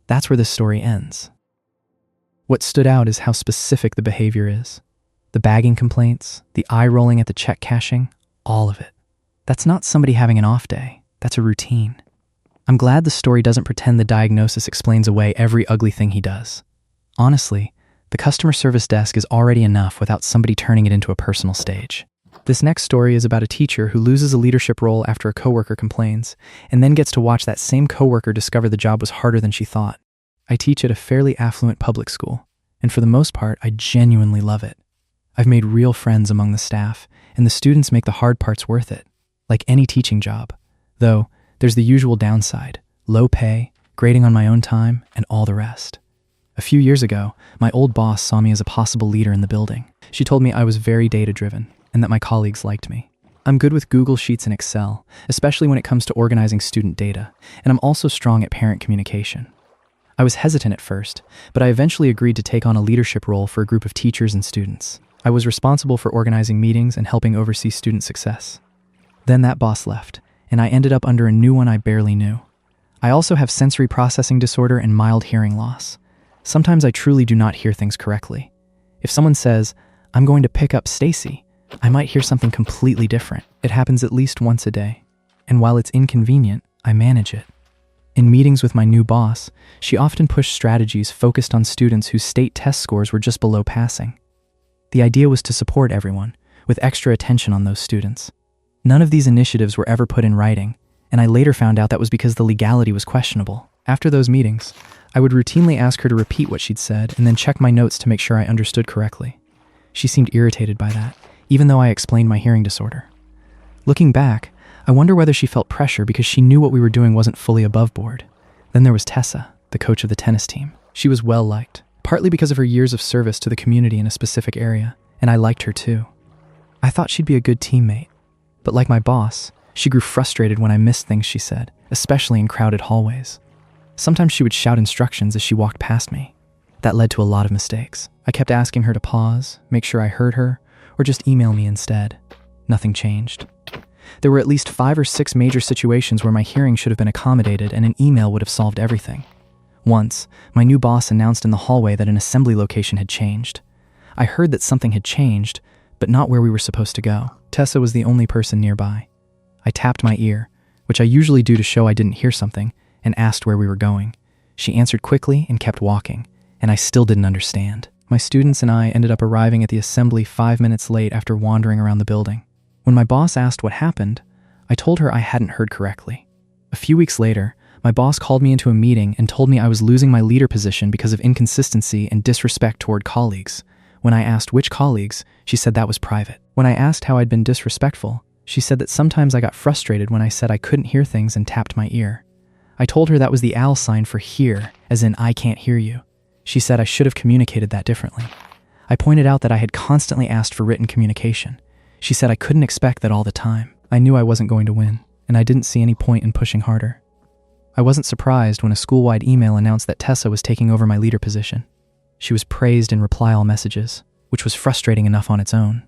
That's where this story ends. What stood out is how specific the behavior is. The bagging complaints, the eye rolling at the check cashing, all of it. That's not somebody having an off day. That's a routine. I'm glad the story doesn't pretend the diagnosis explains away every ugly thing he does. Honestly, the customer service desk is already enough without somebody turning it into a personal stage. This next story is about a teacher who loses a leadership role after a coworker complains, and then gets to watch that same coworker discover the job was harder than she thought. I teach at a fairly affluent public school, And for the most part, I genuinely love it. I've made real friends among the staff, and the students make the hard parts worth it, like any teaching job. Though, there's the usual downside: low pay, grading on my own time, and all the rest. A few years ago, my old boss saw me as a possible leader in the building. She told me I was very data-driven, and that my colleagues liked me. I'm good with Google Sheets and Excel, especially when it comes to organizing student data, and I'm also strong at parent communication. I was hesitant at first, but I eventually agreed to take on a leadership role for a group of teachers and students. I was responsible for organizing meetings and helping oversee student success. Then that boss left, and I ended up under a new one I barely knew. I also have sensory processing disorder and mild hearing loss. Sometimes I truly do not hear things correctly. If someone says, "I'm going to pick up Stacy," I might hear something completely different. It happens at least once a day. And while it's inconvenient, I manage it. In meetings with my new boss, she often pushed strategies focused on students whose state test scores were just below passing. The idea was to support everyone, with extra attention on those students. None of these initiatives were ever put in writing, and I later found out that was because the legality was questionable. After those meetings, I would routinely ask her to repeat what she'd said and then check my notes to make sure I understood correctly. She seemed irritated by that, even though I explained my hearing disorder. Looking back, I wonder whether she felt pressure because she knew what we were doing wasn't fully above board. Then there was Tessa, the coach of the tennis team. She was well-liked, partly because of her years of service to the community in a specific area, and I liked her too. I thought she'd be a good teammate, but like my boss, she grew frustrated when I missed things she said, especially in crowded hallways. Sometimes she would shout instructions as she walked past me. That led to a lot of mistakes. I kept asking her to pause, make sure I heard her, or just email me instead. Nothing changed. There were at least 5 or 6 major situations where my hearing should have been accommodated and an email would have solved everything. Once, my new boss announced in the hallway that an assembly location had changed. I heard that something had changed, but not where we were supposed to go. Tessa was the only person nearby. I tapped my ear, which I usually do to show I didn't hear something, and asked where we were going. She answered quickly and kept walking, and I still didn't understand. My students and I ended up arriving at the assembly 5 minutes late after wandering around the building. When my boss asked what happened, I told her I hadn't heard correctly. A few weeks later, my boss called me into a meeting and told me I was losing my leader position because of inconsistency and disrespect toward colleagues. When I asked which colleagues, she said that was private. When I asked how I'd been disrespectful, she said that sometimes I got frustrated when I said I couldn't hear things and tapped my ear. I told her that was the owl sign for hear, as in I can't hear you. She said I should have communicated that differently. I pointed out that I had constantly asked for written communication. She said I couldn't expect that all the time. I knew I wasn't going to win, and I didn't see any point in pushing harder. I wasn't surprised when a school-wide email announced that Tessa was taking over my leader position. She was praised in reply-all messages, which was frustrating enough on its own.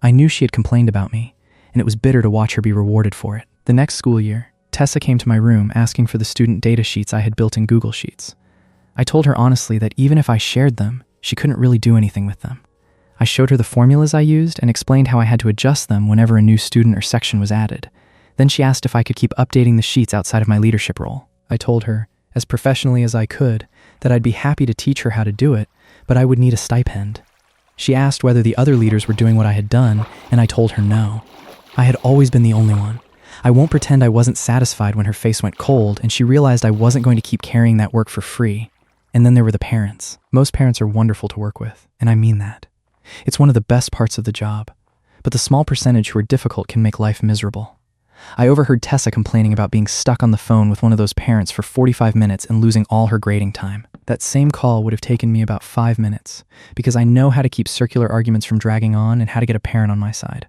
I knew she had complained about me, and it was bitter to watch her be rewarded for it. The next school year, Tessa came to my room asking for the student data sheets I had built in Google Sheets. I told her honestly that even if I shared them, she couldn't really do anything with them. I showed her the formulas I used and explained how I had to adjust them whenever a new student or section was added. Then she asked if I could keep updating the sheets outside of my leadership role. I told her, as professionally as I could, that I'd be happy to teach her how to do it, but I would need a stipend. She asked whether the other leaders were doing what I had done, and I told her no. I had always been the only one. I won't pretend I wasn't satisfied when her face went cold and she realized I wasn't going to keep carrying that work for free. And then there were the parents. Most parents are wonderful to work with, and I mean that. It's one of the best parts of the job. But the small percentage who are difficult can make life miserable. I overheard Tessa complaining about being stuck on the phone with one of those parents for 45 minutes and losing all her grading time. That same call would have taken me about 5 minutes, because I know how to keep circular arguments from dragging on and how to get a parent on my side.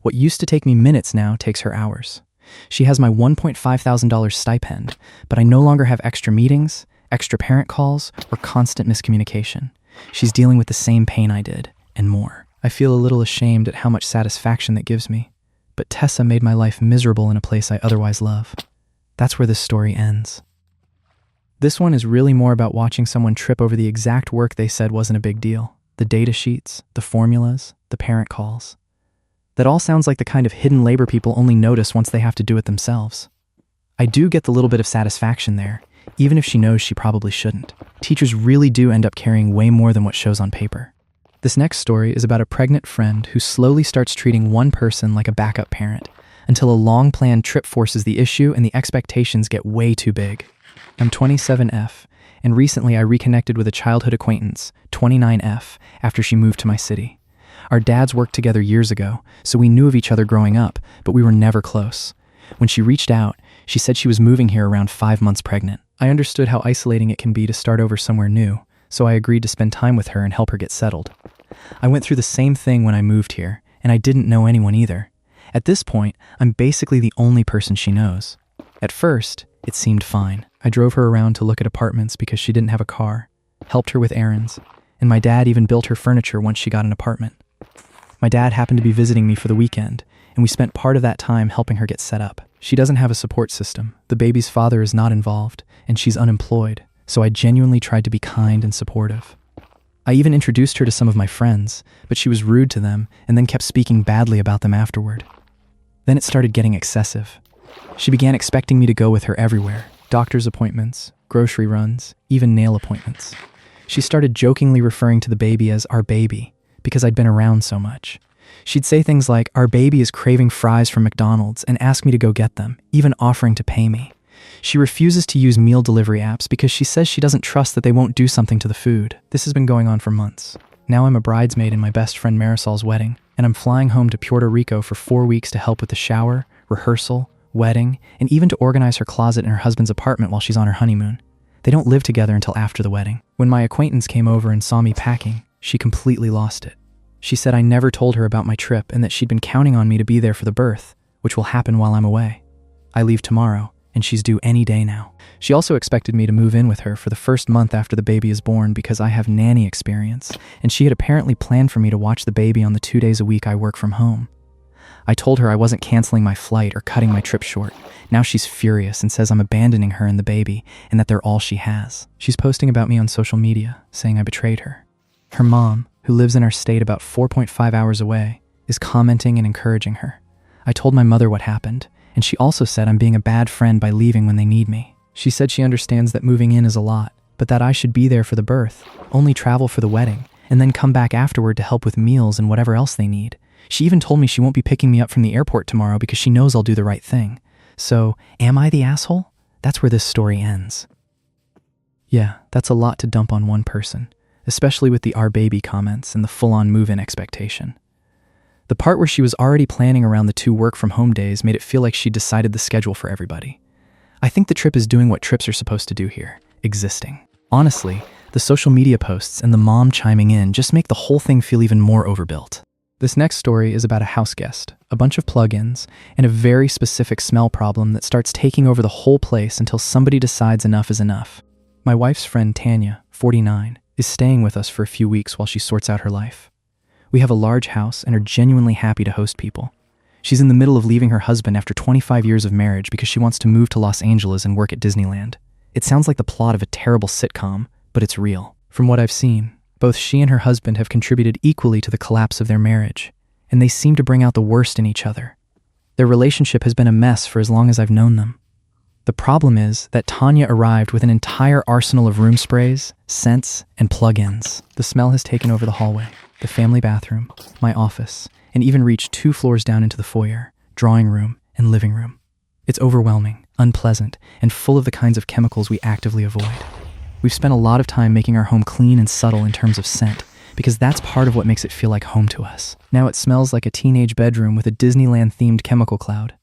What used to take me minutes now takes her hours. She has my $1,500 stipend, but I no longer have extra meetings, extra parent calls, or constant miscommunication. She's dealing with the same pain I did, and more. I feel a little ashamed at how much satisfaction that gives me, but Tessa made my life miserable in a place I otherwise love. That's where this story ends. This one is really more about watching someone trip over the exact work they said wasn't a big deal. The data sheets, the formulas, the parent calls. That all sounds like the kind of hidden labor people only notice once they have to do it themselves. I do get the little bit of satisfaction there, even if she knows she probably shouldn't. Teachers really do end up carrying way more than what shows on paper. This next story is about a pregnant friend who slowly starts treating one person like a backup parent until a long-planned trip forces the issue and the expectations get way too big. I'm 27F, and recently I reconnected with a childhood acquaintance, 29F, after she moved to my city. Our dads worked together years ago, so we knew of each other growing up, but we were never close. When she reached out, she said she was moving here around 5 months pregnant. I understood how isolating it can be to start over somewhere new, so I agreed to spend time with her and help her get settled. I went through the same thing when I moved here, and I didn't know anyone either. At this point, I'm basically the only person she knows. At first, it seemed fine. I drove her around to look at apartments because she didn't have a car, helped her with errands, and my dad even built her furniture once she got an apartment. My dad happened to be visiting me for the weekend, and we spent part of that time helping her get set up. She doesn't have a support system, the baby's father is not involved, and she's unemployed, so I genuinely tried to be kind and supportive. I even introduced her to some of my friends, but she was rude to them and then kept speaking badly about them afterward. Then it started getting excessive. She began expecting me to go with her everywhere, doctor's appointments, grocery runs, even nail appointments. She started jokingly referring to the baby as our baby, because I'd been around so much. She'd say things like, our baby is craving fries from McDonald's, and ask me to go get them, even offering to pay me. She refuses to use meal delivery apps because she says she doesn't trust that they won't do something to the food. This has been going on for months. Now I'm a bridesmaid in my best friend Marisol's wedding, and I'm flying home to Puerto Rico for 4 weeks to help with the shower, rehearsal, wedding, and even to organize her closet in her husband's apartment while she's on her honeymoon. They don't live together until after the wedding. When my acquaintance came over and saw me packing, she completely lost it. She said I never told her about my trip and that she'd been counting on me to be there for the birth, which will happen while I'm away. I leave tomorrow, and she's due any day now. She also expected me to move in with her for the first month after the baby is born because I have nanny experience, and she had apparently planned for me to watch the baby on the 2 days a week I work from home. I told her I wasn't canceling my flight or cutting my trip short. Now she's furious and says I'm abandoning her and the baby and that they're all she has. She's posting about me on social media, saying I betrayed her. Her mom, who lives in our state about 4.5 hours away, is commenting and encouraging her. I told my mother what happened, and she also said I'm being a bad friend by leaving when they need me. She said she understands that moving in is a lot, but that I should be there for the birth, only travel for the wedding, and then come back afterward to help with meals and whatever else they need. She even told me she won't be picking me up from the airport tomorrow because she knows I'll do the right thing. So, am I the asshole? That's where this story ends. Yeah, that's a lot to dump on one person, especially with the our baby comments and the full-on move-in expectation. The part where she was already planning around the 2 work-from-home days made it feel like she decided the schedule for everybody. I think the trip is doing what trips are supposed to do here, existing. Honestly, the social media posts and the mom chiming in just make the whole thing feel even more overbuilt. This next story is about a house guest, a bunch of plugins, and a very specific smell problem that starts taking over the whole place until somebody decides enough is enough. My wife's friend Tanya, 49, is staying with us for a few weeks while she sorts out her life. We have a large house and are genuinely happy to host people. She's in the middle of leaving her husband after 25 years of marriage because she wants to move to Los Angeles and work at Disneyland. It sounds like the plot of a terrible sitcom, but it's real. From what I've seen, both she and her husband have contributed equally to the collapse of their marriage, and they seem to bring out the worst in each other. Their relationship has been a mess for as long as I've known them. The problem is that Tanya arrived with an entire arsenal of room sprays, scents, and plug-ins. The smell has taken over the hallway, the family bathroom, my office, and even reached 2 floors down into the foyer, drawing room, and living room. It's overwhelming, unpleasant, and full of the kinds of chemicals we actively avoid. We've spent a lot of time making our home clean and subtle in terms of scent, because that's part of what makes it feel like home to us. Now it smells like a teenage bedroom with a Disneyland-themed chemical cloud.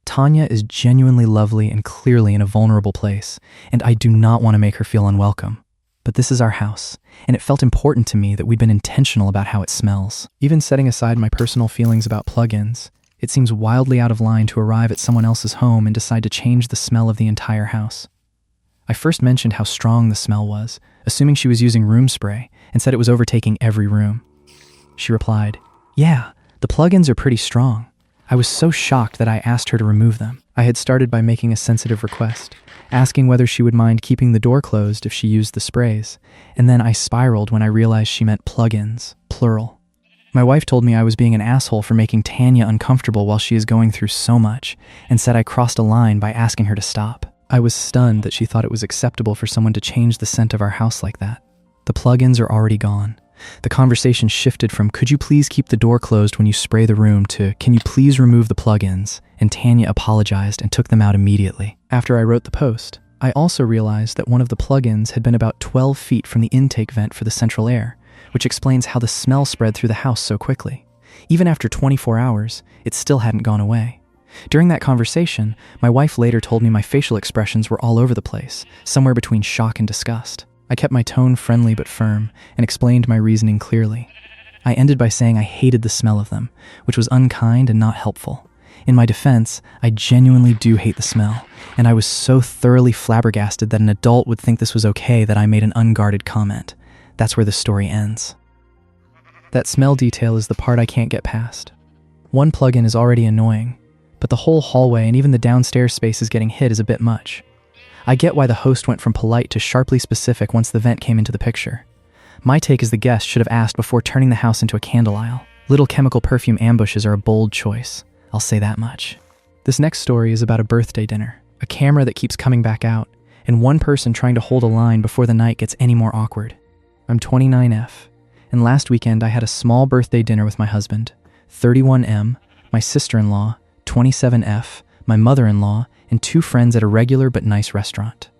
Tanya is genuinely lovely and clearly in a vulnerable place, and I do not want to make her feel unwelcome. But this is our house, and it felt important to me that we'd been intentional about how it smells. Even setting aside my personal feelings about plugins, it seems wildly out of line to arrive at someone else's home and decide to change the smell of the entire house. I first mentioned how strong the smell was, assuming she was using room spray, and said it was overtaking every room. She replied, "Yeah, the plugins are pretty strong." I was so shocked that I asked her to remove them. I had started by making a sensitive request, asking whether she would mind keeping the door closed if she used the sprays, and then I spiraled when I realized she meant plugins, plural. My wife told me I was being an asshole for making Tanya uncomfortable while she is going through so much, and said I crossed a line by asking her to stop. I was stunned that she thought it was acceptable for someone to change the scent of our house like that. The plugins are already gone. The conversation shifted from, "Could you please keep the door closed when you spray the room," to, "Can you please remove the plugins?" And Tanya apologized and took them out immediately. After I wrote the post, I also realized that one of the plugins had been about 12 feet from the intake vent for the central air, which explains how the smell spread through the house so quickly. Even after 24 hours, it still hadn't gone away. During that conversation, my wife later told me my facial expressions were all over the place, somewhere between shock and disgust. I kept my tone friendly but firm and explained my reasoning clearly. I ended by saying I hated the smell of them, which was unkind and not helpful. In my defense, I genuinely do hate the smell, and I was so thoroughly flabbergasted that an adult would think this was okay that I made an unguarded comment. That's where the story ends. That smell detail is the part I can't get past. One plugin is already annoying, but the whole hallway and even the downstairs spaces getting hit is a bit much. I get why the host went from polite to sharply specific once the vent came into the picture. My take is the guest should have asked before turning the house into a candle aisle. Little chemical perfume ambushes are a bold choice. I'll say that much. This next story is about a birthday dinner, a camera that keeps coming back out, and one person trying to hold a line before the night gets any more awkward. I'm 29F, and last weekend I had a small birthday dinner with my husband, 31M, my sister-in-law, 27F, my mother-in-law, and 2 friends at a regular but nice restaurant.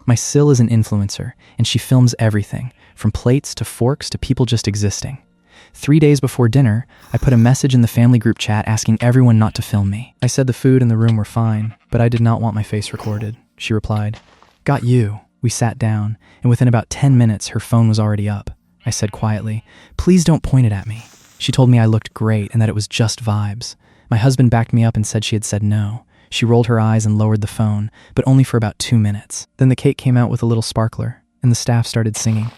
My Sil is an influencer, and she films everything, from plates to forks to people just existing. 3 days before dinner, I put a message in the family group chat asking everyone not to film me. I said the food and the room were fine, but I did not want my face recorded. She replied, "Got you." We sat down, and within about 10 minutes, her phone was already up. I said quietly, "Please don't point it at me." She told me I looked great and that it was just vibes. My husband backed me up and said she had said no. She rolled her eyes and lowered the phone, but only for about 2 minutes. Then the cake came out with a little sparkler, and the staff started singing.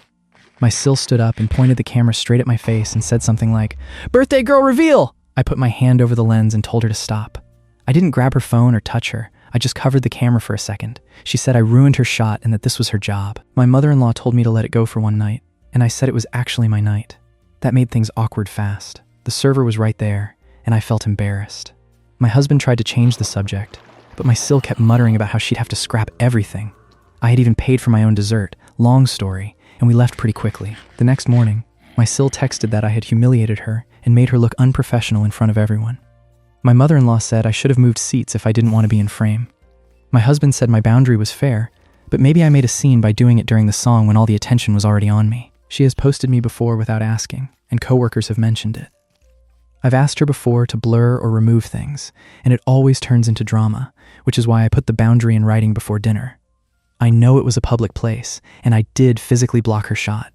My Sil stood up and pointed the camera straight at my face and said something like, "Birthday girl reveal!" I put my hand over the lens and told her to stop. I didn't grab her phone or touch her. I just covered the camera for a second. She said I ruined her shot and that this was her job. My mother-in-law told me to let it go for one night, and I said it was actually my night. That made things awkward fast. The server was right there, and I felt embarrassed. My husband tried to change the subject, but my Sil kept muttering about how she'd have to scrap everything. I had even paid for my own dessert, long story, and we left pretty quickly. The next morning, my Sil texted that I had humiliated her and made her look unprofessional in front of everyone. My mother-in-law said I should have moved seats if I didn't want to be in frame. My husband said my boundary was fair, but maybe I made a scene by doing it during the song when all the attention was already on me. She has posted me before without asking, and coworkers have mentioned it. I've asked her before to blur or remove things, and it always turns into drama, which is why I put the boundary in writing before dinner. I know it was a public place, and I did physically block her shot.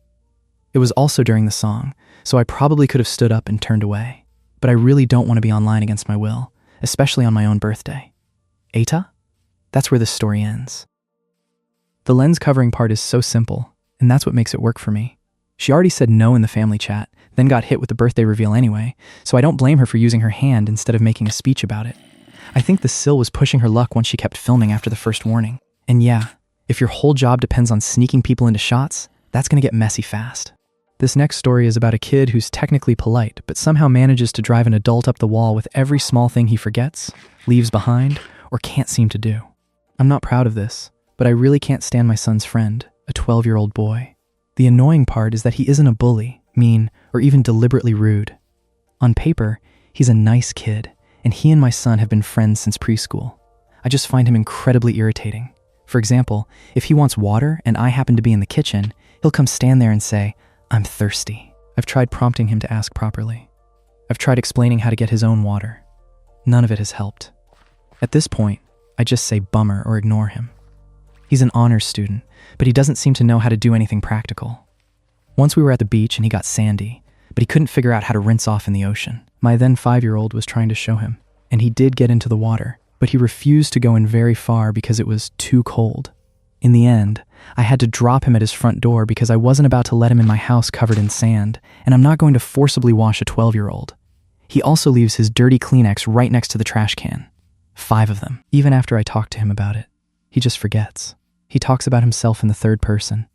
It was also during the song, so I probably could have stood up and turned away. But I really don't want to be online against my will, especially on my own birthday. Eta? That's where this story ends. The lens covering part is so simple, and that's what makes it work for me. She already said no in the family chat, then got hit with the birthday reveal anyway, so I don't blame her for using her hand instead of making a speech about it. I think the Sil was pushing her luck once she kept filming after the first warning. And yeah, if your whole job depends on sneaking people into shots, that's gonna get messy fast. This next story is about a kid who's technically polite, but somehow manages to drive an adult up the wall with every small thing he forgets, leaves behind, or can't seem to do. I'm not proud of this, but I really can't stand my son's friend, a 12-year-old boy. The annoying part is that he isn't a bully, mean, or even deliberately rude. On paper, he's a nice kid, and he and my son have been friends since preschool. I just find him incredibly irritating. For example, if he wants water and I happen to be in the kitchen, he'll come stand there and say, "I'm thirsty." I've tried prompting him to ask properly. I've tried explaining how to get his own water. None of it has helped. At this point, I just say bummer or ignore him. He's an honors student, but he doesn't seem to know how to do anything practical. Once we were at the beach and he got sandy, but he couldn't figure out how to rinse off in the ocean. My then 5-year-old was trying to show him, and he did get into the water, but he refused to go in very far because it was too cold. In the end, I had to drop him at his front door because I wasn't about to let him in my house covered in sand, and I'm not going to forcibly wash a 12-year-old. He also leaves his dirty Kleenex right next to the trash can. 5 of them. Even after I talk to him about it, he just forgets. He talks about himself in the third person.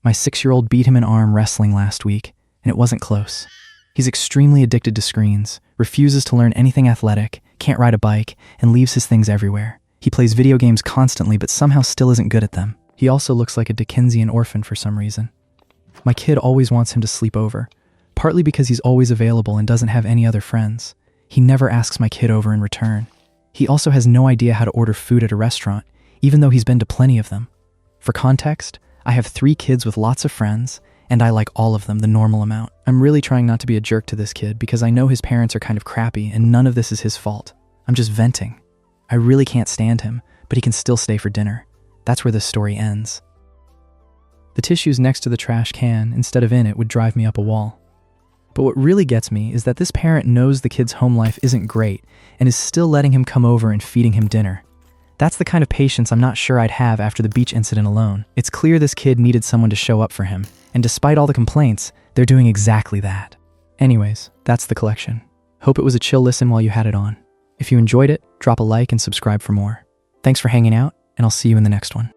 My 6-year-old beat him in arm wrestling last week, and it wasn't close. He's extremely addicted to screens, refuses to learn anything athletic, can't ride a bike, and leaves his things everywhere. He plays video games constantly, but somehow still isn't good at them. He also looks like a Dickensian orphan for some reason. My kid always wants him to sleep over, partly because he's always available and doesn't have any other friends. He never asks my kid over in return. He also has no idea how to order food at a restaurant, even though he's been to plenty of them. For context, I have 3 kids with lots of friends, and I like all of them the normal amount. I'm really trying not to be a jerk to this kid because I know his parents are kind of crappy and none of this is his fault. I'm just venting. I really can't stand him, but he can still stay for dinner. That's where this story ends. The tissues next to the trash can, instead of in it, would drive me up a wall. But what really gets me is that this parent knows the kid's home life isn't great and is still letting him come over and feeding him dinner. That's the kind of patience I'm not sure I'd have after the beach incident alone. It's clear this kid needed someone to show up for him, and despite all the complaints, they're doing exactly that. Anyways, that's the collection. Hope it was a chill listen while you had it on. If you enjoyed it, drop a like and subscribe for more. Thanks for hanging out, and I'll see you in the next one.